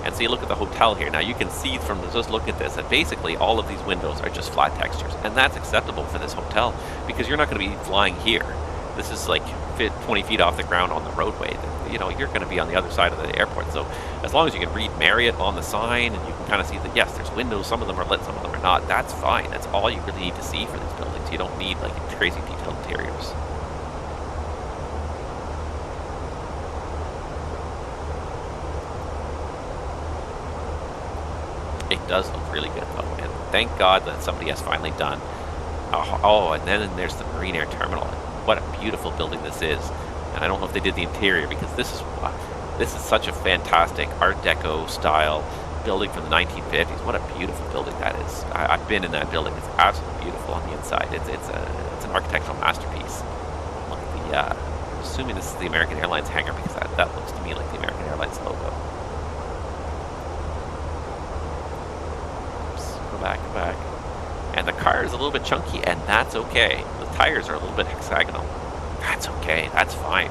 S1: And so you look at the hotel here. Now you can see from just look at this that basically all of these windows are just flat textures. And that's acceptable for this hotel because you're not going to be flying here. This is like 20 feet off the ground on the roadway. You know, you're going to be on the other side of the airport. So as long as you can read Marriott on the sign and you can kind of see that, yes, there's windows, some of them are lit, some of them are not, that's fine. That's all you really need to see for these buildings. You don't need like crazy detailed interiors. It does look really good though, and thank God that somebody has finally done. Oh, and then there's the Marine Air Terminal. What a beautiful building this is. And I don't know if they did the interior because this is such a fantastic Art Deco style building from the 1950s. What a beautiful building that is. I've been in that building. It's absolutely beautiful on the inside. It's an architectural masterpiece. Look at the, I'm assuming this is the American Airlines hangar because that looks to me like the American Airlines logo. Go back. And the car is a little bit chunky, and that's okay. The tires are a little bit hexagonal. That's okay. That's fine.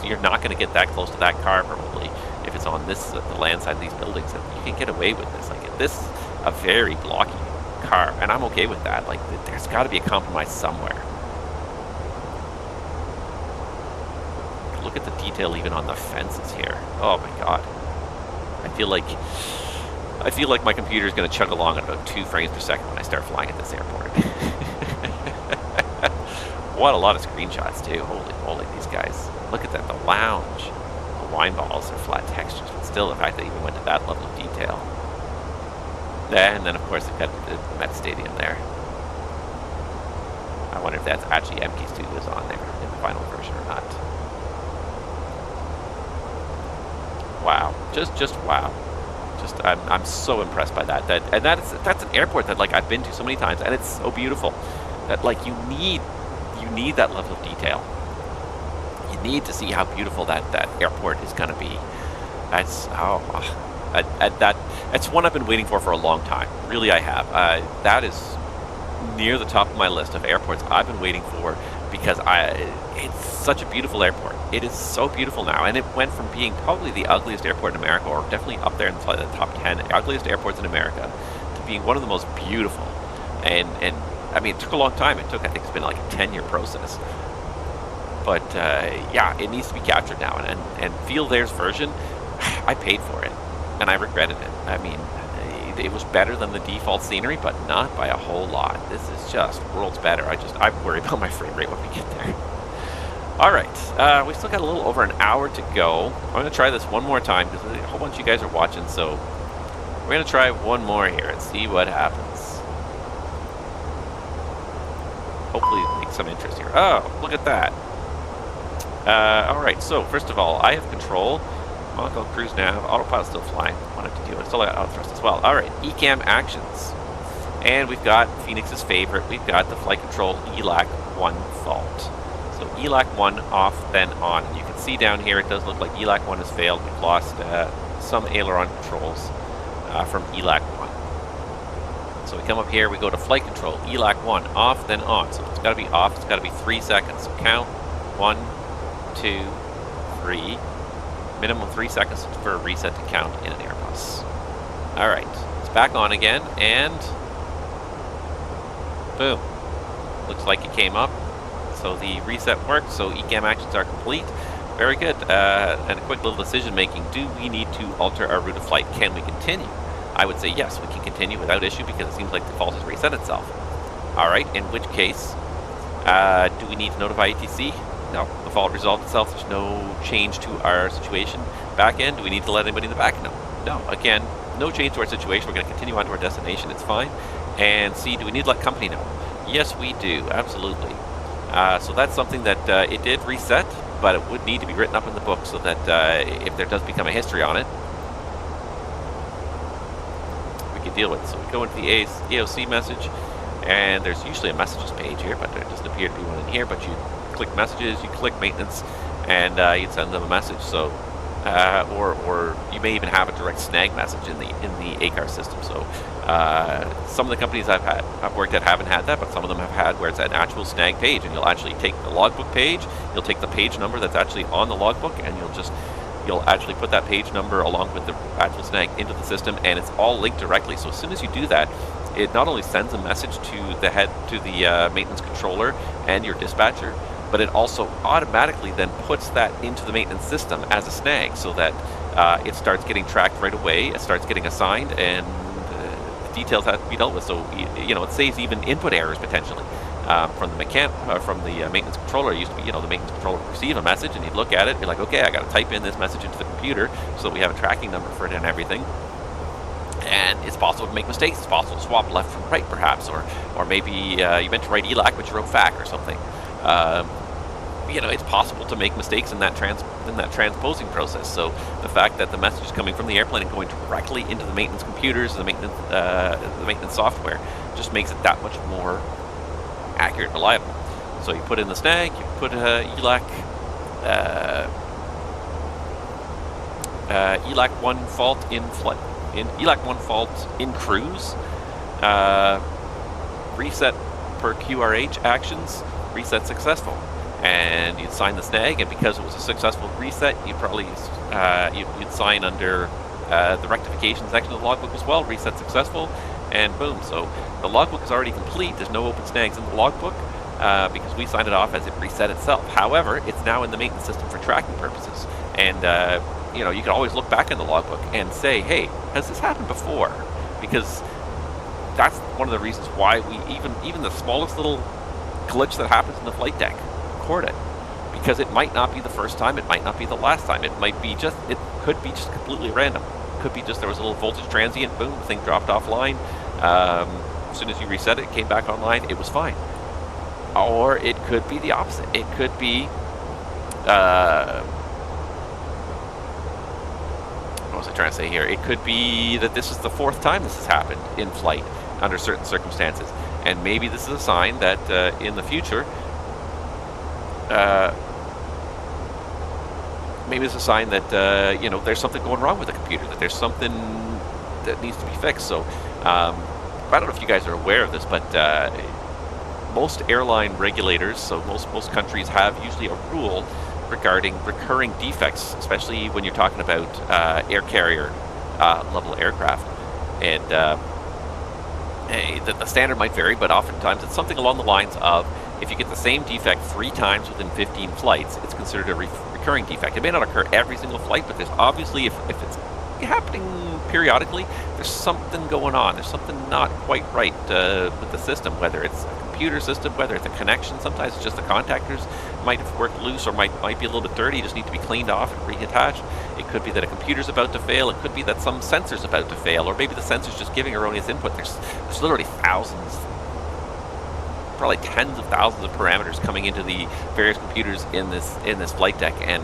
S1: You're not going to get that close to that car probably if it's on this the land side of these buildings. And you can get away with this. Like this is a very blocky car, and I'm okay with that. Like there's got to be a compromise somewhere. Look at the detail even on the fences here. Oh my God. I feel like my computer is going to chug along at about 2 frames per second when I start flying at this airport. What a lot of screenshots too. Holy moly, these guys. Look at that, the lounge. The wine bottles are flat textures, but still the fact that they even went to that level of detail. And then of course they've got the Met Stadium there. I wonder if that's actually MK Studios on there in the final version or not. Wow. Just wow. I'm so impressed by that. That's an airport that like I've been to so many times, and it's so beautiful that like you need that level of detail. You need to see how beautiful that airport is going to be. That's that's one I've been waiting for a long time. Really, I have. That is near the top of my list of airports I've been waiting for because it's such a beautiful airport. It is so beautiful now, and it went from being probably the ugliest airport in America, or definitely up there in the top 10 ugliest airports in America, to being one of the most beautiful. And I mean, it took a long time. I think it's been like a 10-year process. But yeah, it needs to be captured now. And Field Air's version, I paid for it, and I regretted it. I mean, it was better than the default scenery, but not by a whole lot. This is just worlds better. I worry about my frame rate when we get there. All right, we still got a little over an hour to go. I'm going to try this one more time because a whole bunch of you guys are watching. So we're going to try one more here and see what happens. Hopefully it makes some interest here. Oh, look at that. All right, so first of all, I have control. Monaco cruise nav, autopilot still flying. Won't have to deal with it. Still got auto thrust as well. All right, ECAM actions. And we've got Phoenix's favorite. We've got the flight control ELAC 1 fault. So ELAC 1 off, then on. You can see down here it does look like ELAC 1 has failed. We've lost some aileron controls from ELAC 1. So we come up here, we go to flight control, ELAC 1, off, then on. So it's got to be off, it's got to be 3 seconds. So count, 1, 2, 3. Minimum 3 seconds for a reset to count in an Airbus. All right, it's back on again, and boom. Looks like it came up. So the reset worked, so ECAM actions are complete. Very good. And a quick little decision making. Do we need to alter our route of flight? Can we continue? I would say yes, we can continue without issue because it seems like the fault has reset itself. All right, in which case, do we need to notify ATC? No, the fault resolved itself. There's no change to our situation. Back end, do we need to let anybody in the back? No. No, again, no change to our situation. We're going to continue on to our destination. It's fine. And C, do we need to let company know? Yes, we do. Absolutely. So that's something that it did reset, but it would need to be written up in the book so that if there does become a history on it, we can deal with it. So we go into the EOC message, and there's usually a messages page here, but there doesn't appear to be one in here. But you click messages, you click maintenance, and you send them a message. So, or you may even have a direct snag message in the ACAR system. So, some of the companies I've worked at haven't had that, but some of them have had where it's an actual snag page, and you'll actually take the logbook page, you'll take the page number that's actually on the logbook, and you'll just you'll actually put that page number along with the actual snag into the system, and it's all linked directly. So as soon as you do that, it not only sends a message to the maintenance controller and your dispatcher, but it also automatically then puts that into the maintenance system as a snag, so that it starts getting tracked right away, it starts getting assigned, and the details have to be dealt with. So it saves even input errors potentially from the maintenance controller. It used to be, the maintenance controller would receive a message and you'd look at it, be like, okay, I got to type in this message into the computer so that we have a tracking number for it and everything. And it's possible to make mistakes. It's possible to swap left from right, perhaps, or maybe you meant to write ELAC, but you wrote FAC or something. It's possible to make mistakes in that transposing process. So the fact that the message is coming from the airplane and going directly into the maintenance computers, the maintenance software, just makes it that much more accurate and reliable. So you put in the snag, you put ELAC. ELAC 1 fault in flight. In ELAC 1 fault in cruise, reset per QRH actions, reset successful, and you'd sign the snag, and because it was a successful reset, you'd probably you'd sign under the rectification section of the logbook as well, reset successful, and boom. So the logbook is already complete. There's no open snags in the logbook because we signed it off as it reset itself. However, it's now in the maintenance system for tracking purposes, and you can always look back in the logbook and say, hey, has this happened before? Because that's one of the reasons why we even the smallest little glitch that happens in the flight deck, record it. Because it might not be the first time, it might not be the last time, it could be just completely random. It could be just there was a little voltage transient, boom, the thing dropped offline. As soon as you reset it, it came back online, it was fine. Or it could be the opposite. It could be what was I trying to say here? It could be that this is the 4th time this has happened in flight under certain circumstances, and maybe this is a sign that in the future, maybe it's a sign that there's something going wrong with the computer, that there's something that needs to be fixed. So I don't know if you guys are aware of this, but most airline regulators, so most countries have usually a rule regarding recurring defects, especially when you're talking about air carrier level aircraft. And the standard might vary, but oftentimes it's something along the lines of, if you get the same defect 3 times within 15 flights, it's considered a recurring defect. It may not occur every single flight, but there's obviously, if it's happening periodically, there's something going on. There's something not quite right with the system, whether it's a computer system, whether it's a connection. Sometimes it's just the contactors might have worked loose or might be a little bit dirty, just need to be cleaned off and reattached. It could be that a computer's about to fail. It could be that some sensor's about to fail, or maybe the sensor's just giving erroneous input. There's literally thousands, probably tens of thousands of parameters coming into the various computers in this flight deck, and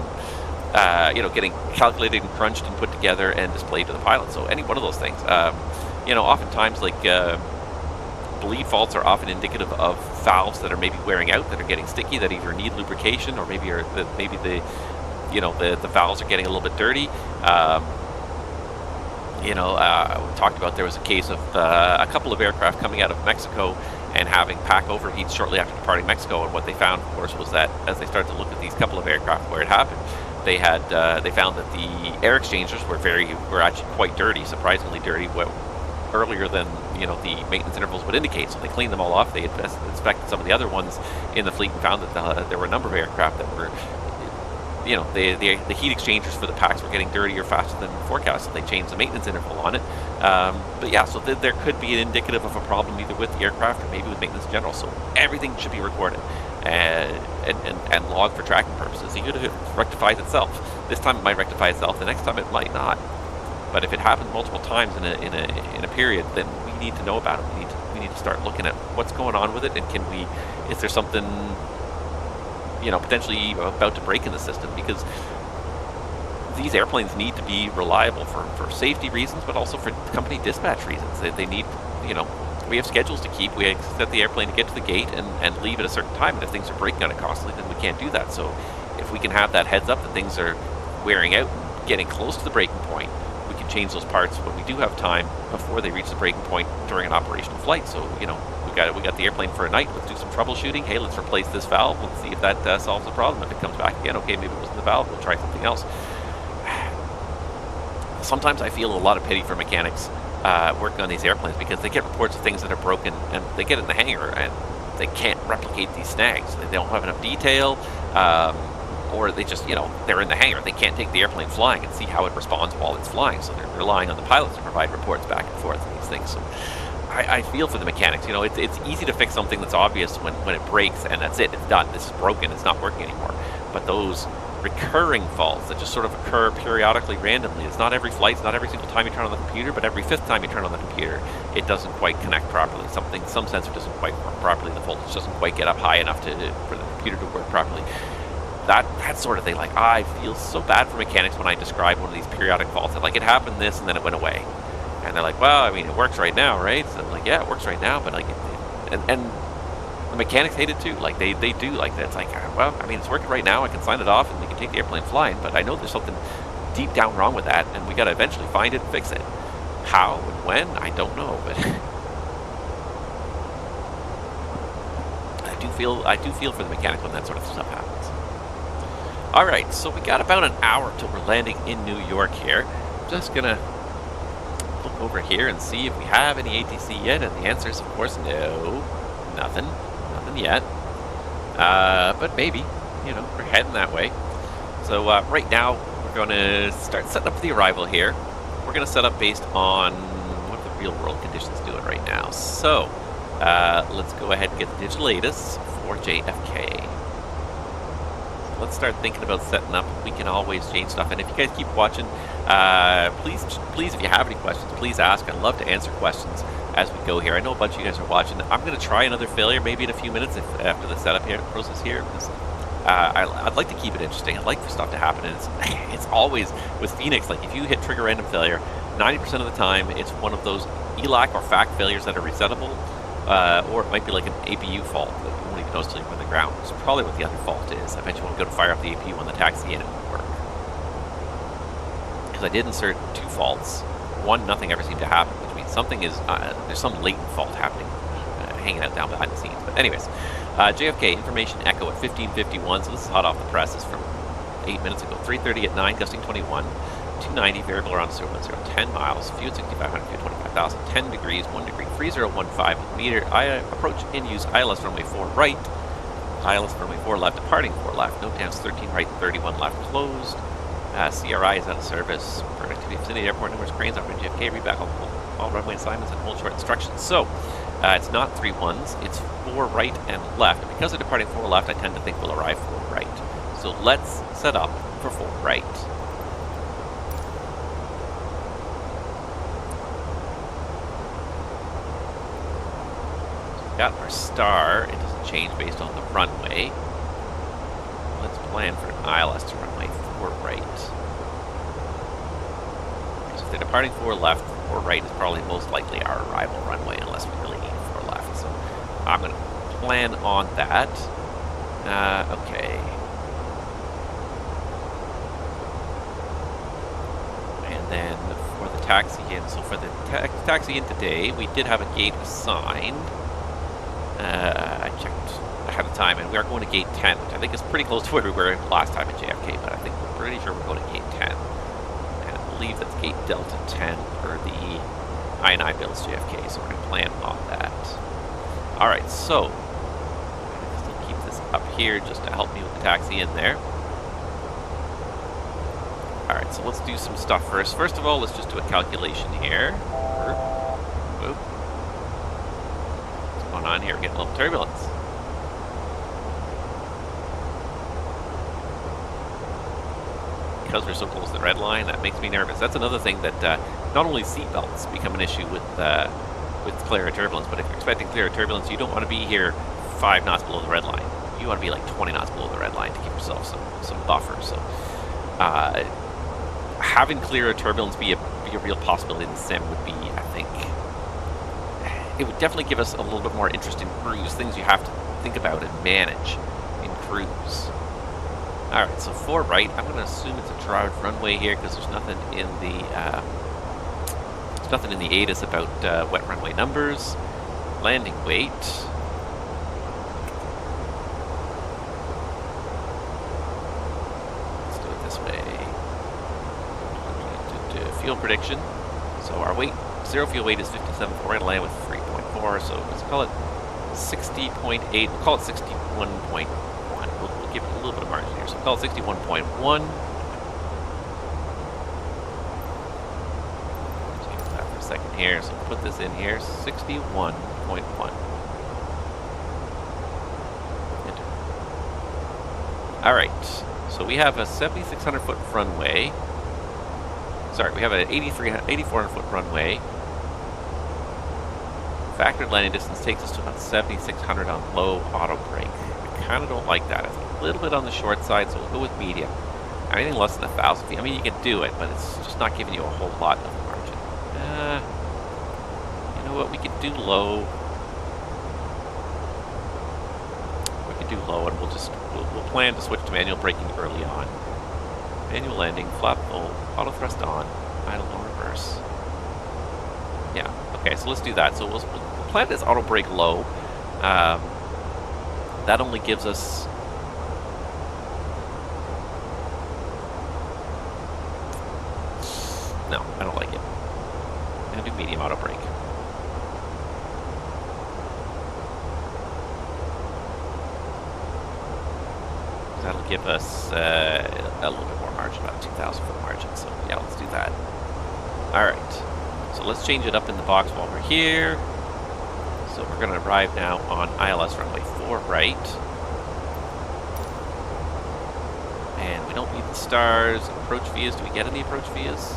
S1: getting calculated and crunched and put together and displayed to the pilot. So any one of those things, oftentimes, like bleed faults are often indicative of valves that are maybe wearing out, that are getting sticky, that either need lubrication, or maybe the valves are getting a little bit dirty. We talked about, there was a case of a couple of aircraft coming out of Mexico and having pack overheats shortly after departing Mexico, and what they found, of course, was that as they started to look at these couple of aircraft where it happened, they found that the air exchangers were actually quite dirty, surprisingly dirty, earlier than the maintenance intervals would indicate. So they cleaned them all off. They inspected some of the other ones in the fleet and found that there were a number of aircraft that were, the heat exchangers for the packs were getting dirtier faster than forecast, so they changed the maintenance interval on it. But yeah, so there could be an indicative of a problem either with the aircraft or maybe with maintenance in general. So everything should be recorded and logged for tracking purposes, even if it rectifies itself. This time it might rectify itself, the next time it might not. But if it happens multiple times in a period, then we need to know about it. We need to start looking at what's going on with it, and is there something potentially about to break in the system, because these airplanes need to be reliable for safety reasons, but also for company dispatch reasons. They need, we have schedules to keep. We set the airplane to get to the gate and leave at a certain time, and if things are breaking on it constantly, then we can't do that. So if we can have that heads up that things are wearing out, getting close to the breaking point, we can change those parts when we do have time before they reach the breaking point during an operational flight. So, we got the airplane for a night, let's do some troubleshooting. Hey, let's replace this valve, let's see if that solves the problem. If it comes back again, okay, maybe it wasn't the valve, we'll try something else. sometimes I feel a lot of pity for mechanics working on these airplanes because they get reports of things that are broken and they get in the hangar and they can't replicate these snags. They don't have enough detail, or they just, they're in the hangar. They can't take the airplane flying and see how it responds while it's flying, so they're relying on the pilots to provide reports back and forth on these things. So I feel for the mechanics. It's easy to fix something that's obvious when it breaks and that's it. It's done. This is broken. It's not working anymore. But those recurring faults that just sort of occur periodically randomly. It's not every flight, it's not every single time you turn on the computer, but every 5th time you turn on the computer, it doesn't quite connect properly. Some sensor doesn't quite work properly. The voltage doesn't quite get up high enough for the computer to work properly. That sort of thing. Like, I feel so bad for mechanics when I describe one of these periodic faults. That, like, it happened this and then it went away. And they're like, well, I mean, it works right now, right? So I'm like, yeah, it works right now, but like, and the mechanics hate it too. Like they do like that. It's like, well, I mean, it's working right now. I can sign it off and we can take the airplane flying. But I know there's something deep down wrong with that, and we got to eventually find it and fix it. How and when, I don't know. But I do feel for the mechanic when that sort of stuff happens. All right, so we got about an hour till we're landing in New York here. Just gonna look over here and see if we have any ATC yet, and the answer is, of course, no. Nothing yet, but maybe, we're heading that way. So right now we're going to start setting up the arrival here. We're going to set up based on what the real world conditions doing right now. So let's go ahead and get the digital ATIS for JFK. So let's start thinking about setting up. We can always change stuff, and if you guys keep watching, please, if you have any questions, please ask. I'd love to answer questions as we go here. I know a bunch of you guys are watching. I'm going to try another failure maybe in a few minutes after the setup here process here, because I'd like to keep it interesting. I'd like for stuff to happen, and it's always with Fenix, like if you hit trigger random failure, 90% of the time it's one of those ELAC or FAC failures that are resettable, or it might be like an APU fault that you won't even notice until you're on the ground, which is probably what the other fault is. I bet you won't go to fire up the APU on the taxi and it won't work. Because I did insert 2 faults. One, nothing ever seemed to happen, which means something is, there's some latent fault happening, hanging out down behind the scenes. But anyways, JFK, information echo at 1551, so this is hot off the presses from 8 minutes ago. 3:30 at 9, gusting 21, 290, variable around 010, 10 miles, fuel 6,500, fuel 25,000, 10 degrees, 1 degree, 3015 meter, approach and use ILS runway 4 right, ILS runway 4 left, departing 4 left, no temps 13 right, 31 left, closed. CRI is out of service. Productivity vicinity airport numbers, cranes, operating JFK, read back all runway assignments and hold short instructions. So, it's not 3 1s, it's 4 right and left. Because they're departing 4 left, I tend to think we'll arrive 4 right. So let's set up for 4 right. So got our star. It doesn't change based on the runway. Let's plan for an ILS to runway 4 right. So if they're departing 4 left, 4 right is probably most likely our arrival runway, unless we really need 4 left. So I'm going to plan on that. Okay. And then for the taxi in, so for the taxi in today, we did have a gate assigned. I checked ahead of time, and we are going to gate 10, which I think is pretty close to where we were last time at JFK, but I think we're pretty sure we're going to gate 10. And I believe that's gate Delta 10 for the I&I builds JFK, so we're going to plan on that. Alright, so I'm going to still keep this up here just to help me with the taxi in there. Alright, so let's do some stuff first. First of all, let's just do a calculation here. Whoop. What's going on here? We're getting a little turbulence. Because we're so close to the red line, that makes me nervous. That's another thing that not only seatbelts become an issue with clear turbulence, but if you're expecting clear turbulence, you don't want to be here 5 knots below the red line. You want to be like 20 knots below the red line to give yourself some buffer. So having clear turbulence be a real possibility in the sim would be, I think, it would definitely give us a little bit more interest in cruise, things you have to think about and manage in cruise. Alright, so 4 right, I'm going to assume it's a Gerard runway here because there's nothing in the ATIS about wet runway numbers. Landing weight. Let's do it this way. fuel prediction. So our weight, zero fuel weight is 57. We're going to land with 3.4, so let's call it 60.8. We'll call it 61.1. We'll give it a little bit of margin here. So we'll call it 61.1. Change that for a second here. So we'll put this in here, 61.1. Enter. All right. So we have a 7,600 foot runway. Sorry, we have an 8,400 foot runway. Factored landing distance takes us to about 7,600 on low auto brake. I kind of don't like that. It's a little bit on the short side, so we'll go with medium. Anything less than 1,000 feet. I mean, you can do it, but it's just not giving you a whole lot of margin. You know what? We could do low. We could do low, and we'll plan to switch to manual braking early on. Manual landing, flap full, auto thrust on, idle low reverse. Yeah, okay, so let's do that. So we'll plan this auto brake low. That only gives us... No, I don't like it. I'm going to do medium auto brake. That'll give us a little bit more margin, about 2,000 foot margin. So yeah, let's do that. All right. So let's change it up in the box while we're here. So we're going to arrive now on ILS runway 4 right. And we don't need the stars. Approach vias. Do we get any approach vias?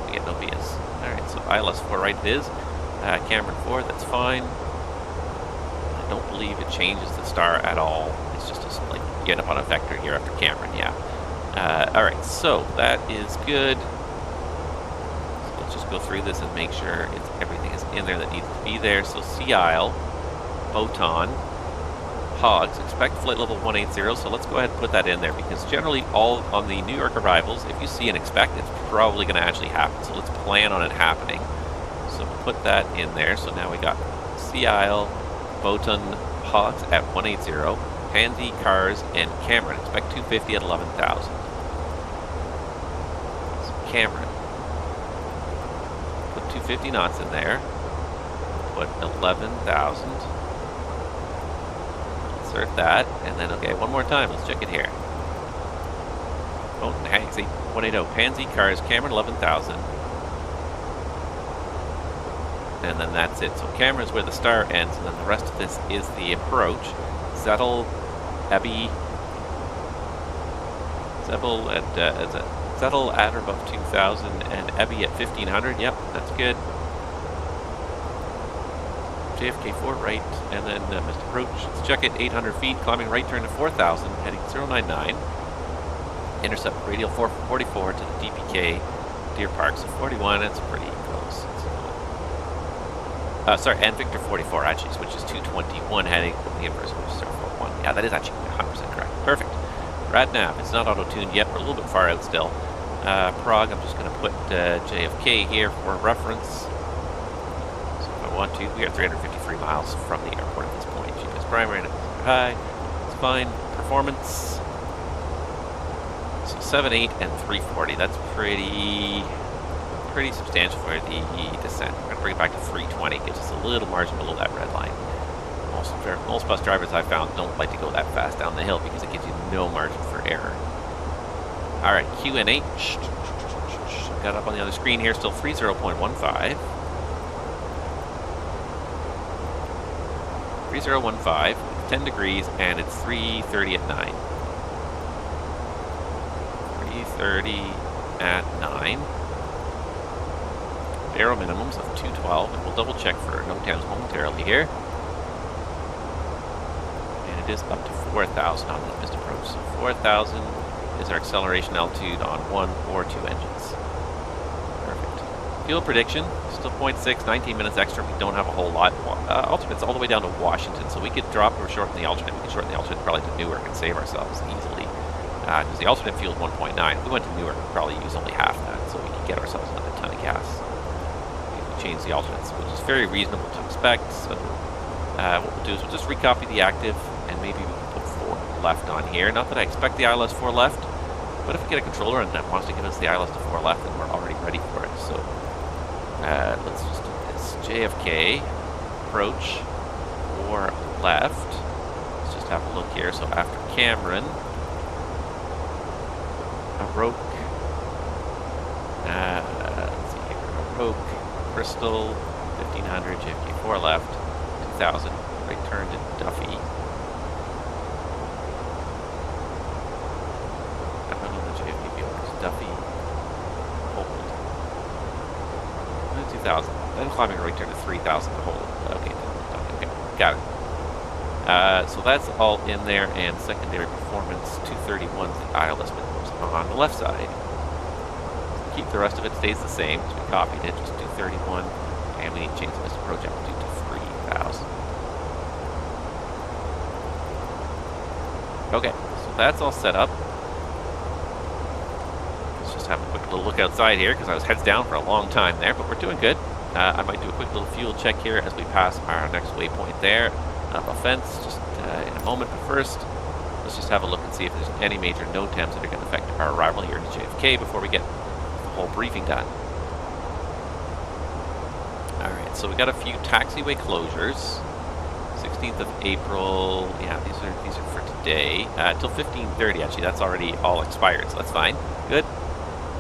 S1: We get no vias. All right. So ILS 4 right it is. Cameron 4. That's fine. I don't believe it changes the star at all. It's just like you end up on a vector here after Cameron, yeah. Alright, so that is good. So let's just go through this and make sure everything is in there that needs to be there. So Sea Isle, Botan, Hogs, expect flight level 180, so let's go ahead and put that in there because generally all on the New York arrivals, if you see and expect, it's probably going to actually happen. So let's plan on it happening. So we'll put that in there. So now we got Sea Isle, Botan, Hogs at 180. Pansy, Cars, and Cameron. Expect 250 at 11,000. So Cameron. Put 250 knots in there. Put 11,000. Insert that. And then, okay, one more time. Let's check it here. Oh, hang, see, 180. Pansy, Cars, Cameron, 11,000. And then that's it. So Cameron's where the star ends, and then the rest of this is the approach. Zettel, Abbey, Zettel at or above 2,000 and Abbey at 1,500. Yep, that's good. JFK 4 right, and then missed approach. Let's check it. 800 feet, climbing right turn to 4,000, heading 099. Intercept radial 444 to the DPK Deer Park. So 41. That's pretty close. Sorry, and Victor 44 actually, which is 221 heading the inverse, which is 041. Yeah, that is actually 100% correct. Perfect. Radnav, it's not auto-tuned yet. We're a little bit far out still. Prague, I'm just going to put JFK here for reference. So if I want to, we are 353 miles from the airport at this point. GPS primary, high. It's fine. Performance. So 7.8 and 340. That's pretty substantial for the descent. We're going to bring it back to 320. Gives us a little margin below that red line. Most bus drivers I've found don't like to go that fast down the hill because it gives you no margin for error. Alright, QNH. Got up on the other screen here, still 30.15. 3015, 10 degrees, and it's 3:30 at 9. 3:30 at 9. Aero minimums of 212, and we'll double check for no times momentarily here. And it is up to 4,000 on the missed approach. So 4,000 is our acceleration altitude on 1 or 2 engines. Perfect. Fuel prediction, still 0.6, 19 minutes extra. We don't have a whole lot. Alternate's all the way down to Washington, so we could drop or shorten the alternate. We could shorten the alternate probably to Newark and save ourselves easily. Because the alternate fuel is 1.9. If we went to Newark, we'd probably use only half that, so we could get ourselves another ton of gas. Change the alternates, which is very reasonable to expect. So what we'll do is we'll just recopy the active, and maybe we can put 4 left on here. Not that I expect the ILS 4 left, But if we get a controller and that wants to give us the ILS to 4 left, then we're already ready for it. So let's just do this. JFK, approach, 4 left. Let's just have a look here. So after Cameron, Aroke, let's see here, Aroke, Crystal, 1500, JFK 4 left, 2000, right turn to Duffy. Duffy, hold. 2,000. Then climbing a right turn to 3,000 to hold. Okay, okay, got it. So that's all in there, and secondary performance 231 is the ILS windows on the left side. Keep the rest of it stays the same, so we copied it, just 231, and we need to change the approach altitude to 3,000. Okay, so that's all set up. Have a quick little look outside here because I was heads down for a long time there, but we're doing good. I might do a quick little fuel check here as we pass our next waypoint there. Up a fence just in a moment, but first let's just have a look and see if there's any major NOTAMs that are going to affect our arrival here to JFK before we get the whole briefing done. Alright, so we got a few taxiway closures. 16th of April, yeah, these are for today. Till 15:30 actually, that's already all expired, so that's fine. Good.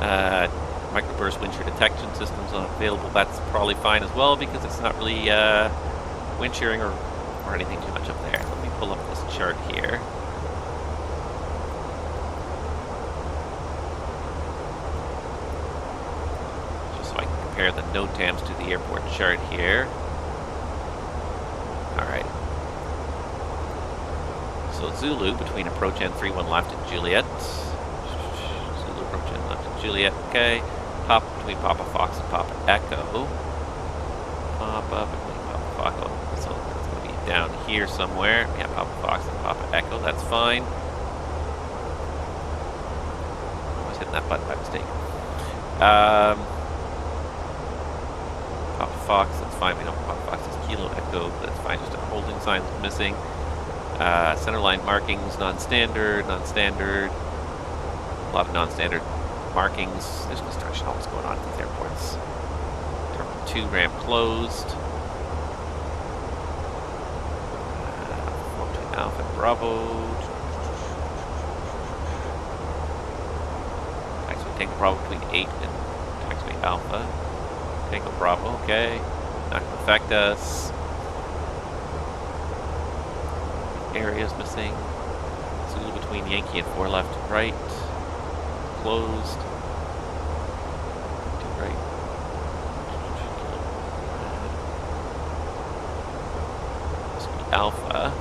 S1: Microburst wind shear detection systems unavailable. That's probably fine as well because it's not really wind shearing or anything too much up there. Let me pull up this chart here. Just so I can compare the NOTAMs to the airport chart here. Alright. So Zulu between approach and 31 left and Juliet. Juliet, okay. Papa between Papa Fox and Papa Echo. Papa between Papa Fox. So it's going to be down here somewhere. Yeah, Papa Fox and Papa Echo, that's fine. I was hitting that button by mistake. Papa Fox, that's fine. We know Papa Fox is Kilo Echo, but that's fine. Just a holding sign is missing. Centerline markings, non-standard. A lot of non-standard markings. There's construction always going on at these airports. Terminal 2 ramp closed. Between Alpha and Bravo. Taxiway Tango Bravo between 8 and Taxiway Alpha. Tango Bravo, okay. Not going to affect us. Areas missing. Zulu between Yankee and 4 left and right. Closed. To right. Alpha.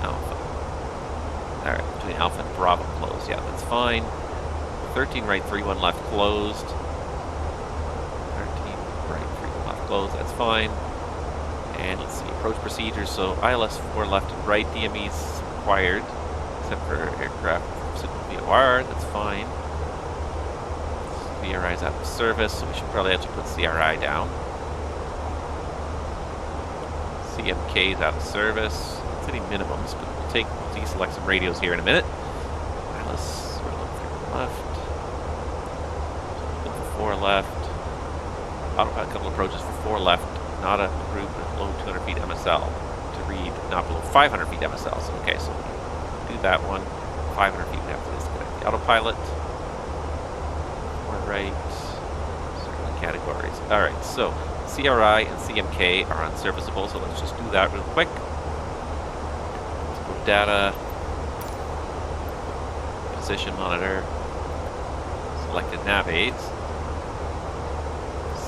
S1: Alpha. Alright, between Alpha and Bravo closed. Yeah, that's fine. 13 right, 31 left closed. 13 right, 31 left closed. That's fine. And let's see, approach procedures. So ILS 4 left and right, DMEs required, except for aircraft signal VOR. That's fine. VRI is out of service, so we should probably actually put CRI down. CMK is out of service. It's any minimums, but we'll deselect some radios here in a minute. ILS, we're looking for left. Look for 4 left. Autopilot, a couple approaches for 4 left. Not a group below 200 feet MSL to read, not below 500 feet MSL. So, okay, so do that one. 500 feet after this. The autopilot. We're right. Certain categories. Alright, so CRI and CMK are unserviceable, so let's just do that real quick. Let's go data. Position monitor. Selected nav aids.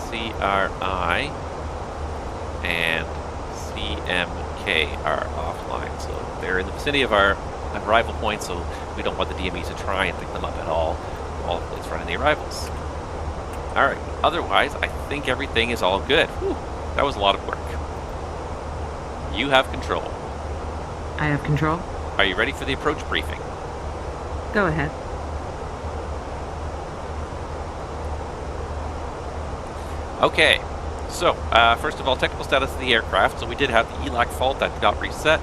S1: CRI and CMK are offline, so they're in the vicinity of our arrival point, so we don't want the DMEs to try and pick them up at all while it's running the arrivals. Alright, otherwise, I think everything is all good. Whew, that was a lot of work. You have control.
S5: I have control.
S1: Are you ready for the approach briefing?
S5: Go ahead.
S1: Okay, So, first of all, technical status of the aircraft. So we did have the ELAC fault that got reset,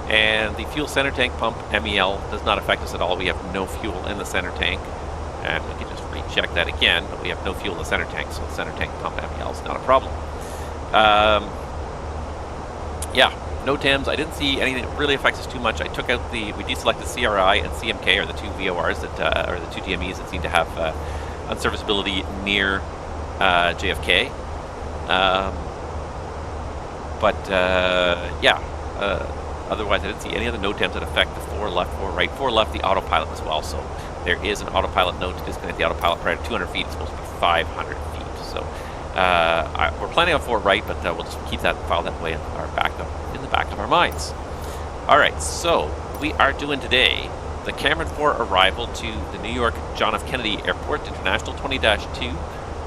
S1: and the fuel center tank pump MEL does not affect us at all. We have no fuel in the center tank, and we can just recheck that again, but we have no fuel in the center tank, so the center tank pump MEL is not a problem. Yeah, no TEMS. I didn't see anything that really affects us too much. I took out we deselected CRI and CMK, or the two VORs that, or the two DMEs that seem to have unserviceability near JFK. Yeah, otherwise I didn't see any other node TEMS that affect the 4 left, 4 right, 4 left, the autopilot as well. So there is an autopilot node to disconnect the autopilot prior to 200 feet. It's supposed to be 500 feet. So we're planning on 4 right, but we'll just keep that file that way in the back of our minds. All right, so we are doing today the Cameron 4 arrival to the New York John F. Kennedy Airport International 20-2,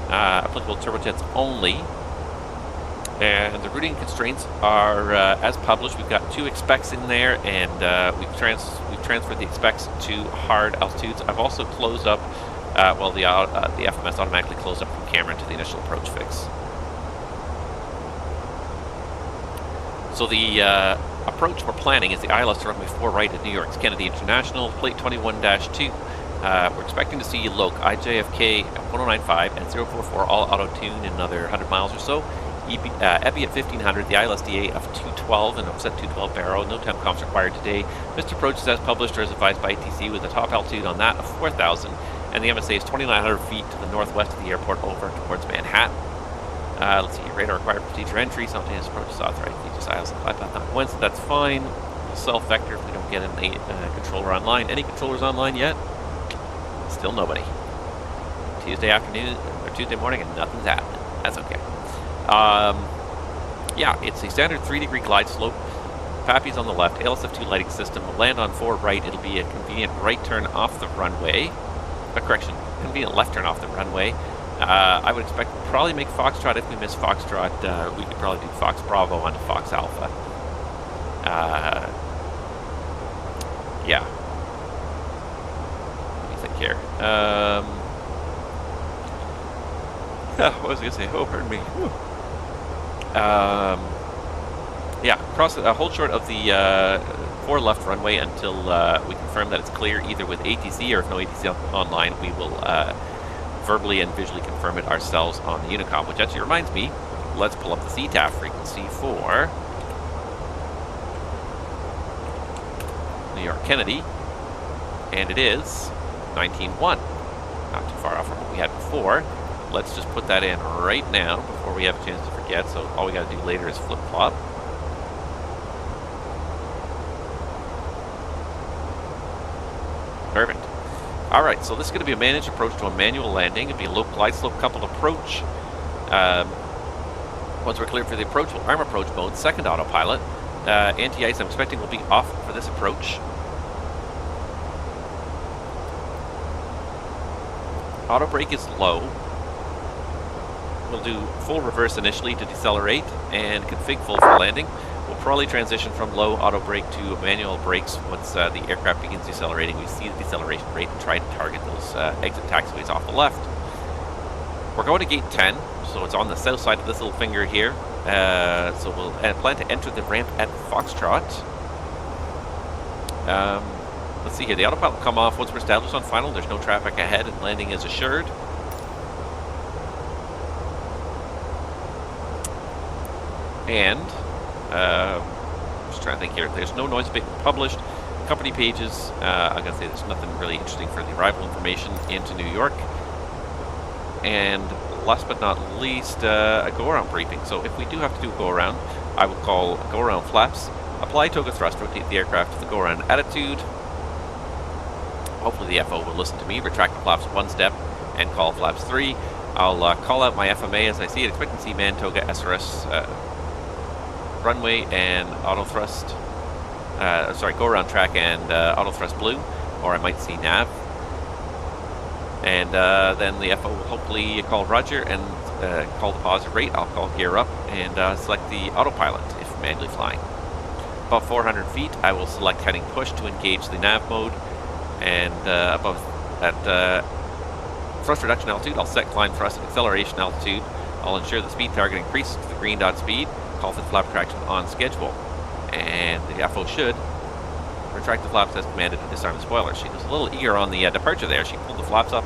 S1: applicable turbojets only. And the routing constraints are as published. We've got 2 expecs in there, and we've transferred the expecs to hard altitudes. I've also closed up, the FMS automatically closed up from Cameron to the initial approach fix. So the approach we're planning is the ILS to runway 4 right at New York's Kennedy International, plate 21-2. We're expecting to see LOC IJFK 1095 and 044 all auto-tune in another 100 miles or so. EBI at 1500, the ILSDA of 212 and offset 212 barrow. No temp comps required today. Missed approaches as published or as advised by ATC with a top altitude on that of 4,000, and the MSA is 2,900 feet to the northwest of the airport over towards Manhattan. Let's see, radar required procedure entry. Simultaneous approach is authorized. Just ILS flight path not once. That's fine. We'll self-vector if we don't get a controller online. Any controllers online yet? Still nobody. Tuesday afternoon or Tuesday morning and nothing's happening. That's okay. Yeah, it's a standard 3-degree glide slope. Pappy's on the left, ALSF2 lighting system. We'll land on 4 right. It'll be a convenient right turn off the runway. Correction, convenient left turn off the runway. I would expect we'll probably make Foxtrot. If we miss Foxtrot, we could probably do Fox Bravo onto Fox Alpha. Yeah. What do you think here? What was I going to say? Oh, pardon me. Yeah, hold short of the 4 left runway until we confirm that it's clear, either with ATC or if no ATC online, we will verbally and visually confirm it ourselves on the Unicom, which actually reminds me, let's pull up the CTAF frequency for New York Kennedy, and it is 19.1. Not too far off from what we had before. Let's just put that in right now before we have a chance to forget, so all we got to do later is flip-flop. Perfect. All right, so this is going to be a managed approach to a manual landing. It'll be a low glide slope coupled approach. Once we're cleared for the approach, we'll arm approach mode, second autopilot. Anti-ice, I'm expecting, will be off for this approach. Auto brake is low. We'll do full reverse initially to decelerate and config full for landing. We'll probably transition from low auto brake to manual brakes once the aircraft begins decelerating. We see the deceleration rate and try to target those exit taxiways off the left. We're going to gate 10, so it's on the south side of this little finger here. So we'll plan to enter the ramp at Foxtrot. Let's see here, the autopilot will come off once we're established on final. There's no traffic ahead and landing is assured. And, just trying to think here, there's no noise being published. Company pages, I'm going to say there's nothing really interesting for the arrival information into New York. And last but not least, a go-around briefing. So if we do have to do a go-around, I will call go-around flaps, apply toga thrust, rotate the aircraft to the go-around attitude. Hopefully the FO will listen to me, retract the flaps 1 step, and call flaps 3. I'll call out my FMA as I see it, expect to see man, toga, SRS, runway, and auto thrust, go around track and auto thrust blue, or I might see nav. And then the FO will hopefully call Roger and call the positive rate. I'll call gear up and select the autopilot if manually flying. Above 400 feet, I will select heading push to engage the nav mode, and above at thrust reduction altitude, I'll set climb thrust and acceleration altitude I'll ensure the speed target increases to the green dot speed. Call for the flap retraction on schedule. And the FO should retract the flaps as commanded and disarm the spoiler. She was a little eager on the departure there. She pulled the flaps up.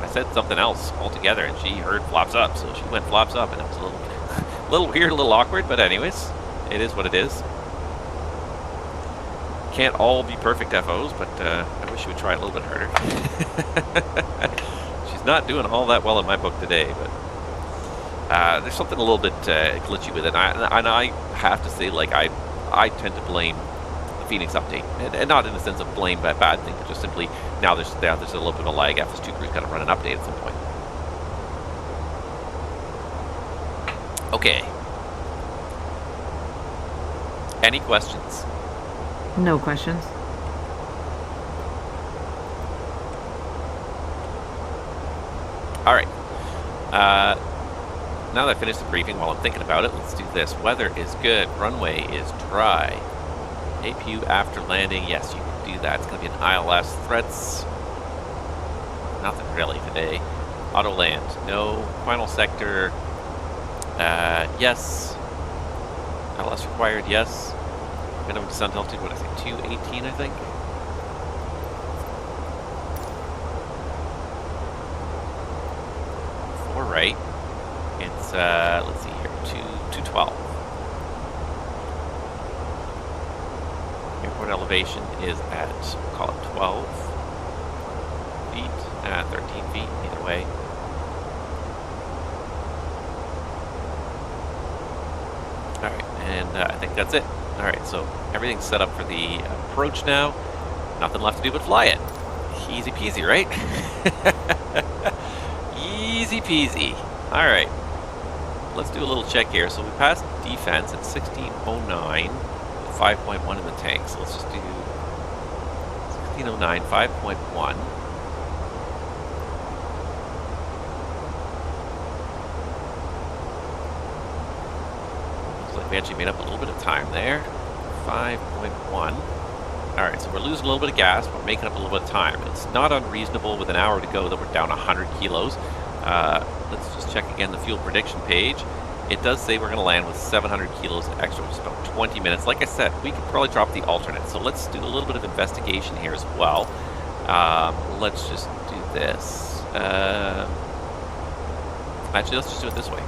S1: I said something else altogether, and she heard flaps up, so she went flaps up, and it was a little weird, a little awkward, but anyways, it is what it is. Can't all be perfect FOs, but I wish she would try a little bit harder. She's not doing all that well in my book today, but there's something a little bit glitchy with it, and I have to say, like, I tend to blame the Fenix update, and not in the sense of blame by a bad thing, but just simply now there's a little bit of a lag. FS2 crew's got to run an update at some point. Okay. Any questions?
S5: No questions.
S1: All right. Now that I finished the briefing, while I'm thinking about it, let's do this. Weather is good. Runway is dry. APU after landing. Yes, you can do that. It's going to be an ILS. Threats. Nothing really today. Auto land. No. Final sector. Yes. ILS required. Yes. Minimum descent altitude. What is it? 218, I think. Right. It's let's see here, 212. Airport elevation is at, we'll call it 12 feet, 13 feet, either way. All right, and I think that's it. All right, so everything's set up for the approach now. Nothing left to do but fly it. Easy peasy, right? Easy peasy. All right, let's do a little check here. So we passed defense at 1609 with 5.1 in the tank. So let's just do 1609, 5.1. Looks like we actually made up a little bit of time there. 5.1. All right, so we're losing a little bit of gas. We're making up a little bit of time. It's not unreasonable with an hour to go that we're down 100 kilos. Let's just check again the fuel prediction page. It does say we're going to land with 700 kilos extra, which is about 20 minutes. Like I said, we could probably drop the alternate. So let's do a little bit of investigation here as well. Let's just do this. Actually, let's just do it this way.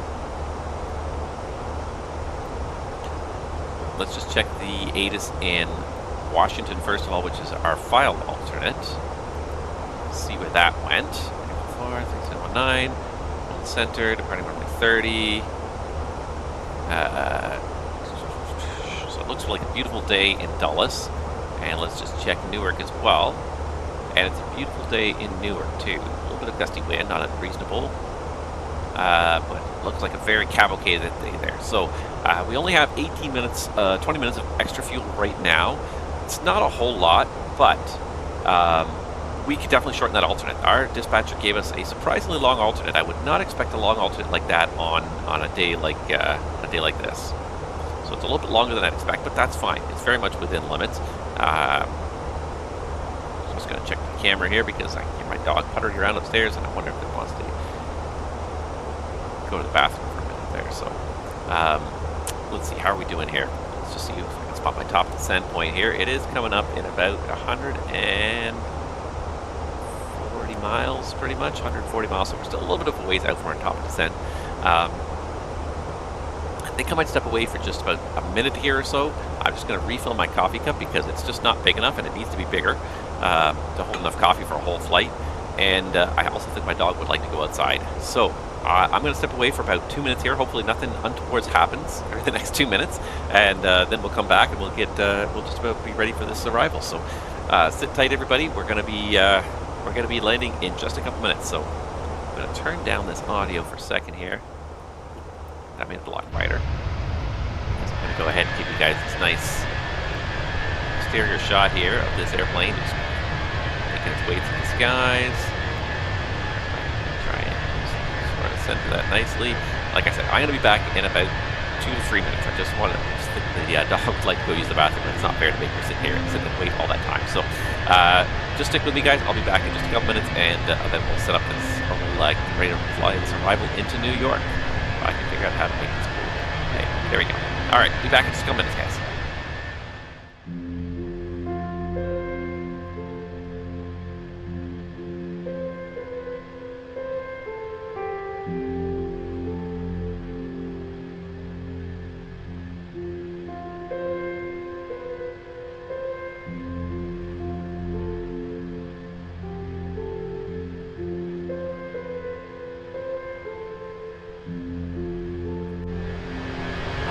S1: Let's just check the ATIS in Washington first of all, which is our file alternate. See where that went. 3719, on center, departing runway 30. So it looks like a beautiful day in Dulles. And let's just check Newark as well. And it's a beautiful day in Newark too. A little bit of gusty wind, not unreasonable. But looks like a very cavalcaded day there. So we only have 18 minutes, 20 minutes of extra fuel right now. It's not a whole lot, but we could definitely shorten that alternate. Our dispatcher gave us a surprisingly long alternate. I would not expect a long alternate like that on a day like this. So it's a little bit longer than I'd expect, but that's fine. It's very much within limits. I'm just going to check the camera here because I hear my dog puttering around upstairs, and I wonder if it wants to go to the bathroom for a minute there. So let's see, how are we doing here? Let's just see if I can spot my top descent point here. It is coming up in about 140 miles, pretty much, 140 miles, so we're still a little bit of a ways out from our top of descent. I think I might step away for just about a minute here or so. I'm just going to refill my coffee cup because it's just not big enough and it needs to be bigger to hold enough coffee for a whole flight. And I also think my dog would like to go outside. So I'm going to step away for about 2 minutes here. Hopefully nothing untowards happens in the next 2 minutes, and then we'll come back and we'll just about be ready for this arrival. So sit tight, everybody. We're going to be landing in just a couple minutes. So I'm going to turn down this audio for a second here. That made it a lot quieter. So I'm going to go ahead and give you guys this nice exterior shot here of this airplane. Just making its way through the skies. Try and sort of center that nicely. Like I said, I'm going to be back in about 2 to 3 minutes. I just want to think the dog would like to go use the bathroom, and it's not fair to make her sit here and sit and wait all that time. So just stick with me, guys. I'll be back in just a couple minutes, and then we'll set up this ready to fly this arrival into New York. I can figure out how to make this cool. Hey, there we go. Alright, be back in just a couple minutes, guys.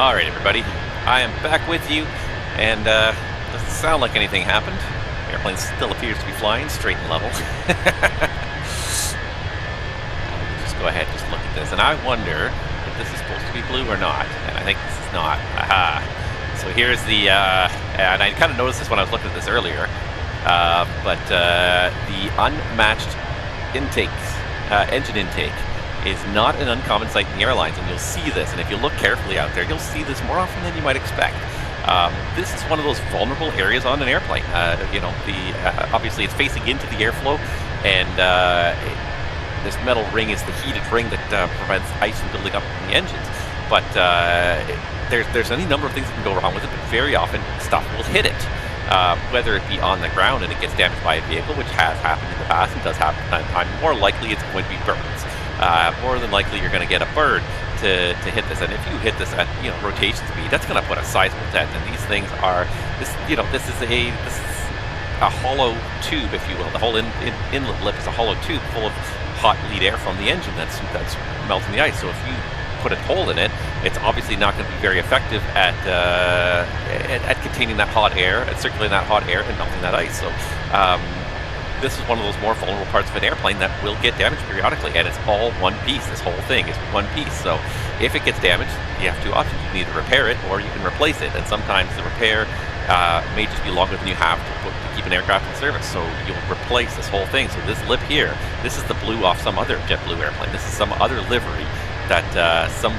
S1: Alright everybody, I am back with you, and doesn't sound like anything happened. The airplane still appears to be flying straight and level. Just go ahead, just look at this, and I wonder if this is supposed to be blue or not, and I think this is not. Aha! So here's the, and I kind of noticed this when I was looking at this earlier, but the unmatched intakes, engine intake, is not an uncommon sight in the airlines, and you'll see this, and if you look carefully out there, you'll see this more often than you might expect. This is one of those vulnerable areas on an airplane. You know, obviously it's facing into the airflow, and this metal ring is the heated ring that prevents ice from building up in the engines. But there's any number of things that can go wrong with it, but very often stuff will hit it. Whether it be on the ground and it gets damaged by a vehicle, which has happened in the past and does happen from time to time, more likely it's going to be birds. More than likely you're going to get a bird to hit this, and if you hit this at rotation speed, that's going to put a sizable dent. And these things are this is a hollow tube, if you will. The whole inlet lip is a hollow tube full of hot bleed air from the engine that's melting the ice. So if you put a hole in it, it's obviously not going to be very effective at containing that hot air, at circulating that hot air and melting that ice. So this is one of those more vulnerable parts of an airplane that will get damaged periodically, and it's all one piece. This whole thing is one piece. So if it gets damaged, you have two options. You can either repair it or you can replace it, and sometimes the repair may just be longer than you have to keep an aircraft in service. So you'll replace this whole thing. So this lip here, this is the blue off some other JetBlue airplane. This is some other livery that some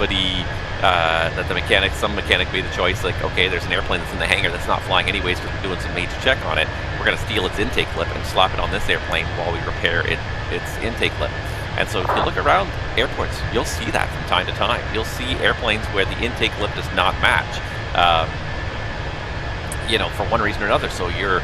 S1: mechanic made the choice, like, okay, there's an airplane that's in the hangar that's not flying anyways because we're doing some major check on it. We're going to steal its intake lip and slap it on this airplane while we repair its intake lip. And so if you look around airports, you'll see that from time to time. You'll see airplanes where the intake lip does not match, for one reason or another. So your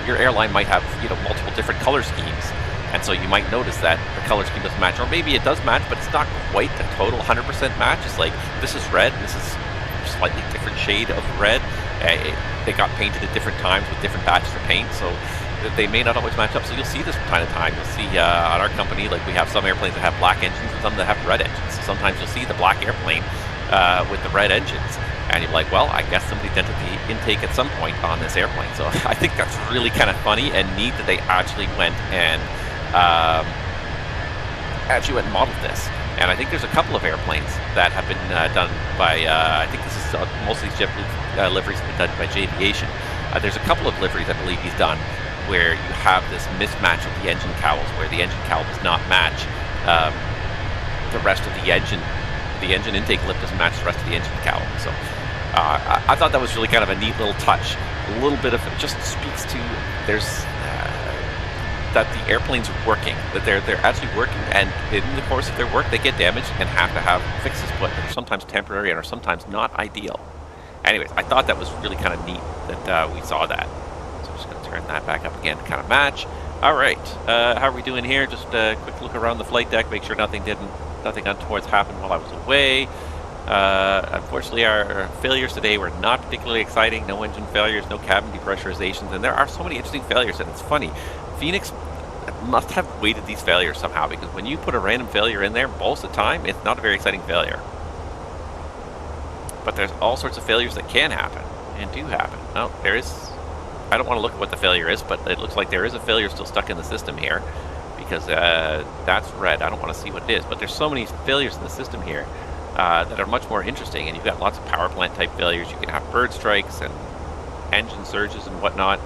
S1: airline might have multiple different color schemes, and so you might notice that the color scheme doesn't match, or maybe it does match, but it's not quite a total 100% match. It's like this is red, and this is a slightly different shade of red. They got painted at different times with different batches of paint, so they may not always match up. So you'll see this from time to time. You'll see on our company, like we have some airplanes that have black engines and some that have red engines. So sometimes you'll see the black airplane with the red engines, and you're like, well, I guess somebody dented the intake at some point on this airplane. So I think that's really kind of funny and neat that they actually went and modeled this. And I think there's a couple of airplanes that have been done by, I think this is most of these JetBlue liveries have been done by JViation. There's a couple of liveries I believe he's done where you have this mismatch of the engine cowls, where the engine cowl does not match the rest of the engine. The engine intake lip doesn't match the rest of the engine cowl. So I thought that was really kind of a neat little touch. A little bit of it just speaks to that the airplane's working, that they're actually working, and in the course of their work they get damaged and have to have fixes put that are sometimes temporary and are sometimes not ideal. Anyways, I thought that was really kind of neat that we saw that. So I'm just going to turn that back up again to kind of match. All right, how are we doing here? Just a quick look around the flight deck, make sure nothing untoward happened while I was away. Unfortunately, our failures today were not particularly exciting. No engine failures, no cabin depressurizations, and there are so many interesting failures, and it's funny. Fenix must have weighted these failures somehow, because when you put a random failure in there, most of the time, it's not a very exciting failure. But there's all sorts of failures that can happen, and do happen. Oh, there is... I don't want to look at what the failure is, but it looks like there is a failure still stuck in the system here, because that's red. I don't want to see what it is, but there's so many failures in the system here that are much more interesting, and you've got lots of power plant type failures. You can have bird strikes and engine surges and whatnot.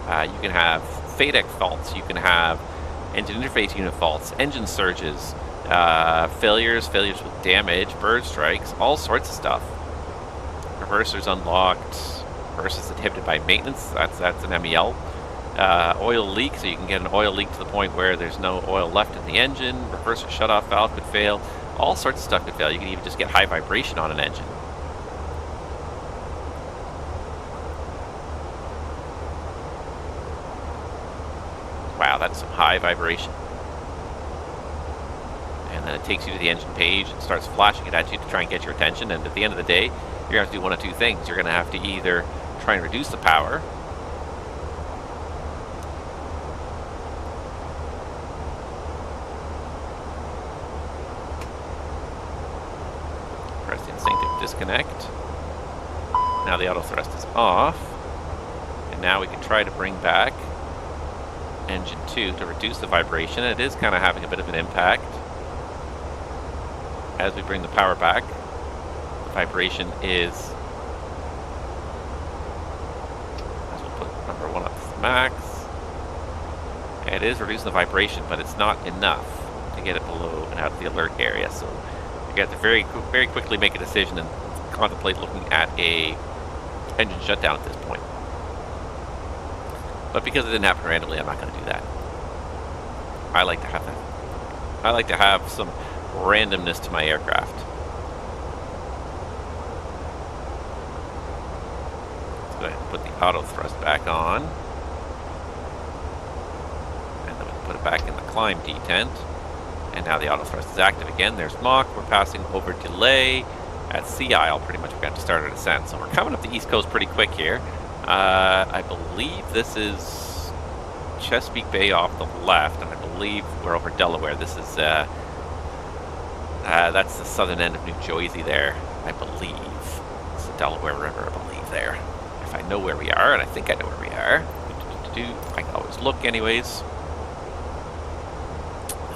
S1: You can have FADEC faults, you can have engine interface unit faults, engine surges, failures with damage, bird strikes, all sorts of stuff. Reversers unlocked, versus inhibited by maintenance. That's an MEL. Oil leak, so you can get an oil leak to the point where there's no oil left in the engine. Reverser shutoff valve could fail. All sorts of stuff could fail. You can even just get high vibration on an engine. Wow, that's some high vibration. And then it takes you to the engine page and starts flashing it at you to try and get your attention. And at the end of the day, you're going to have to do one of two things. You're going to have to either try and reduce the power, press the instinctive disconnect. Now the auto thrust is off. And now we can try to bring back engine 2 to reduce the vibration. It is kind of having a bit of an impact. As we bring the power back, the vibration is, as we'll put number 1 up to max. It is reducing the vibration, but it's not enough to get it below and out of the alert area. So you have to very quickly make a decision and contemplate looking at a engine shutdown at this point. But because it didn't happen randomly, I'm not going to do that. I like to have that. I like to have some randomness to my aircraft. Let's go ahead and put the auto thrust back on. And then we can put it back in the climb detent. And now the auto thrust is active again. There's Mach. We're passing over delay. At Sea Isle, pretty much we got to start our descent. So we're coming up the east coast pretty quick here. I believe this is Chesapeake Bay off the left, and I believe we're over Delaware. This is that's the southern end of New Jersey there, I believe. It's the Delaware River, I believe there. If I know where we are, and I think I know where we are. I can always look anyways.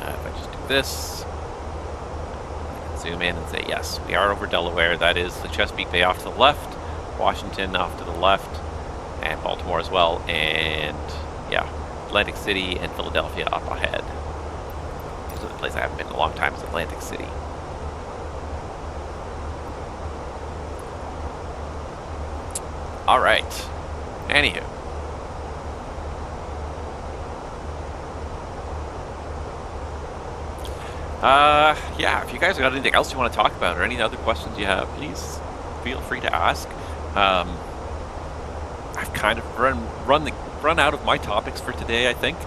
S1: If I just do this, I can zoom in and say, yes, we are over Delaware. That is the Chesapeake Bay off to the left, Washington off to the left, and Baltimore as well, and yeah, Atlantic City and Philadelphia up ahead. These are the place I haven't been in a long time, is Atlantic City. Alright, anywho. Yeah, if you guys got anything else you want to talk about or any other questions you have, please feel free to ask. I've kind of run out of my topics for today, I think.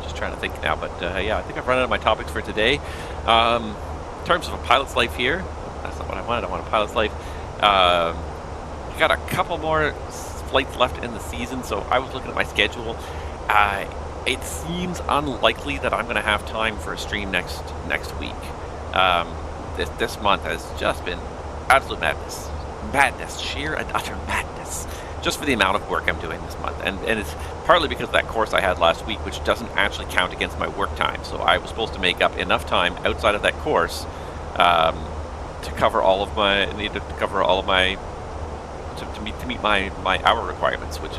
S1: Just trying to think now, but yeah, I think I've run out of my topics for today. In terms of a pilot's life here, that's not what I wanted. I want a pilot's life. Got a couple more flights left in the season, so I was looking at my schedule. It seems unlikely that I'm going to have time for a stream next week. This month has just been absolute madness, sheer and utter madness, just for the amount of work I'm doing this month. And it's partly because of that course I had last week, which doesn't actually count against my work time. So I was supposed to make up enough time outside of that course to cover all of my to meet my hour requirements, which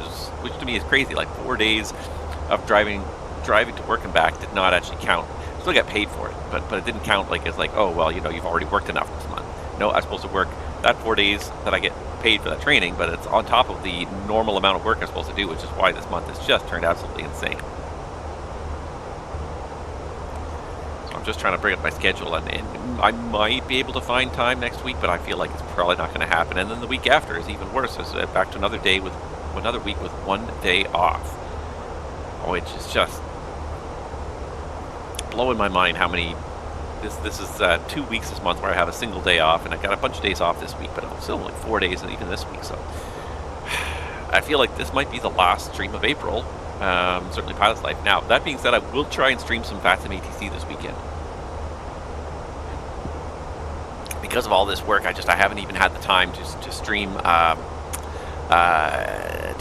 S1: to me is crazy. Like 4 days of driving to work and back did not actually count. Still get paid for it, but it didn't count like as like, oh well, you've already worked enough this month. No, I'm supposed to work that 4 days that I get paid for that training, but it's on top of the normal amount of work I'm supposed to do, which is why this month has just turned absolutely insane. So I'm just trying to bring up my schedule, and I might be able to find time next week, but I feel like it's probably not going to happen. And then the week after is even worse. It's back to another week with 1 day off, which is just blowing my mind how many. This is 2 weeks this month where I have a single day off, and I got a bunch of days off this week, but I'm still only 4 days even this week. So I feel like this might be the last stream of April, certainly Pilot's Life. Now, that being said, I will try and stream some VATSIM ATC this weekend. Because of all this work, I haven't even had the time to stream, to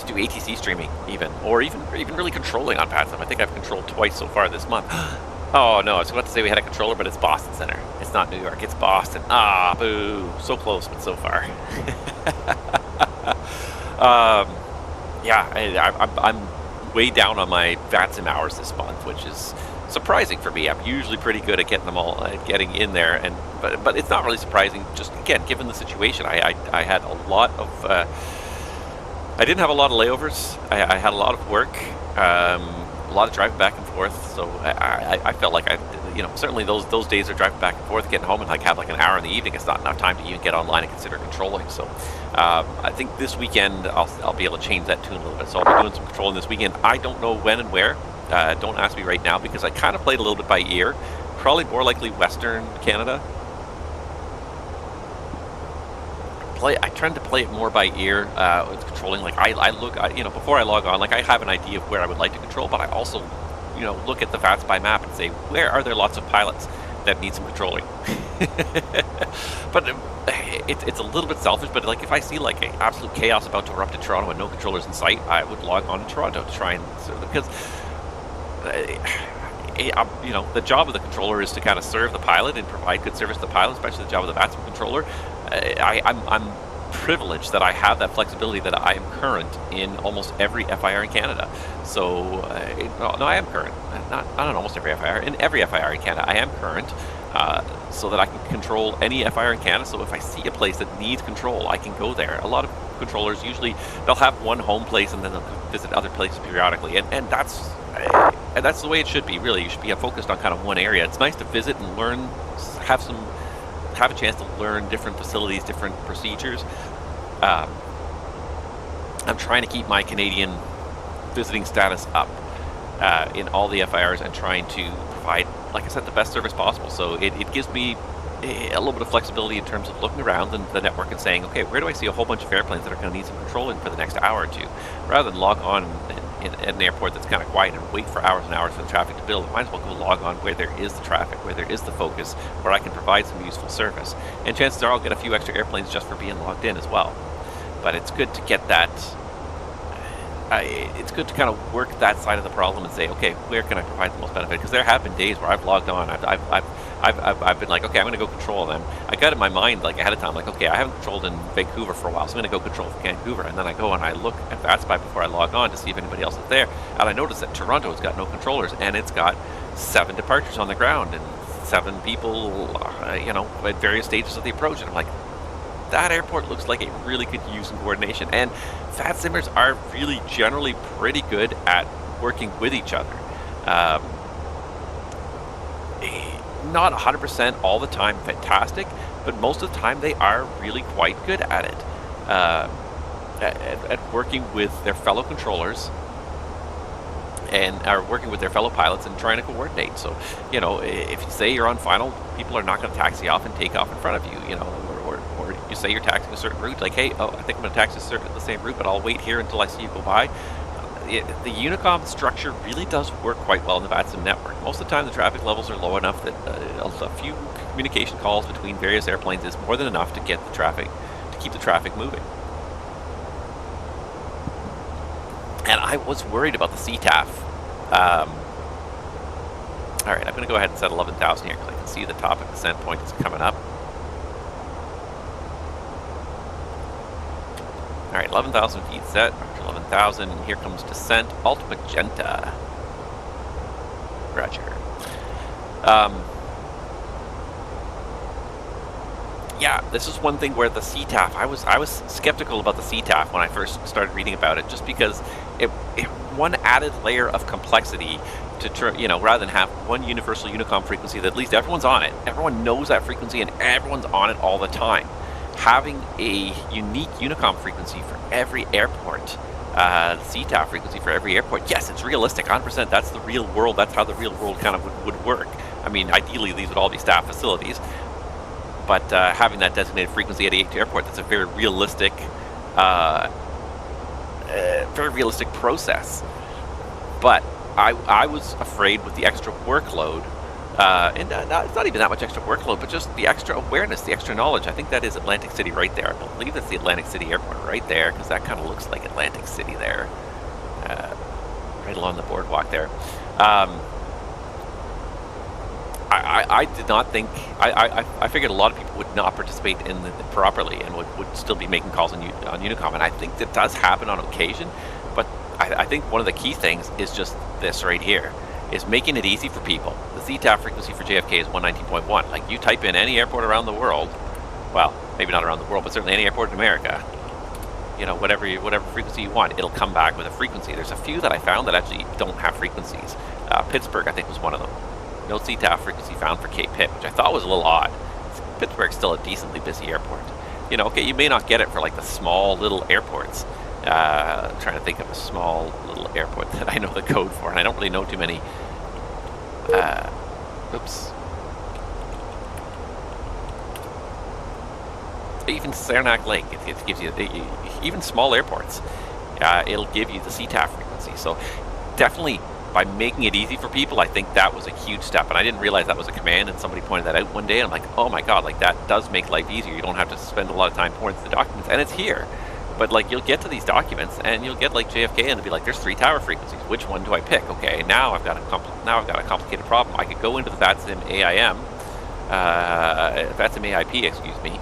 S1: do ATC streaming even really controlling on VATSIM. I think I've controlled twice so far this month. Oh no, I was about to say we had a controller, but it's Boston Center. It's not New York, it's Boston. Ah, boo. So close, but so far. Yeah, I'm way down on my VATSIM hours this month, which is surprising for me. I'm usually pretty good at getting them all, getting in there, and but it's not really surprising. Just again, given the situation, I had a lot of I didn't have a lot of layovers. I had a lot of work, a lot of driving back and forth. So I felt like certainly those days of driving back and forth, getting home and like have like an hour in the evening, it's not enough time to even get online and consider controlling. So I think this weekend I'll be able to change that tune a little bit. So I'll be doing some controlling this weekend. I don't know when and where. Don't ask me right now because I kind of played a little bit by ear. Probably more likely Western Canada. I tend to play it more by ear with controlling. Like I look, before I log on, like I have an idea of where I would like to control, but I also, look at the VATSPy map and say, where are there lots of pilots that need some controlling? But it's a little bit selfish, but like if I see like an absolute chaos about to erupt in Toronto and no controllers in sight, I would log on to Toronto to try and because the job of the controller is to kind of serve the pilot and provide good service to the pilot, especially the job of the VATSM controller. I'm privileged that I have that flexibility, that I am current in almost every FIR in Canada. So, no, I am current. Not on almost every FIR. In every FIR in Canada, I am current, so that I can control any FIR in Canada. So if I see a place that needs control, I can go there. A lot of controllers, usually, they'll have one home place and then they'll visit other places periodically. And that's the way it should be, really. You should be focused on kind of one area. It's nice to visit and learn, have a chance to learn different facilities, different procedures. I'm trying to keep my Canadian visiting status up in all the FIRs and trying to provide, like I said, the best service possible. So it gives me a little bit of flexibility in terms of looking around the network and saying, okay, where do I see a whole bunch of airplanes that are going to need some controlling for the next hour or two? Rather than log on at an airport that's kind of quiet and wait for hours and hours for the traffic to build, I might as well go log on where there is the traffic, where there is the focus, where I can provide some useful service. And chances are I'll get a few extra airplanes just for being logged in as well. But it's good to get that, it's good to kind of work that side of the problem and say, okay, where can I provide the most benefit? Because there have been days where I've logged on, I've been like, okay, I'm going to go control them. I got in my mind like ahead of time, like, okay, I haven't controlled in Vancouver for a while, so I'm going to go control from Vancouver. And then I go and I look at VATSPy before I log on to see if anybody else is there. And I notice that Toronto has got no controllers, and it's got 7 departures on the ground and 7 people, at various stages of the approach. And I'm like, that airport looks like it really could use some coordination. And VATSIMers are really generally pretty good at working with each other. Not 100% all the time fantastic, but most of the time they are really quite good at it. At working with their fellow controllers and are working with their fellow pilots and trying to coordinate. So, if you say you're on final, people are not going to taxi off and take off in front of you, or you say you're taxiing a certain route, like, hey, I think I'm going to taxi the same route, but I'll wait here until I see you go by. The Unicom structure really does work quite well in the VATSIM network. Most of the time the traffic levels are low enough that a few communication calls between various airplanes is more than enough to get the traffic, to keep the traffic moving. And I was worried about the CTAF. Alright, I'm going to go ahead and set 11,000 here because I can see the topic descent point is coming up. Alright, 11,000 feet set, 11,000, and here comes descent, alt magenta. Roger. Yeah, this is one thing where the CTAF, I was skeptical about the CTAF when I first started reading about it, just because it one added layer of complexity to, rather than have one universal Unicom frequency that at least everyone's on it, everyone knows that frequency and everyone's on it all the time. Having a unique Unicom frequency for every airport, CTAF frequency for every airport, yes, it's realistic, 100%. That's the real world. That's how the real world kind of would work. I mean, ideally, these would all be staff facilities, but having that designated frequency at each airport, that's a very realistic process. But I was afraid with the extra workload. And it's not even that much extra workload, but just the extra awareness, the extra knowledge. I think that is Atlantic City right there. I believe that's the Atlantic City airport right there, because that kind of looks like Atlantic City there, right along the boardwalk there. I did not think, I figured a lot of people would not participate in it properly and would still be making calls on Unicom, and I think that does happen on occasion, but I think one of the key things is just this right here, is making it easy for people. The CTAF frequency for JFK is 119.1. Like, you type in any airport around the world, well, maybe not around the world, but certainly any airport in America, you know, whatever frequency you want, it'll come back with a frequency. There's a few that I found that actually don't have frequencies. Pittsburgh, I think, was one of them. No CTAF frequency found for KPIP, which I thought was a little odd. Pittsburgh's still a decently busy airport. You know, okay, you may not get it for like the small little airports. I'm trying to think of a small little airport that I know the code for, and I don't really know too many. Oops. Even Saranac Lake, it gives you, even small airports, it'll give you the CTAF frequency. So definitely, by making it easy for people, I think that was a huge step. And I didn't realize that was a command, and somebody pointed that out one day, and I'm like, oh my god, like that does make life easier. You don't have to spend a lot of time pouring through the documents, and it's here. But like, you'll get to these documents, and you'll get like JFK, and it'll be like, there's 3 tower frequencies. Which one do I pick? Okay, now I've got a complicated problem. I could go into the VATSIM AIM, VATSIM AIP, excuse me.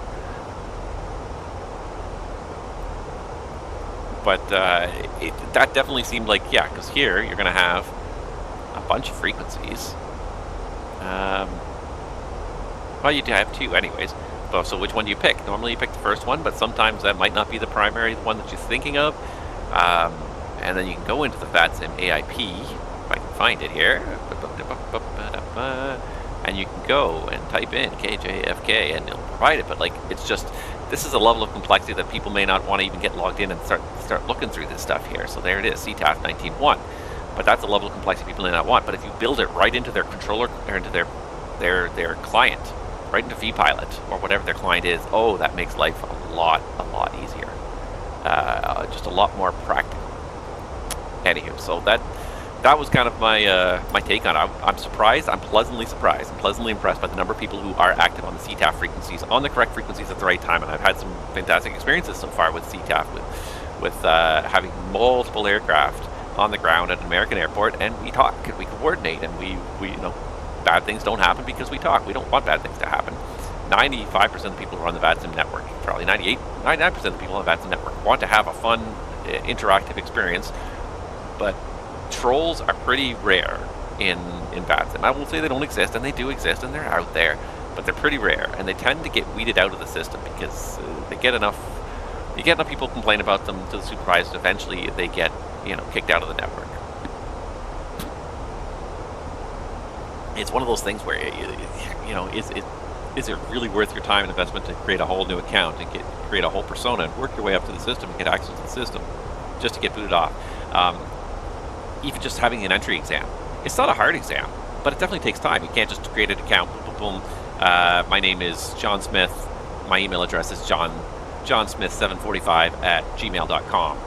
S1: But that definitely seemed like, yeah, because here you're going to have a bunch of frequencies. Well, you have 2 anyways. So which one do you pick? Normally you pick the first one, but sometimes that might not be the primary one that you're thinking of. And then you can go into the VATSIM AIP, if I can find it here. And you can go and type in KJFK and it'll provide it. But like, it's just, this is a level of complexity that people may not want to even get logged in and start looking through this stuff here. So there it is, CTAF 19.1. But that's a level of complexity people may not want. But if you build it right into their controller, or into their client, right into vPilot, or whatever their client is, oh, that makes life a lot easier. Just a lot more practical. Anywho, so that was kind of my my take on it. I'm surprised. I'm pleasantly surprised. I'm pleasantly impressed by the number of people who are active on the CTAF frequencies, on the correct frequencies at the right time. And I've had some fantastic experiences so far with CTAF, with having multiple aircraft on the ground at an American airport, and we talk and we coordinate, and we you know, bad things don't happen because we talk. We don't want bad things to happen. 95% of the people who are on the VATSIM network, probably 99% of the people on the VATSIM network want to have a fun, interactive experience, but trolls are pretty rare in VATSIM. I won't say they don't exist, and they do exist, and they're out there, but they're pretty rare, and they tend to get weeded out of the system because they get enough. You get enough people complain about them to the supervisors. Eventually, they get, you know, kicked out of the network. It's one of those things where, you know, is it really worth your time and investment to create a whole new account and create a whole persona and work your way up to the system and get access to the system just to get booted off? Even just having an entry exam. It's not a hard exam, but it definitely takes time. You can't just create an account, boom, boom, boom. My name is John Smith. My email address is johnsmith745@gmail.com.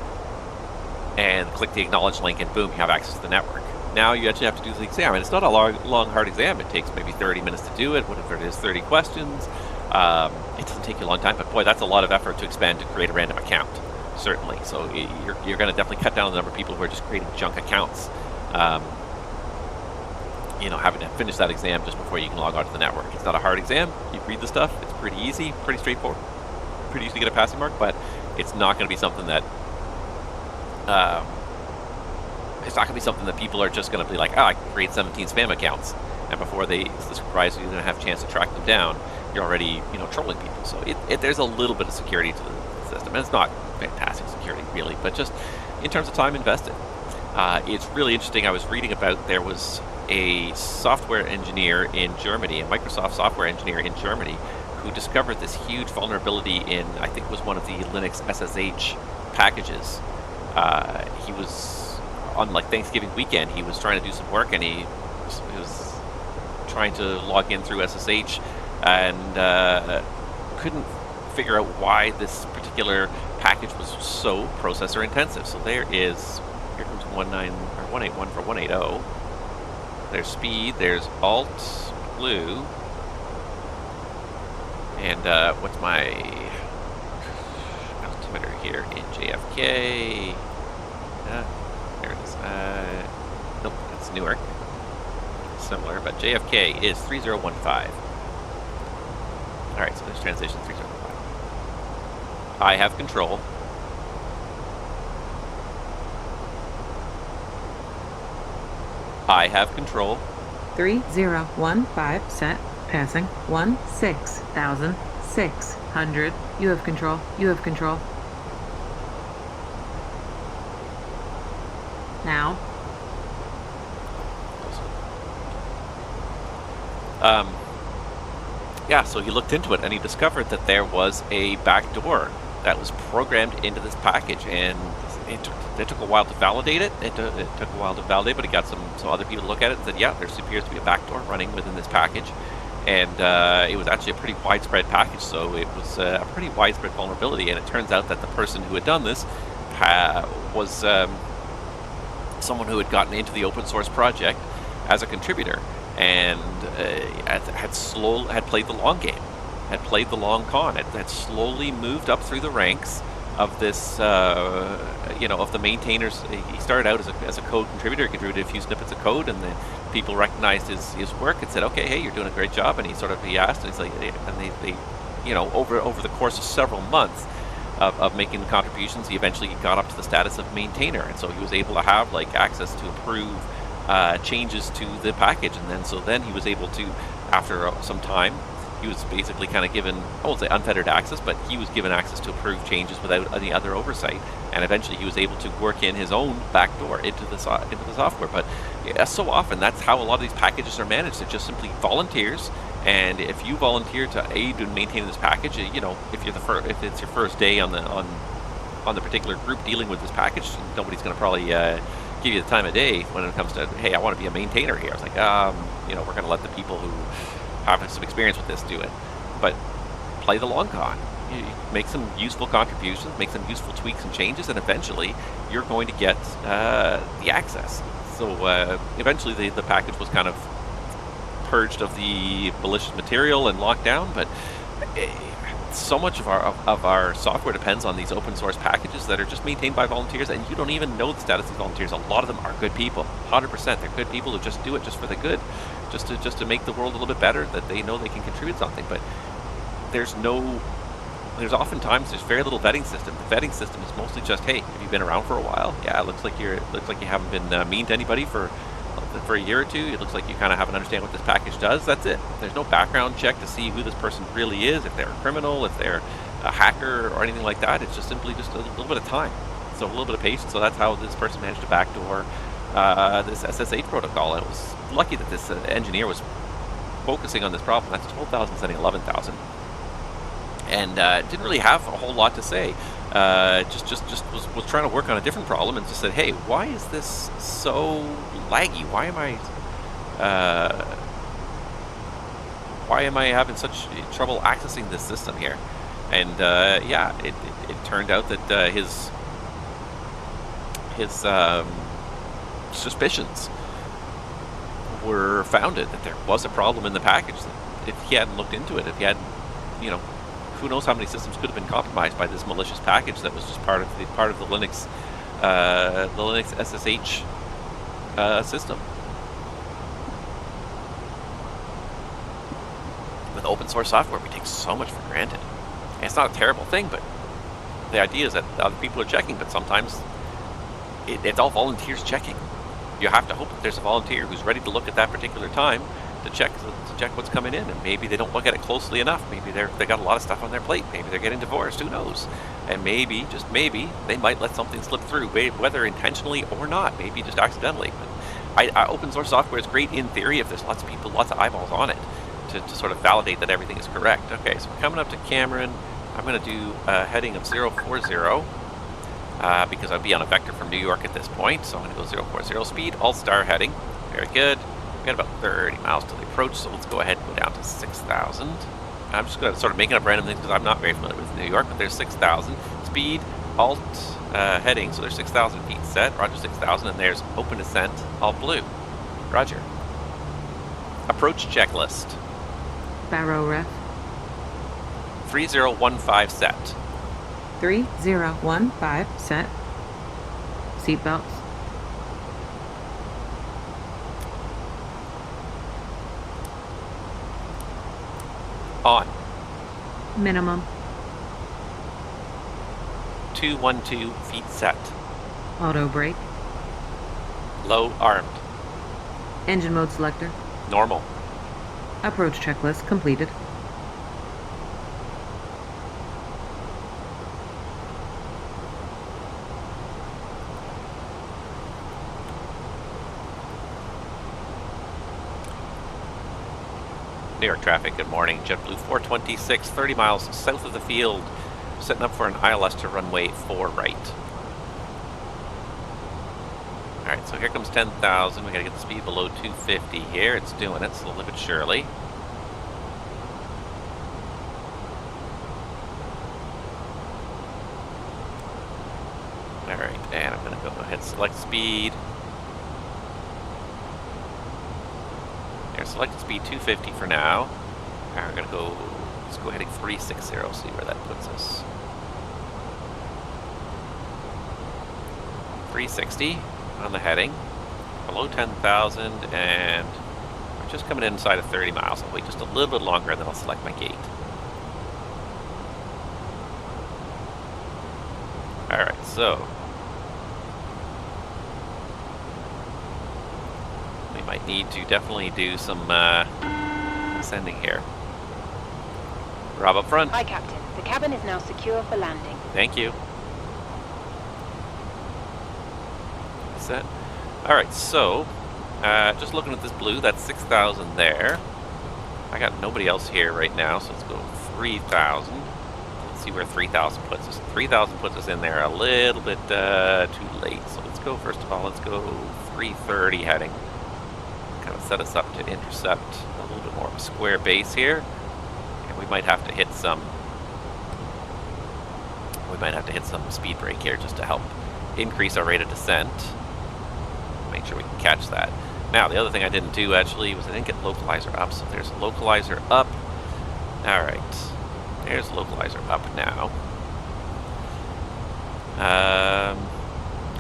S1: And click the acknowledge link, and boom, you have access to the network. Now you actually have to do the exam, and it's not a long, hard exam. It takes maybe 30 minutes to do it, whatever it is, 30 questions. It doesn't take you a long time, but boy, that's a lot of effort to expand to create a random account, certainly. So you're going to definitely cut down the number of people who are just creating junk accounts. You know, having to finish that exam just before you can log on to the network. It's not a hard exam. You read the stuff. It's pretty easy, pretty straightforward. Pretty easy to get a passing mark, but it's not going to be something that people are just going to be like, I can create 17 spam accounts, and before the supervisor is going to have a chance to track them down, you're already, you know, trolling people. So there's a little bit of security to the system, and it's not fantastic security really, but just in terms of time invested, it's really interesting. I was reading about, there was a software engineer in Germany, a Microsoft software engineer in Germany, who discovered this huge vulnerability in, I think it was one of the Linux SSH packages. He was on like Thanksgiving weekend, he was trying to do some work, and he was trying to log in through SSH and couldn't figure out why this particular package was so processor intensive. So here comes 181 for 180. There's speed, there's alt, blue, and what's my altimeter here in JFK? There it is. Nope, that's Newark. Similar, but JFK is 3015. Alright, so there's translation 3015. I have control. I have control.
S5: 3015 set. Passing 16,600. You have control. You have control. Now.
S1: Yeah, so he looked into it and he discovered that there was a backdoor that was programmed into this package, and it took a while to validate it. It took a while to validate, but he got some other people to look at it and said, yeah, there appears to be a backdoor running within this package, and it was actually a pretty widespread package, so it was a pretty widespread vulnerability, and it turns out that the person who had done this was someone who had gotten into the open source project as a contributor, and had played the long game, had played the long con, had slowly moved up through the ranks of this, of the maintainers. He started out as a code contributor, contributed a few snippets of code, and the people recognized his work and said, okay, hey, you're doing a great job. And he asked, and he's like, and they over the course of several months of making contributions, he eventually got up to the status of maintainer, and so he was able to have like access to approve changes to the package, and then he was able to, after some time, he was basically kind of given, I won't say unfettered access, but he was given access to approve changes without any other oversight, and eventually he was able to work in his own backdoor into the software. But yeah, so often that's how a lot of these packages are managed. They're just simply volunteers, and if you volunteer to aid in maintaining this package, if it's your first day on the particular group dealing with this package, nobody's going to probably give you the time of day when it comes to, hey, I want to be a maintainer here. I was like, we're going to let the people who have some experience with this do it. But play the long con. You make some useful contributions, make some useful tweaks and changes, and eventually you're going to get the access. So eventually the package was kind of purged of the malicious material and locked down, but so much of our software depends on these open source packages that are just maintained by volunteers, and you don't even know the status of these volunteers. A lot of them are good people, 100%. They're good people who just do it just for the good, just to make the world a little bit better, that they know they can contribute something. But there's oftentimes very little vetting system. The vetting system is mostly just, hey, have you been around for a while? Yeah, it looks like you haven't been mean to anybody for a year or two. It looks like you kind of have an understanding what this package does. That's it. There's no background check to see who this person really is, if they're a criminal, if they're a hacker or anything like that. It's just simply just a little bit of time, so a little bit of patience. So that's how this person managed to backdoor this SSH protocol. And it was lucky that this engineer was focusing on this problem. That's 12,000 setting 11,000, and didn't really have a whole lot to say. Just was trying to work on a different problem, and just said, hey, why is this so laggy? Why am I having such trouble accessing this system here? And it turned out that his suspicions were founded, that there was a problem in the package. That if he hadn't looked into it, if he hadn't, who knows how many systems could have been compromised by this malicious package that was just part of the Linux SSH system. With open source software, we take so much for granted. And it's not a terrible thing, but the idea is that other people are checking, but sometimes it's all volunteers checking. You have to hope that there's a volunteer who's ready to look at that particular time to check what's coming in, and maybe they don't look at it closely enough. Maybe they got a lot of stuff on their plate. Maybe they're getting divorced. Who knows? And maybe, just maybe, they might let something slip through, whether intentionally or not. Maybe just accidentally. But open source software is great in theory if there's lots of people, lots of eyeballs on it to sort of validate that everything is correct. Okay, so we're coming up to Cameron. I'm going to do a heading of 040 because I'd be on a vector from New York at this point. So I'm going to go 040 speed, all-star heading. Very good. We got about 30 miles till the approach, so let's go ahead and go down to 6,000. I'm just going to sort of making up random things because I'm not very familiar with New York, but there's 6,000. Speed, alt, heading, so there's 6,000 feet set. Roger, 6,000, and there's open descent, all blue. Roger. Approach checklist.
S5: Barrow ref.
S1: 3015 set.
S5: 3015 set. Seatbelts.
S1: On.
S5: Minimum.
S1: 212 feet set.
S5: Auto brake.
S1: Low armed.
S5: Engine mode selector.
S1: Normal.
S5: Approach checklist completed.
S1: New York traffic, good morning. JetBlue 426, 30 miles south of the field. Setting up for an ILS to runway 4 right. Alright, so here comes 10,000. We gotta get the speed below 250 here. It's doing it slowly but surely. Alright, and I'm gonna go ahead and select speed. There, select speed 250 for now. Alright, we're gonna go, let's go heading 360, see where that puts us. 360 on the heading, below 10,000, and we're just coming inside of 30 miles. I'll wait just a little bit longer and then I'll select my gate. Alright, so we might need to definitely do some ascending here. Rob up front.
S7: Hi, Captain. The cabin is now secure for landing.
S1: Thank you. Set. Alright, so just looking at this blue, that's 6,000 there. I got nobody else here right now, so let's go 3,000. Let's see where 3,000 puts us. 3,000 puts us in there a little bit too late. So let's go, first of all, let's go 330 heading. Kind of set us up to intercept a little bit more of a square base here. And we might have to hit some speed brake here just to help increase our rate of descent. Make sure we can catch that. Now, the other thing I didn't do actually was I didn't get localizer up, so there's a localizer up. Alright, there's localizer up now.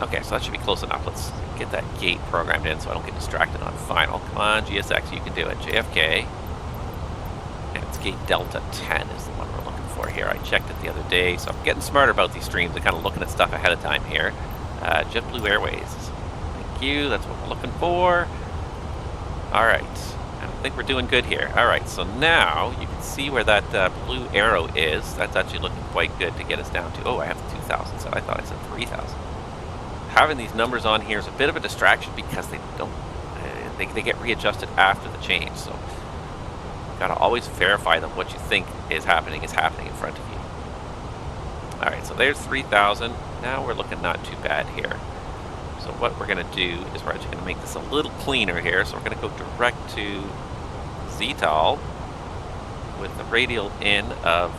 S1: Okay, so that should be close enough. Let's get that gate programmed in so I don't get distracted on final. Come on, GSX, you can do it. JFK. And it's gate Delta 10 is the one we're looking for here. I checked it the other day, so I'm getting smarter about these streams and kind of looking at stuff ahead of time here. JetBlue Airways. Thank you, that's what we're looking for. Alright, I think we're doing good here. Alright, so now you can see where that blue arrow is. That's actually looking quite good to get us down to, oh, I have 2,000 set. I thought I said 3,000. Having these numbers on here is a bit of a distraction because they don't, they get readjusted after the change. So you gotta always verify that what you think is happening in front of you. Alright, so there's 3,000. Now we're looking not too bad here. So what we're going to do is we're actually going to make this a little cleaner here. So we're going to go direct to ZTOL with the radial in of,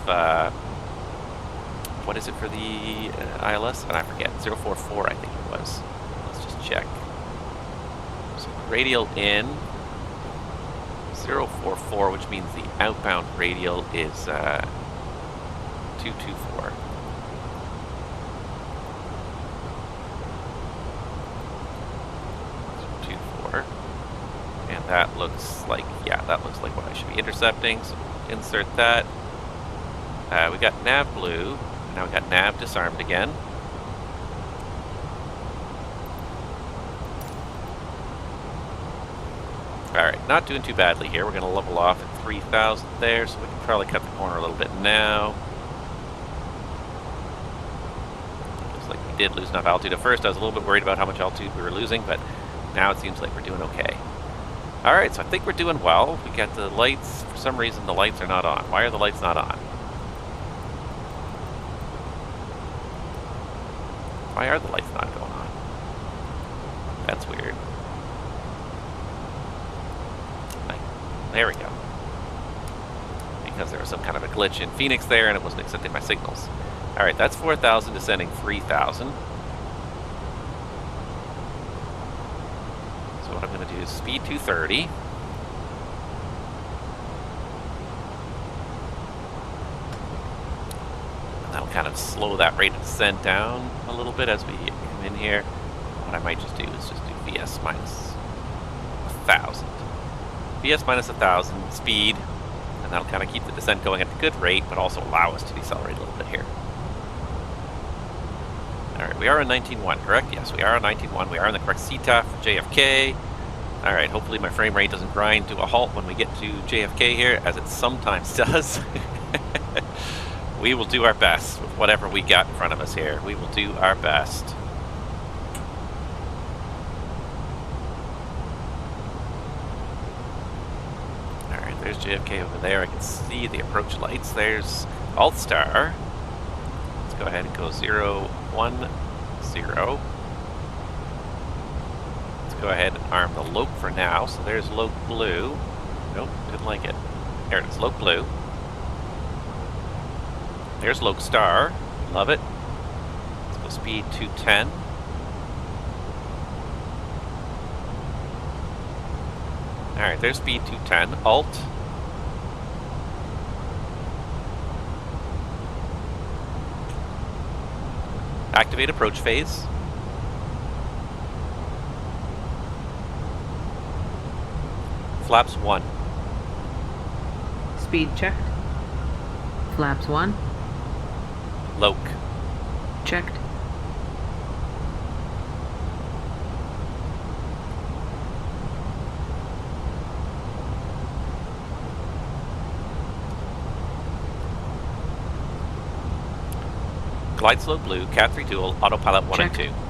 S1: what is it for the ILS? And I forget, 044 I think it was. Let's just check. So radial in 044, which means the outbound radial is 224. And that looks like, yeah, that looks like what I should be intercepting. So insert that. We got nav blue. Now we got nav disarmed again. Alright, not doing too badly here. We're going to level off at 3,000 there, so we can probably cut the corner a little bit now. Looks like we did lose enough altitude. At first I was a little bit worried about how much altitude we were losing, but now it seems like we're doing okay. Alright, so I think we're doing well. We got the lights. For some reason, the lights are not on. Why are the lights not on? Why are the lights not going on? That's weird. There we go. Because there was some kind of a glitch in Fenix there and it wasn't accepting my signals. Alright, that's 4,000 descending 3,000. What I'm going to do is speed 230. And that'll kind of slow that rate of descent down a little bit as we come in here. What I might just do is just do VS minus 1,000. VS minus 1,000 speed, and that'll kind of keep the descent going at a good rate, but also allow us to decelerate a little bit here. Alright, we are on 19.1, correct? Yes, we are on 19.1. We are in the correct CTAF for JFK. Alright, hopefully my frame rate doesn't grind to a halt when we get to JFK here, as it sometimes does. We will do our best with whatever we got in front of us here. We will do our best. Alright, there's JFK over there. I can see the approach lights. There's Altstar. Let's go ahead and go 0, 1, 0. Go ahead and arm the Loke for now. So there's Loke Blue. Nope, didn't like it. There it is, Loke Blue. There's Loke Star. Love it. Let's go speed 210. Alright, there's speed 210. Alt. Activate approach phase. Flaps 1.
S5: Speed checked. Flaps 1.
S1: Loke.
S5: Checked.
S1: Glide slow blue, Cat 3 dual, autopilot 1
S5: Check.
S1: and 2.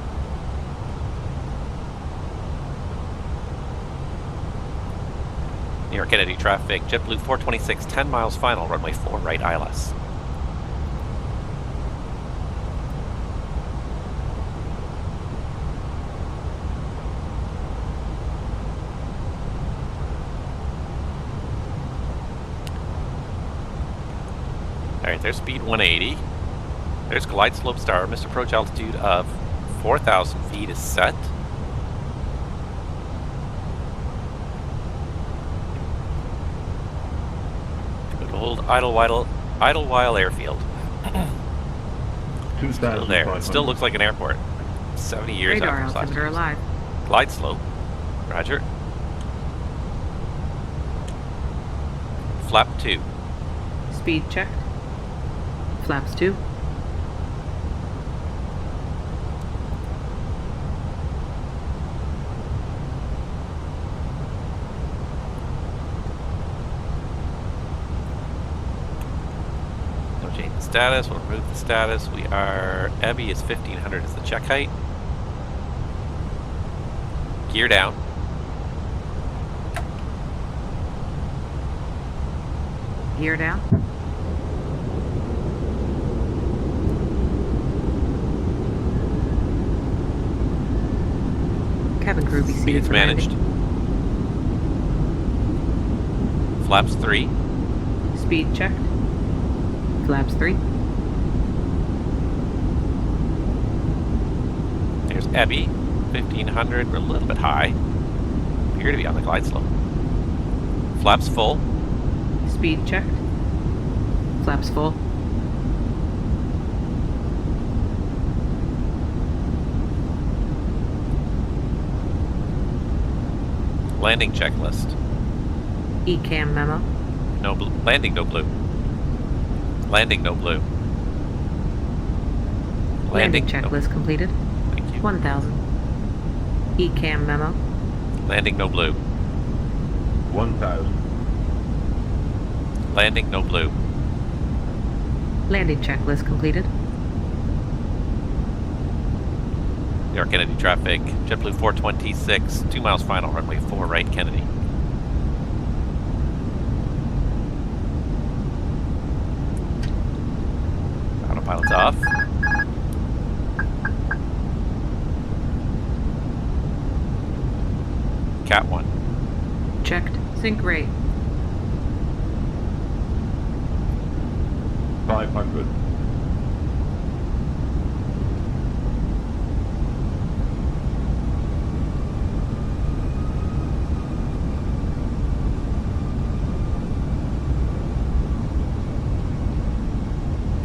S1: New York Kennedy traffic, JetBlue 426, 10 miles final, runway 4 right ILS. Alright, there's speed 180. There's glide slope star, missed approach altitude of 4,000 feet is set. Old Idlewild Airfield. Still there. It still looks like an airport. 70 years
S5: Radar
S1: after last
S5: altimeter
S1: use.
S5: alive.
S1: Glide slope. Roger. Flap 2.
S5: Speed checked. Flaps 2.
S1: Status, we'll remove the status. We are, Ebby is 1500 is the check height. Gear down.
S5: Gear down. Cabin crew be seated
S1: Speed's
S5: for
S1: managed.
S5: landing.
S1: Flaps 3.
S5: Speed checked. Flaps 3.
S1: There's Ebby, 1500. We're a little bit high. Appear to be on the glide slope. Flaps full.
S5: Speed checked. Flaps full.
S1: Landing checklist.
S5: ECAM memo.
S1: No blue. Landing no blue. Landing no blue.
S5: Landing
S1: no-
S5: checklist completed.
S1: Thank you.
S5: 1000. ECAM memo.
S1: Landing no blue.
S8: 1,000.
S1: Landing no blue.
S5: Landing checklist completed.
S1: New York Kennedy traffic. JetBlue 426, 2 miles final, runway 4 right Kennedy. Autopilot's off. Cat 1.
S5: Checked. Sync rate.
S8: 500.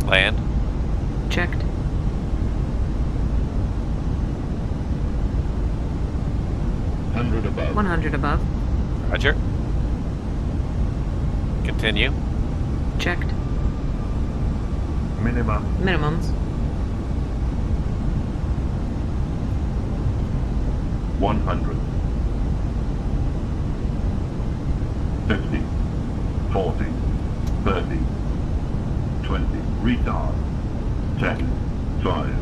S1: Land.
S5: Checked.
S8: 100 above.
S5: 100 above.
S1: Roger. Continue.
S5: Checked.
S8: Minimum.
S5: Minimums.
S8: 100. 40, 30, 20, retard, 10, 5,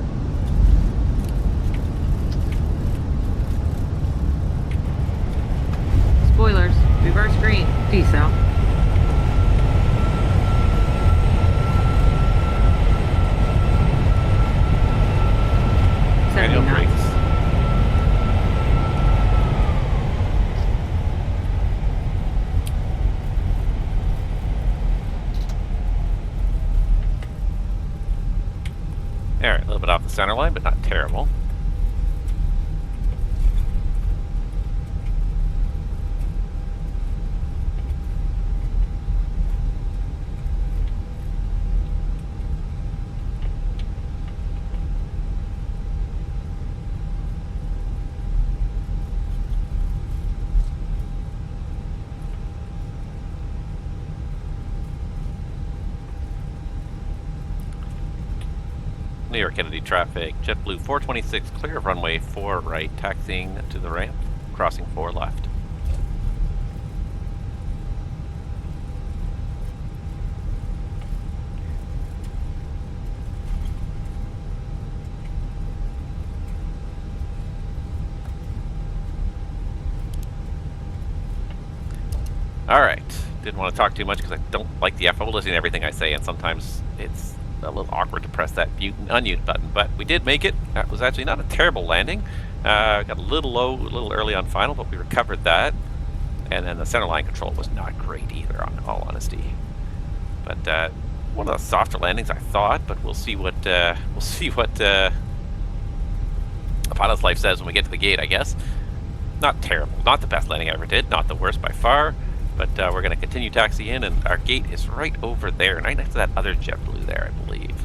S5: Spoilers. Reverse green. Decel.
S1: Manual
S5: 79.
S1: brakes. Alright, a little bit off the center line, but not terrible. New York Kennedy traffic, JetBlue 426 clear of runway 4 right, taxiing to the ramp, crossing 4 left. Alright, didn't want to talk too much because I don't like the FO listening to everything I say, and sometimes it's a little awkward to press that mute and unmute button, but we did make it. That was actually not a terrible landing. Got a little low, a little early on final, but we recovered that. And then the center line control was not great either, on all honesty. But one of the softer landings, I thought. But we'll see what a pilot's life says when we get to the gate, I guess. Not terrible, not the best landing I ever did, not the worst by far. But we're going to continue taxi in, and our gate is right over there, right next to that other JetBlue there, I believe.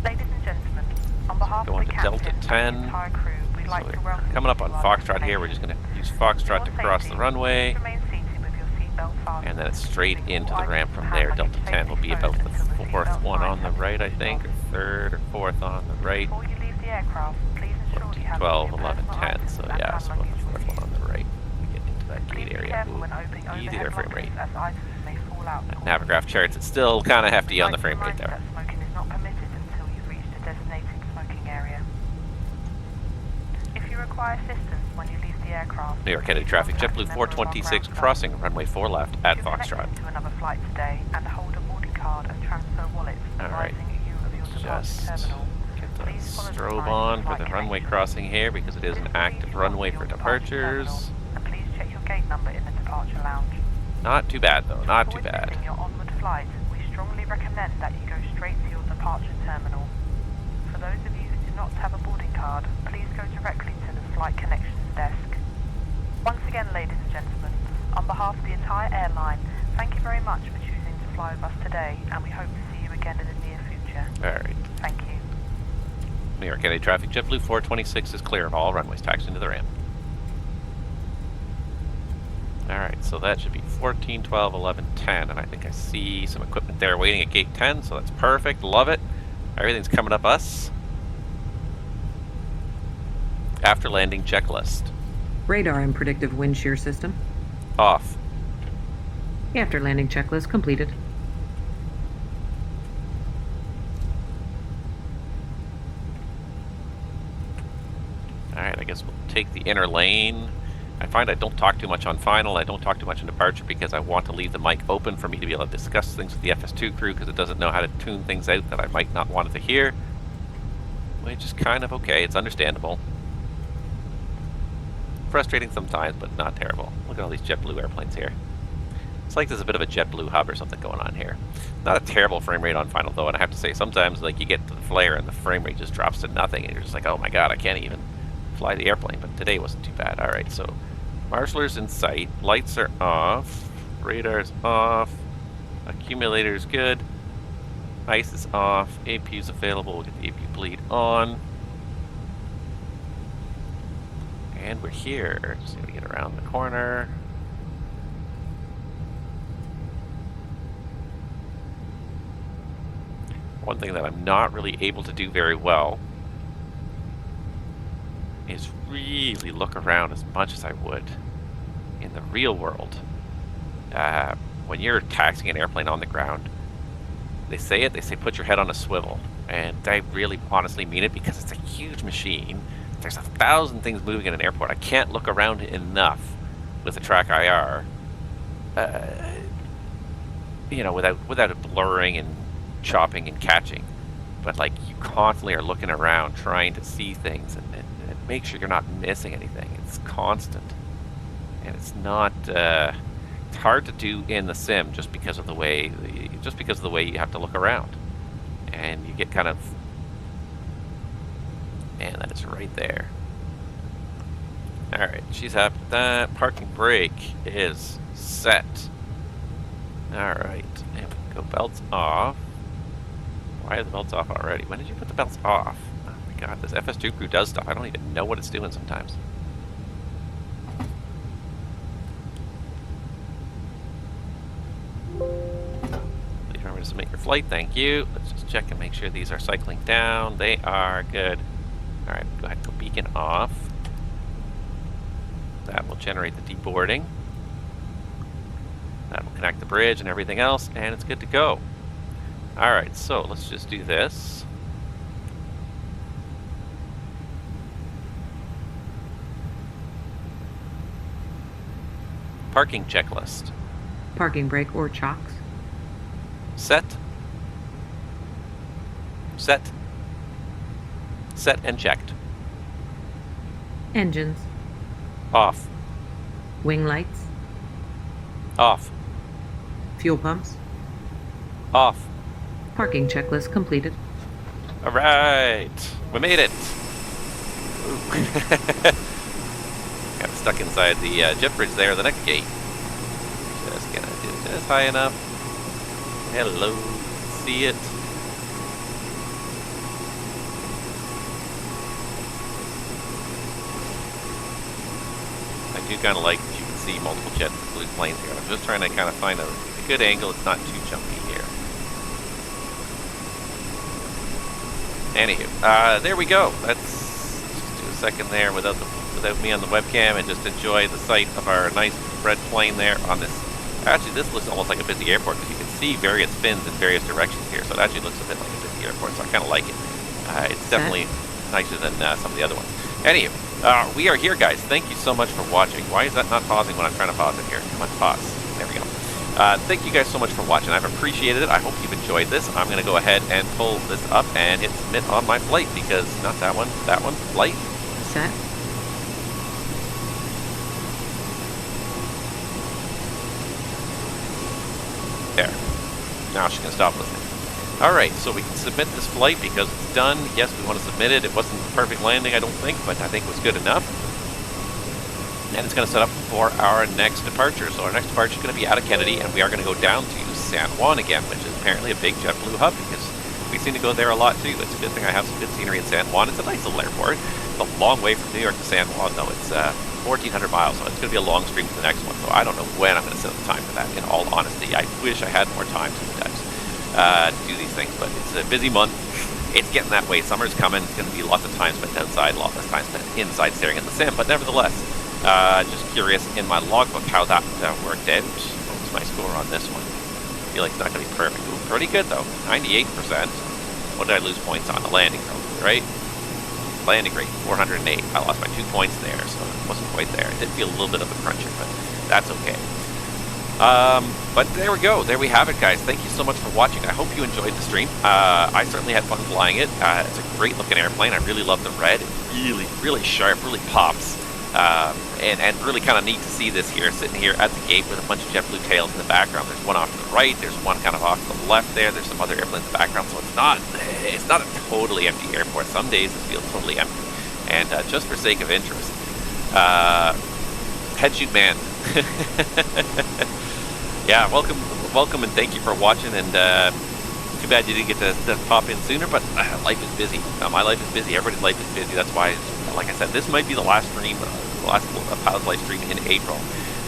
S6: Ladies and gentlemen, on behalf
S1: Going
S6: of the
S1: to Delta
S6: captain
S1: 10.
S6: and the entire crew, we'd like to welcome
S1: Coming up
S6: you
S1: on
S6: to our
S1: Foxtrot here, we're just
S6: destination.
S1: going to use Foxtrot to cross the runway,
S6: Remain seated with your seatbelt fastened.
S1: and then it's straight
S6: Using
S1: into
S6: all
S1: the ramp
S6: items
S1: from
S6: and
S1: there.
S6: hand
S1: Delta
S6: luggage
S1: 10 will be
S6: safely
S1: about the
S6: closed until the
S1: fourth
S6: seatbelt
S1: one on
S6: sign
S1: the
S6: has
S1: right, I
S6: been
S1: think, or
S6: switched
S1: third or fourth on the right.
S6: off. Before you leave the aircraft, please ensure you have
S1: 12,
S6: all your
S1: 11,
S6: personal
S1: 10,
S6: items
S1: so
S6: and
S1: yeah,
S6: hand
S1: so
S6: luggage
S1: the fourth
S6: with
S1: one on
S6: you.
S1: the right. We get into that
S6: Please
S1: gate
S6: be
S1: area.
S6: careful
S1: Ooh,
S6: when opening
S1: easy
S6: overhead
S1: there, frame rate.
S6: lockers, as items may fall out.
S1: Navigraph charts, it's still kind of hefty on the frame rate there.
S6: That smoking is not permitted until you've reached a designated smoking area. If you require assistance when you leave the aircraft,
S1: New York Kennedy traffic, JetBlue 426 crossing runway 4 left at Foxtrot.
S6: to another flight today and hold a boarding card and transfer wallets
S1: Alright,
S6: advising you of your departure
S1: just
S6: terminal.
S1: get the
S6: Please follow the
S1: strobe
S6: signs
S1: on
S6: of
S1: for
S6: flight
S1: the runway
S6: connection.
S1: crossing here because it is
S6: This
S1: an
S6: will lead
S1: active
S6: you on
S1: runway
S6: to
S1: for
S6: your departure
S1: departures.
S6: terminal, and please check your gate number in the departure lounge.
S1: Not too bad though, not too
S6: Avoid
S1: bad.
S6: missing your onward flight. We strongly recommend that you go straight to your departure terminal. For those of you who do not have a boarding card, please go directly to the flight connections desk. Once again, ladies and gentlemen, on behalf of the entire airline, thank you very much for choosing to fly with us today, and we hope to see you again in the near future.
S1: Alright.
S6: Thank you.
S1: New York Kennedy traffic, JetBlue 426 is clear of all runways, taxiing to the ramp. Alright, so that should be 14, 12, 11, 10, and I think I see some equipment there waiting at gate 10, so that's perfect, love it. Everything's coming up us. After landing checklist.
S5: Radar and predictive wind shear system.
S1: Off.
S5: After landing checklist completed.
S1: Alright, I guess we'll take the inner lane. I find I don't talk too much on final, I don't talk too much on departure because I want to leave the mic open for me to be able to discuss things with the FS2 crew because it doesn't know how to tune things out that I might not want it to hear. Which is kind of okay, it's understandable. Frustrating sometimes, but not terrible. Look at all these JetBlue airplanes here. It's like there's a bit of a JetBlue hub or something going on here. Not a terrible frame rate on final though, and I have to say sometimes like you get to the flare and the frame rate just drops to nothing and you're just like, oh my god, I can't even fly the airplane, but today wasn't too bad. Alright, so marshaller's in sight, lights are off, radar's off, accumulator's good, ice is off, APU's available, we'll get the APU bleed on. And we're here, just gonna get around the corner. One thing that I'm not really able to do very well is really look around as much as I would in the real world. when you're taxiing an airplane on the ground, they say put your head on a swivel. And I really honestly mean it, because it's a huge machine. There's 1,000 things moving in an airport. I can't look around enough with the track IR, you know, without it blurring and chopping and catching. But like, you constantly are looking around trying to see things and make sure you're not missing anything. It's constant, and it's not. It's hard to do in the sim just because of the way you have to look around, and you get kind of. And that is right there. All right, she's happy with that. Parking brake is set. All right, and we can go belts off. Why are the belts off already? When did you put the belts off? Oh my god, this FS2 crew does stuff. I don't even know what it's doing sometimes. Please remember to submit your flight, thank you. Let's just check and make sure these are cycling down. They are good. Alright, go ahead and go beacon off. That will generate the deboarding. That will connect the bridge and everything else, and it's good to go. Alright, so let's just do this. Parking checklist.
S5: Parking brake or chocks.
S1: Set. Set. Set and checked.
S5: Engines.
S1: Off.
S5: Wing lights.
S1: Off.
S5: Fuel pumps.
S1: Off.
S5: Parking checklist completed.
S1: Alright. We made it. Got stuck inside the jet bridge there, the next gate. Just gonna do this high enough. Hello. See it. I do kind of like that you can see multiple jet blue planes here. I'm just trying to kind of find a good angle. It's not too jumpy here. Anywho, there we go. Let's just do a second there without me on the webcam and just enjoy the sight of our nice red plane there on this. Actually, this looks almost like a busy airport because you can see various fins in various directions here. So it actually looks a bit like a busy airport. So I kind of like it. It's definitely nicer than some of the other ones. Anywho. We are here, guys. Thank you so much for watching. Why is that not pausing when I'm trying to pause it here? Come on, pause. There we go. Thank you guys so much for watching. I've appreciated it. I hope you've enjoyed this. I'm going to go ahead and pull this up and hit submit on my flight because not that one, flight.
S5: Set.
S1: There. Now she can stop listening. Alright, so we can submit this flight because it's done. Yes, we want to submit it. It wasn't the perfect landing, I don't think, but I think it was good enough. And it's going to set up for our next departure. So our next departure is going to be out of Kennedy, and we are going to go down to San Juan again, which is apparently a big JetBlue hub because we seem to go there a lot too. It's a good thing I have some good scenery in San Juan. It's a nice little airport. It's a long way from New York to San Juan, though. It's 1,400 miles, so it's going to be a long stream to the next one. So I don't know when I'm going to set up the time for that, in all honesty. I wish I had more time sometimes. To do these things, but it's a busy month. It's getting that way. Summer's coming. It's going to be lots of time spent outside, a lot less time spent inside staring at the sim, but nevertheless, just curious in my logbook how that worked out. What was my score on this one? I feel like it's not going to be perfect. Ooh, pretty good though, 98%. What did I lose points on? The landing though, right? Landing rate, 408. I lost by 2 points there, so it wasn't quite there. It did feel a little bit of a cruncher, but that's okay. But there we go. There we have it, guys. Thank you so much for watching. I hope you enjoyed the stream. I certainly had fun flying it. It's a great looking airplane. I really love the red. It really sharp, really pops. And really kind of neat to see this here, sitting here at the gate with a bunch of JetBlue tails in the background. There's one off to the right. There's one kind of off to the left there. There's some other airplanes in the background. So it's not a totally empty airport. Some days it feels totally empty. And just for sake of interest, Head Shoot Man. Yeah, welcome, and thank you for watching. And too bad you didn't get to pop in sooner, but life is busy. My life is busy. Everybody's life is busy. That's why, like I said, this might be the last stream, the last Pilot's Life stream in April.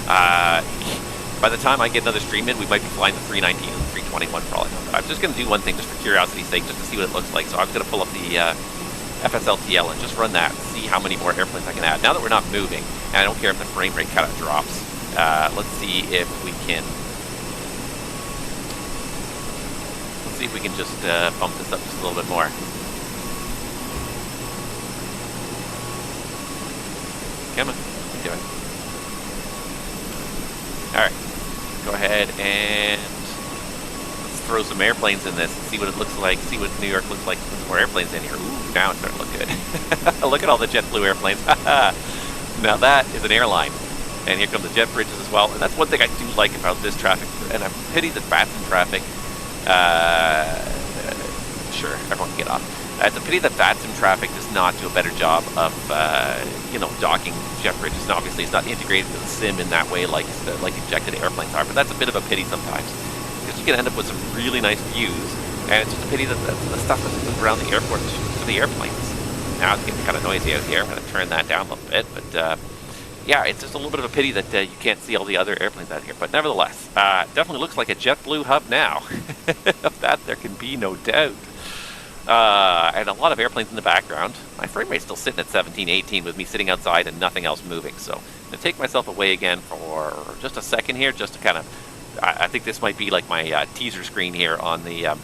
S1: By the time I get another stream in, we might be flying the 319 and the 321 for all I know. But I'm just going to do one thing just for curiosity's sake, just to see what it looks like. So I'm going to pull up the FSLTL and just run that, see how many more airplanes I can add. Now that we're not moving, and I don't care if the frame rate kind of drops, let's see if we can see if we can just bump this up just a little bit more. Come on, do it. Alright, go ahead and let's throw some airplanes in this and see what it looks like, see what New York looks like with more airplanes in here. Ooh, now it's starting to look good. Look at all the JetBlue airplanes. Now that is an airline. And here come the jet bridges as well. And that's one thing I do like about this traffic. And I pity the VATSM traffic. Sure, everyone can get off. It's a pity that VATSM traffic does not do a better job of, docking jet bridges. And obviously, it's not integrated into the sim in that way like injected airplanes are. But that's a bit of a pity sometimes, because you can end up with some really nice views. And it's just a pity that the stuff doesn't move around the airport to the airplanes. Now it's getting kind of noisy out here. I'm going to turn that down a little bit, but yeah, it's just a little bit of a pity that you can't see all the other airplanes out here. But nevertheless, definitely looks like a JetBlue hub now. Of that, there can be no doubt. And a lot of airplanes in the background. My frame rate's still sitting at 17, 18 with me sitting outside and nothing else moving. So I'm going to take myself away again for just a second here, just to kind of, I think this might be like my teaser screen here on the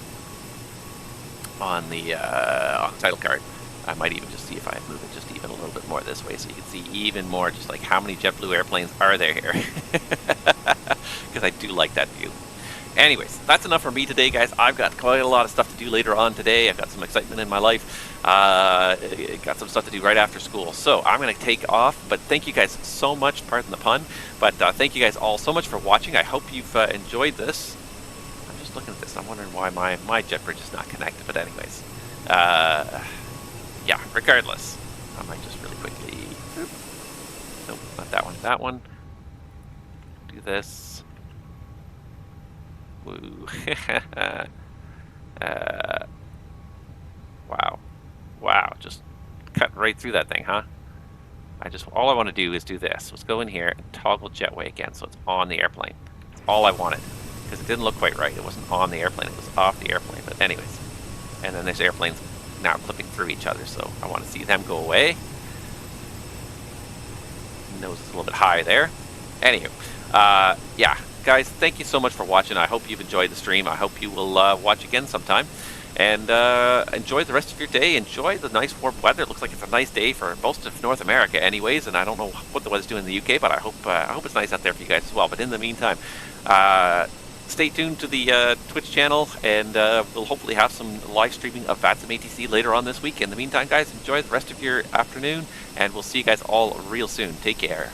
S1: title card. I might even just see if I move it just even a little bit more this way, so you can see even more just like how many JetBlue airplanes are there here. Because I do like that view. Anyways, that's enough for me today, guys. I've got quite a lot of stuff to do later on today. I've got some excitement in my life. Got some stuff to do right after school. So I'm going to take off, but thank you guys so much, pardon the pun, but thank you guys all so much for watching. I hope you've enjoyed this. I'm just looking at this. I'm wondering why my jet bridge is not connected, but anyways. Yeah, regardless, I might just really quickly, nope, not that one, that one, do this, woo, wow, just cut right through that thing, huh? All I want to do is do this. Let's go in here and toggle jetway again so it's on the airplane. That's all I wanted, because it didn't look quite right. It wasn't on the airplane, it was off the airplane, but anyways, and then this airplane's now clipping through each other, so I want to see them go away. Nose is a little bit high there. Anywho, yeah, guys, thank you so much for watching. I hope you've enjoyed the stream. I hope you will watch again sometime. And enjoy the rest of your day. Enjoy the nice warm weather. It looks like it's a nice day for most of North America anyways, and I don't know what the weather's doing in the UK, but I hope it's nice out there for you guys as well. But in the meantime, stay tuned to the Twitch channel, and we'll hopefully have some live streaming of VATSIM ATC later on this week. In the meantime, guys, enjoy the rest of your afternoon, and we'll see you guys all real soon. Take care.